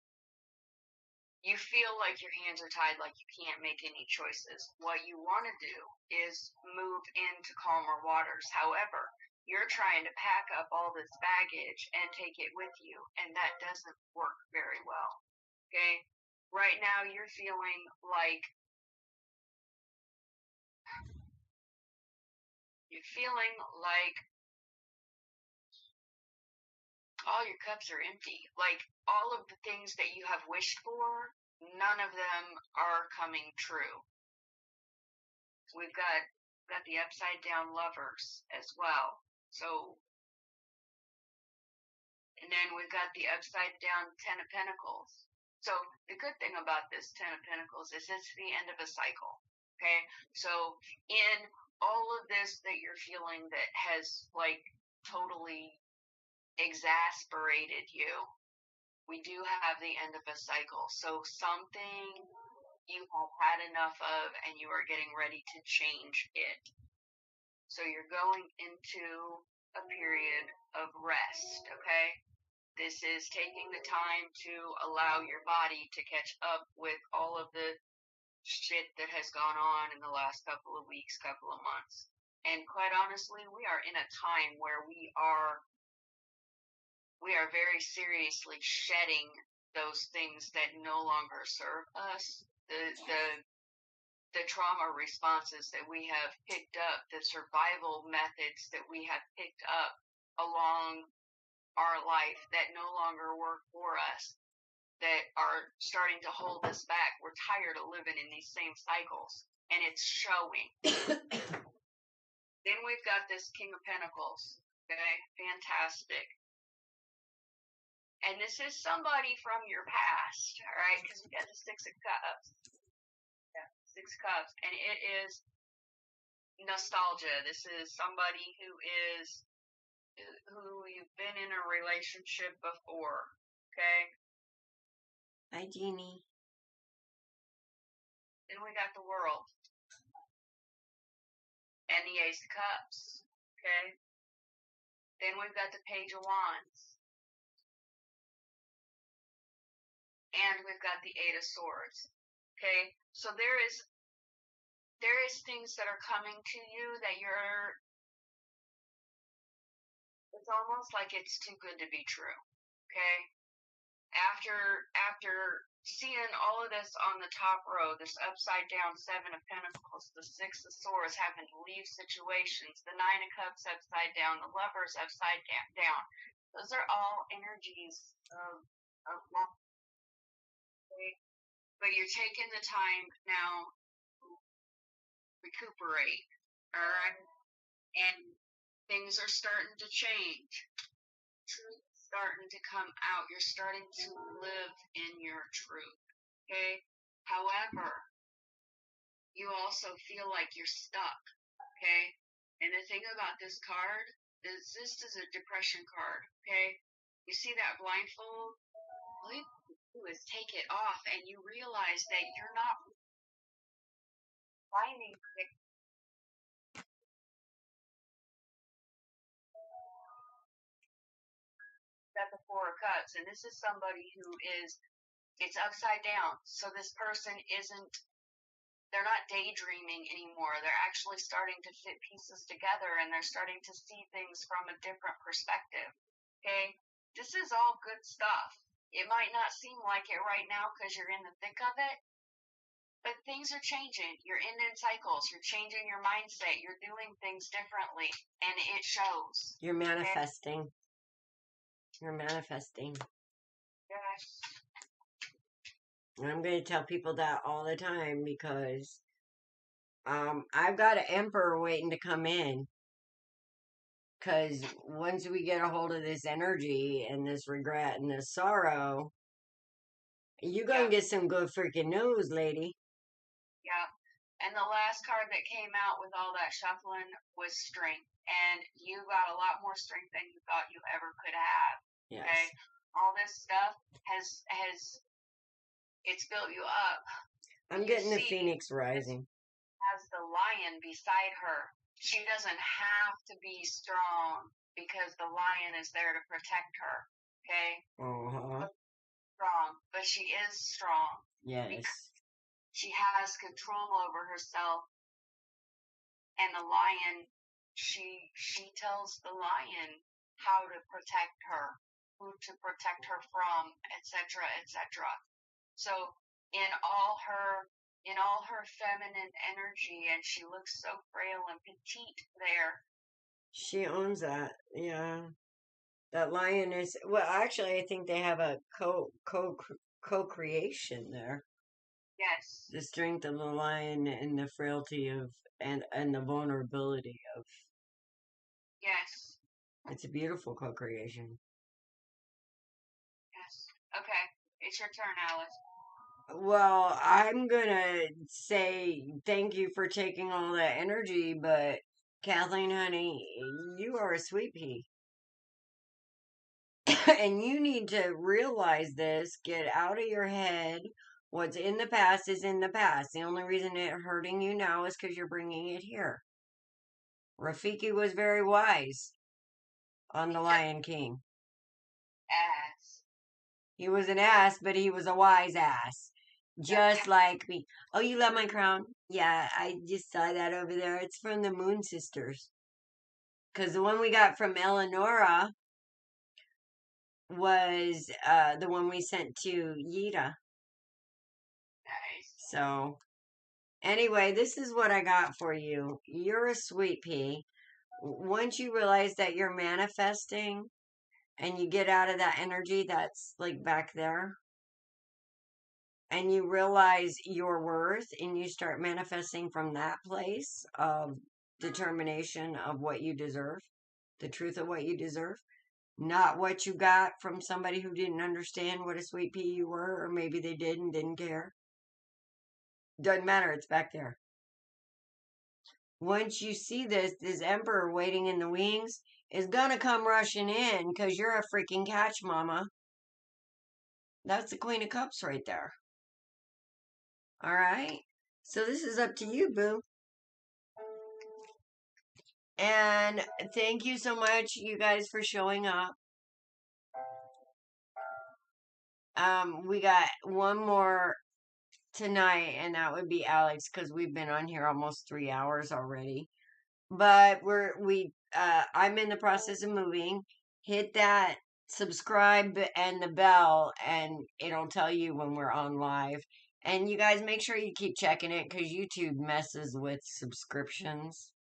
like your hands are tied, like you can't make any choices. What you want to do is move into calmer waters. However, you're trying to pack up all this baggage and take it with you, and that doesn't work very well. Okay? Right now, you're feeling like all your cups are empty. Like, all of the things that you have wished for, none of them are coming true. We've got the upside down lovers as well. So, and then we've got the upside down Ten of Pentacles. So the good thing about this Ten of Pentacles is it's the end of a cycle. Okay, so in all of this that you're feeling that has like totally exasperated you, we do have the end of a cycle. So something you have had enough of and you are getting ready to change it. So you're going into a period of rest, okay? This is taking the time to allow your body to catch up with all of the shit that has gone on in the last couple of weeks, couple of months. And quite honestly, we are in a time where we are very seriously shedding those things that no longer serve us. The trauma responses that we have picked up, the survival methods that we have picked up along our life that no longer work for us, that are starting to hold us back. We're tired of living in these same cycles, and it's showing. Then we've got this King of Pentacles. Okay, fantastic. And this is somebody from your past, all right? Because we got the Six of Cups. Yeah, Six Cups. And it is nostalgia. This is somebody who you've been in a relationship before, okay? Hi, Jeannie. Then we got the World. And the Ace of Cups, okay? Then we've got the Page of Wands. And we've got the Eight of Swords, okay? So there is things that are coming to you that it's almost like it's too good to be true, okay? After seeing all of this on the top row, this upside down Seven of Pentacles, the Six of Swords, having to leave situations, the Nine of Cups upside down, the Lovers upside down. Those are all energies of love. Okay? But you're taking the time now to recuperate, all right? And things are starting to change. Truth starting to come out. You're starting to live in your truth, okay? However, you also feel like you're stuck, okay? And the thing about this card is this is a depression card, okay? You see that blindfold? All you have to do is take it off and you realize that you're not finding at the Four of Cups, and this is somebody who it's upside down. So this person they're not daydreaming anymore. They're actually starting to fit pieces together, and they're starting to see things from a different perspective. Okay? This is all good stuff. It might not seem like it right now because you're in the thick of it, but things are changing. You're ending cycles. You're changing your mindset. You're doing things differently, and it shows. You're manifesting. Okay? You're manifesting. Yes. And I'm going to tell people that all the time because I've got an emperor waiting to come in. Because once we get a hold of this energy and this regret and this sorrow, you're going to get some good freaking news, lady. Yeah. And the last card that came out with all that shuffling was strength. And you got a lot more strength than you thought you ever could have. Yes. Okay? All this stuff has it's built you up. I'm getting the Phoenix rising. Has the lion beside her. She doesn't have to be strong because the lion is there to protect her. Okay? Uh-huh. Strong, but she is strong. Yes. She has control over herself. And the lion, she tells the lion how to protect her, who to protect her from, etc., etc. So in all her feminine energy, and she looks so frail and petite there. She owns that, yeah. That lion is, well, actually, I think they have a co-creation there. Yes. The strength of the lion and the frailty of, and the vulnerability of. Yes. It's a beautiful co-creation. Yes. Okay. It's your turn, Alice. Well, I'm gonna say thank you for taking all that energy, but Kathleen, honey, you are a sweet pea. And you need to realize this, get out of your head. What's in the past is in the past. The only reason it's hurting you now is because you're bringing it here. Rafiki was very wise on The Lion King. Ass. He was an ass, but he was a wise ass. Just like me. Oh, you love my crown? Yeah, I just saw that over there. It's from the Moon Sisters. Because the one we got from Eleonora was the one we sent to Yida. Nice. So, anyway, this is what I got for you. You're a sweet pea. Once you realize that you're manifesting and you get out of that energy that's like back there, and you realize your worth and you start manifesting from that place of determination of what you deserve, the truth of what you deserve, not what you got from somebody who didn't understand what a sweet pea you were, or maybe they did and didn't care. Doesn't matter, it's back there. Once you see this emperor waiting in the wings is gonna come rushing in because you're a freaking catch, mama. That's the Queen of Cups right there. All right. So this is up to you, boo. And thank you so much, you guys, for showing up. We got one more tonight, and that would be Alex, because we've been on here almost 3 hours already. But I'm in the process of moving. Hit that subscribe and the bell, and it'll tell you when we're on live. And you guys make sure you keep checking it, because YouTube messes with subscriptions.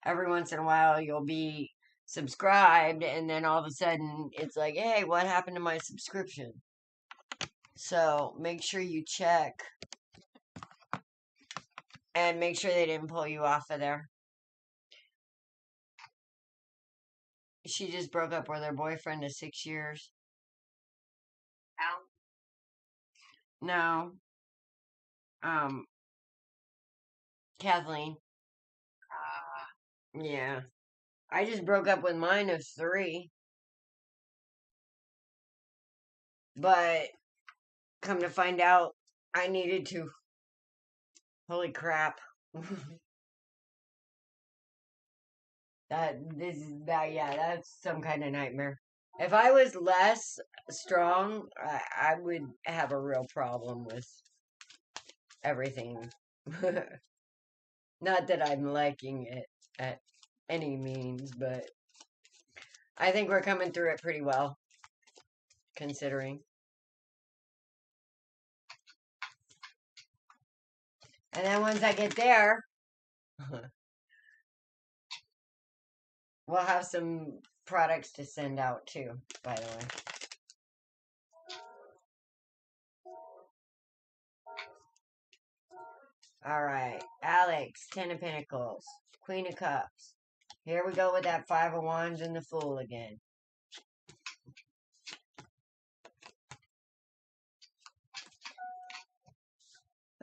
Every once in a while you'll be subscribed and then all of a sudden it's like, hey, what happened to my subscription? So make sure you check and make sure they didn't pull you off of there. She just broke up with her boyfriend of 6 years. Al. No. Kathleen. Yeah. I just broke up with mine of 3. But come to find out, I needed to. Holy crap. That's some kind of nightmare. If I was less strong, I would have a real problem with everything. Not that I'm liking it at any means, but I think we're coming through it pretty well, considering. And then once I get there, we'll have some products to send out too, by the way. Alright, Alex, 10 of Pentacles, Queen of Cups. Here we go with that 5 of Wands and the Fool again.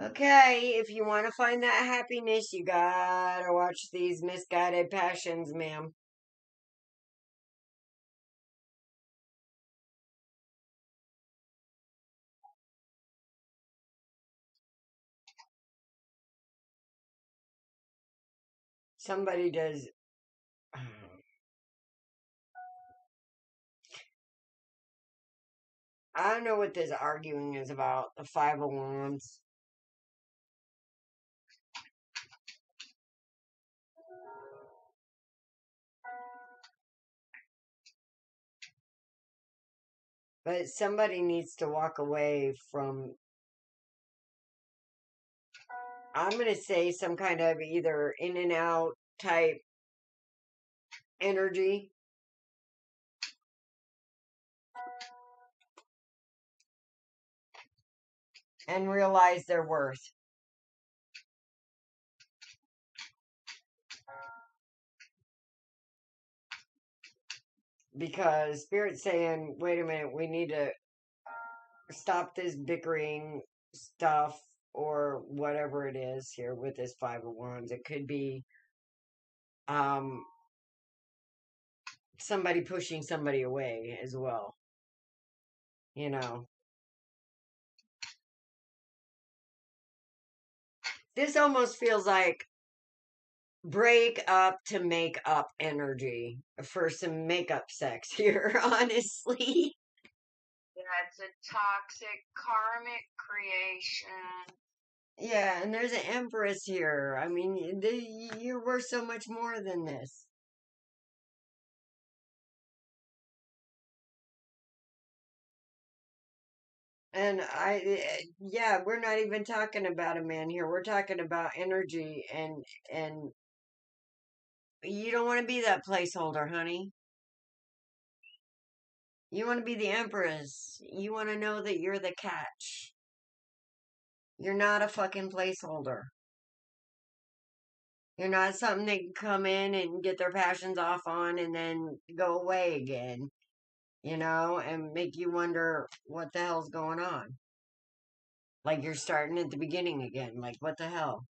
Okay, if you want to find that happiness, you gotta watch these misguided passions, ma'am. Somebody does. I don't know what this arguing is about. The 5 of Wands. But somebody needs to walk away from, I'm going to say, some kind of either in and out type energy. and realize their worth. Because Spirit's saying, wait a minute, we need to stop this bickering stuff or whatever it is here with this Five of Wands. It could be somebody pushing somebody away as well. You know. This almost feels like break up to make up energy for some makeup sex here, honestly. Yeah, it's a toxic karmic creation. Yeah, and there's an Empress here. I mean, you're worth so much more than this. And yeah, we're not even talking about a man here. We're talking about energy, and you don't want to be that placeholder, honey. You want to be the Empress. You want to know that you're the catch. You're not a fucking placeholder. You're not something they can come in and get their passions off on and then go away again, and make you wonder what the hell's going on. Like you're starting at the beginning again. Like, what the hell?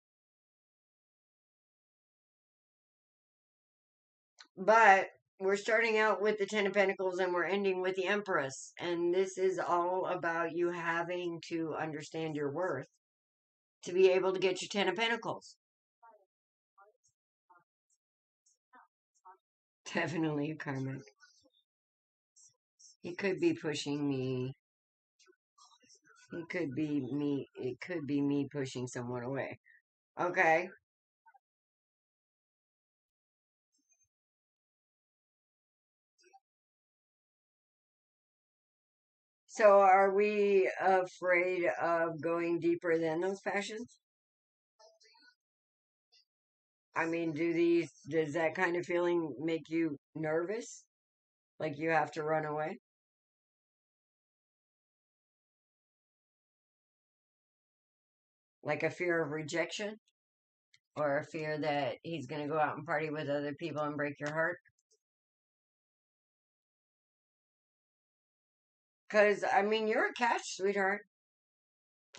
But we're starting out with the Ten of Pentacles and we're ending with the Empress. And this is all about you having to understand your worth to be able to get your Ten of Pentacles. Definitely a karmic. He could be pushing me. It could be me. It could be me pushing someone away. Okay. So are we afraid of going deeper than those passions? I mean, does that kind of feeling make you nervous? Like you have to run away? Like a fear of rejection? Or a fear that he's going to go out and party with other people and break your heart? Because, I mean, you're a catch, sweetheart.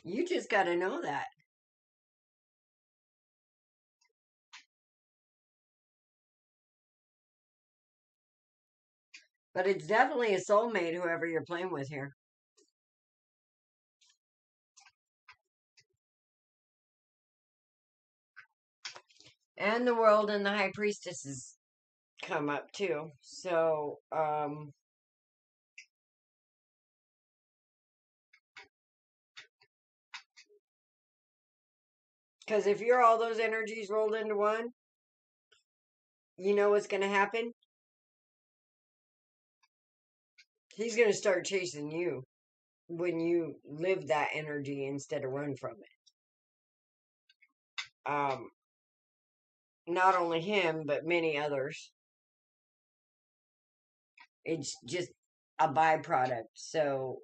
You just got to know that. But it's definitely a soulmate, whoever you're playing with here. And the World and the High Priestesses come up too. So, because if you're all those energies rolled into one, you know what's going to happen? He's going to start chasing you when you live that energy instead of run from it. Not only him, but many others. It's just a byproduct. So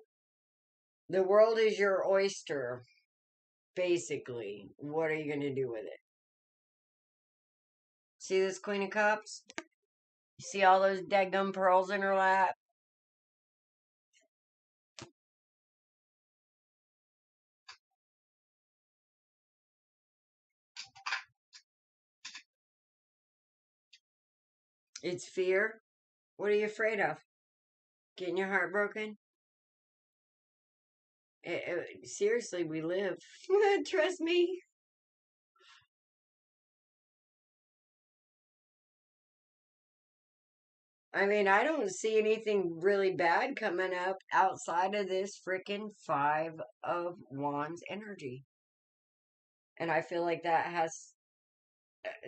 the world is your oyster, basically. What are you going to do with it? See this Queen of Cups? You see all those daggum pearls in her lap? It's fear. What are you afraid of? Getting your heart broken? Seriously, we live. Trust me. I mean, I don't see anything really bad coming up outside of this freaking Five of Wands energy. And I feel like that has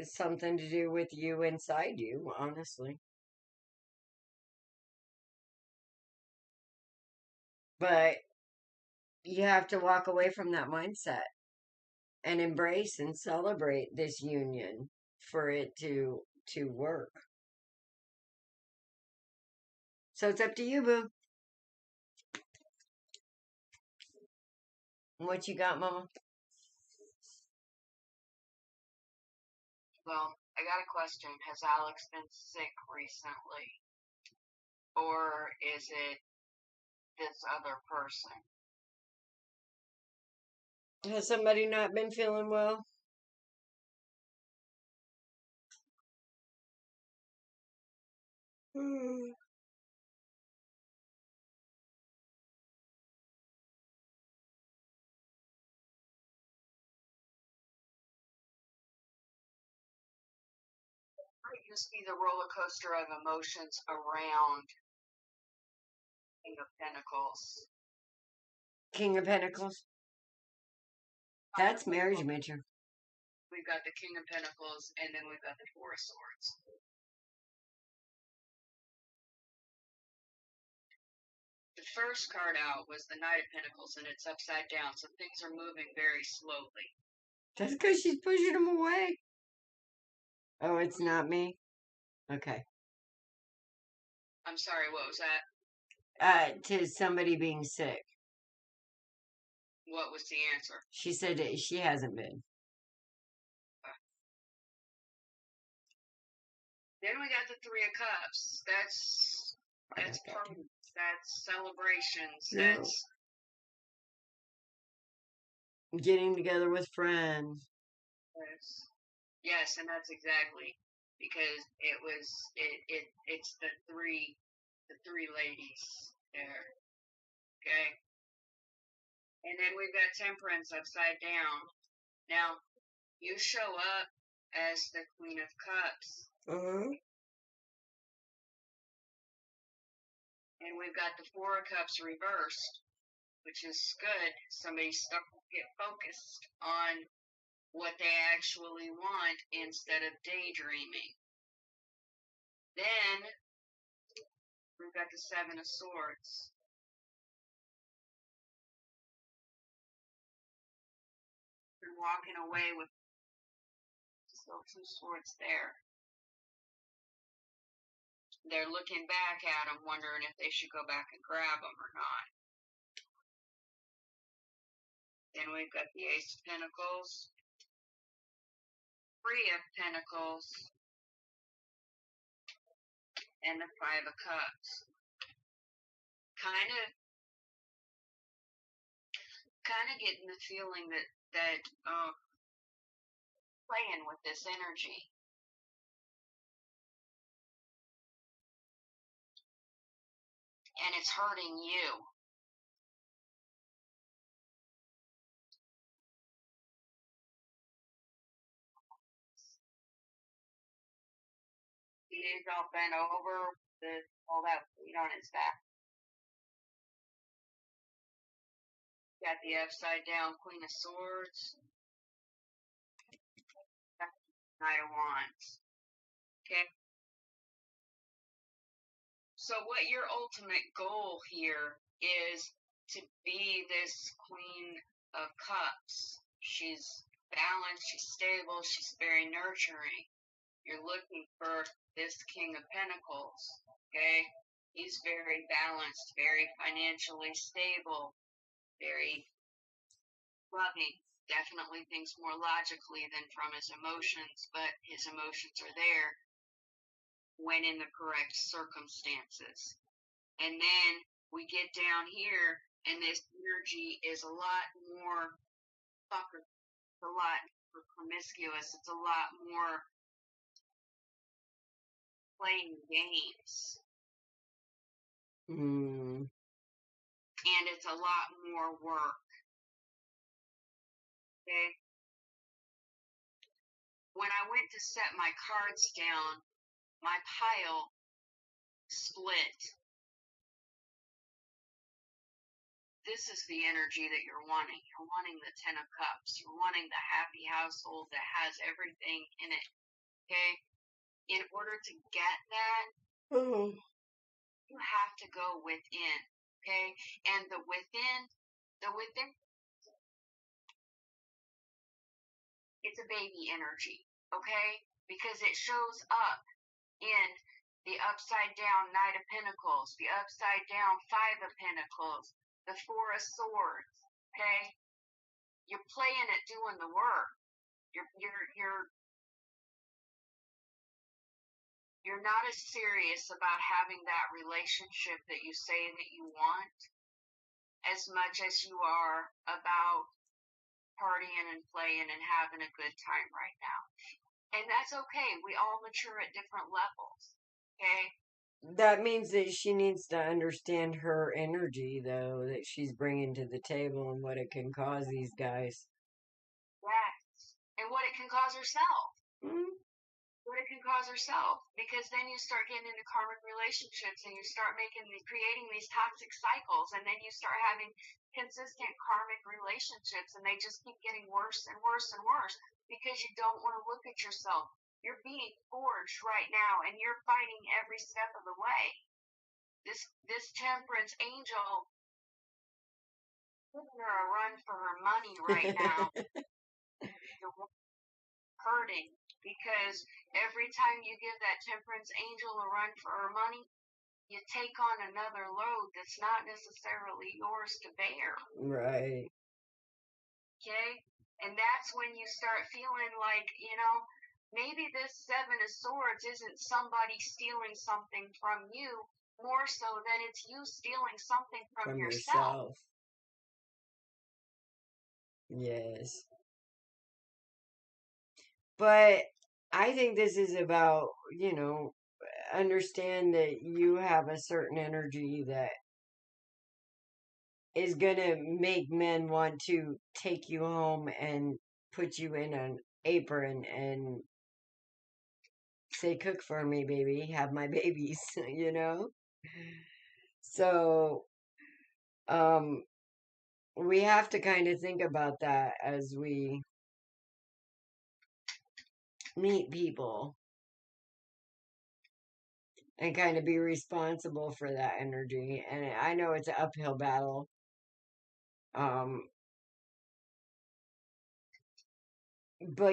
something to do with you inside you, honestly. But you have to walk away from that mindset and embrace and celebrate this union for it to work. So it's up to you, boo. What you got, Mama? Well, I got a question. Has Alex been sick recently? Or is it this other person? Has somebody not been feeling well? Might just be the roller coaster of emotions around King of Pentacles. King of Pentacles. That's marriage mentor. We've got the King of Pentacles, and then we've got the Four of Swords. The first card out was the Knight of Pentacles, and it's upside down, so things are moving very slowly. That's because she's pushing him away. Oh, it's not me? Okay. I'm sorry, what was that? To somebody being sick. What was the answer? She said that she hasn't been. Then we got the Three of Cups. That's parties. That's celebrations. Yeah. That's Getting together with friends. yes, and that's exactly because it's the three ladies there. Okay. And then we've got Temperance upside down. Now, you show up as the Queen of Cups. And we've got the Four of Cups reversed, which is good. Somebody's stuck to get focused on what they actually want instead of daydreaming. Then we've got the Seven of Swords. They're walking away with still two swords there. They're looking back at them, wondering if they should go back and grab them or not. Then we've got the Ace of Pentacles, Three of Pentacles, and the Five of Cups. Kind of getting the feeling that playing with this energy. And it's hurting you. He's all bent over, all that weight on his back. Got the upside down Queen of Swords. Knight of Wands. Okay. So what your ultimate goal here is to be this Queen of Cups. She's balanced, she's stable, she's very nurturing. You're looking for this King of Pentacles, okay? He's very balanced, very financially stable, very loving. Definitely thinks more logically than from his emotions, but his emotions are there when in the correct circumstances. And then we get down here, and this energy is a lot more a lot more promiscuous. It's a lot more playing games. And it's a lot more work. Okay? When I went to set my cards down, my pile split. This is the energy that you're wanting. You're wanting the Ten of Cups. You're wanting the happy household that has everything in it. Okay? In order to get that, you have to go within. Okay? And the within, it's a baby energy. Okay? Because it shows up in the upside down Knight of Pentacles, the upside down Five of Pentacles, the Four of Swords, okay? you're playing at doing the work. You're not as serious about having that relationship that you say that you want as much as you are about partying and playing and having a good time right now. And that's okay. We all mature at different levels. Okay? That means that she needs to understand her energy, though, that she's bringing to the table and what it can cause these guys. Yes. And what it can cause herself. Mm-hmm. What it can cause herself. Because then you start getting into karmic relationships and you start creating these toxic cycles, and then you start having consistent karmic relationships, and they just keep getting worse and worse and worse because you don't want to look at yourself. You're being forged right now, and you're fighting every step of the way. This temperance angel giving her a run for her money right now. Hurting because every time you give that temperance angel a run for her money, you take on another load that's not necessarily yours to bear. Right. Okay? And that's when you start feeling like, maybe this Seven of Swords isn't somebody stealing something from you, more so than it's you stealing something from yourself. Yes. But I think this is about, understand that you have a certain energy that is going to make men want to take you home and put you in an apron and say, cook for me, baby, have my babies, So, we have to kind of think about that as we meet people and kind of be responsible for that energy. And I know it's an uphill battle. But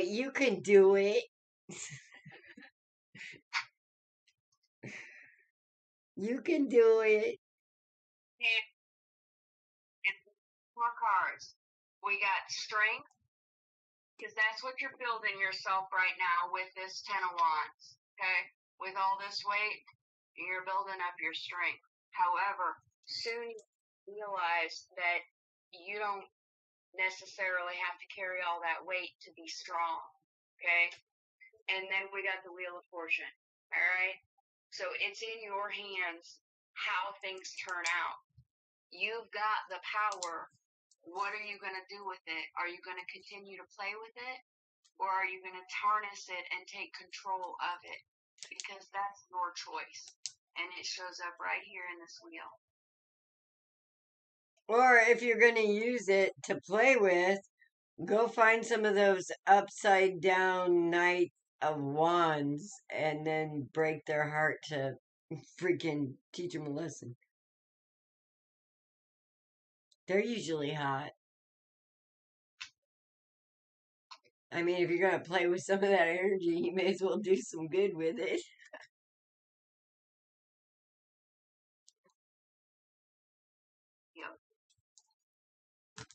you can do it. You can do it. More cards. We got strength, because that's what you're building yourself right now with this Ten of Wands. Okay? With all this weight, you're building up your strength. However, soon you realize that you don't necessarily have to carry all that weight to be strong. Okay? And then we got the Wheel of Fortune. All right? So it's in your hands how things turn out. You've got the power. What are you going to do with it? Are you going to continue to play with it? Or are you going to harness it and take control of it? Because that's your choice. And it shows up right here in this wheel. Or if you're going to use it to play with, go find some of those upside down Knight of Wands and then break their heart to freaking teach them a lesson. They're usually hot. I mean, if you're going to play with some of that energy, you may as well do some good with it. Yep.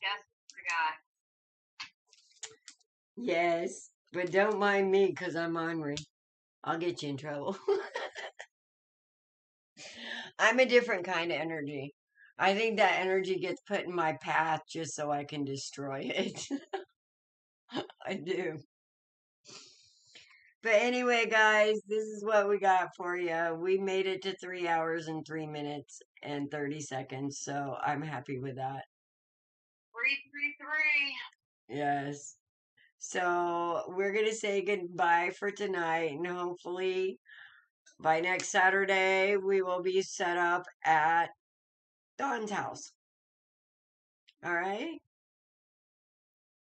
Yes, forgot. Yes, but don't mind me because I'm ornery. I'll get you in trouble. I'm a different kind of energy. I think that energy gets put in my path just so I can destroy it. I do. But anyway, guys, this is what we got for you. We made it to 3 hours and 3 minutes and 30 seconds, so I'm happy with that. 333. Yes. So we're going to say goodbye for tonight, and hopefully by next Saturday we will be set up at Dawn's house. All right?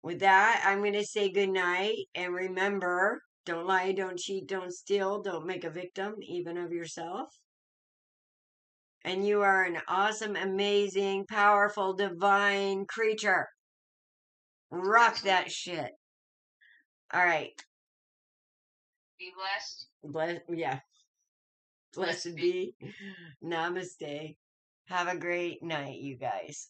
With that, I'm going to say goodnight, and remember, don't lie, don't cheat, don't steal, don't make a victim, even of yourself. And you are an awesome, amazing, powerful, divine creature. Rock that shit. All right. Be blessed. Yeah. Blessed be. Namaste. Have a great night, you guys.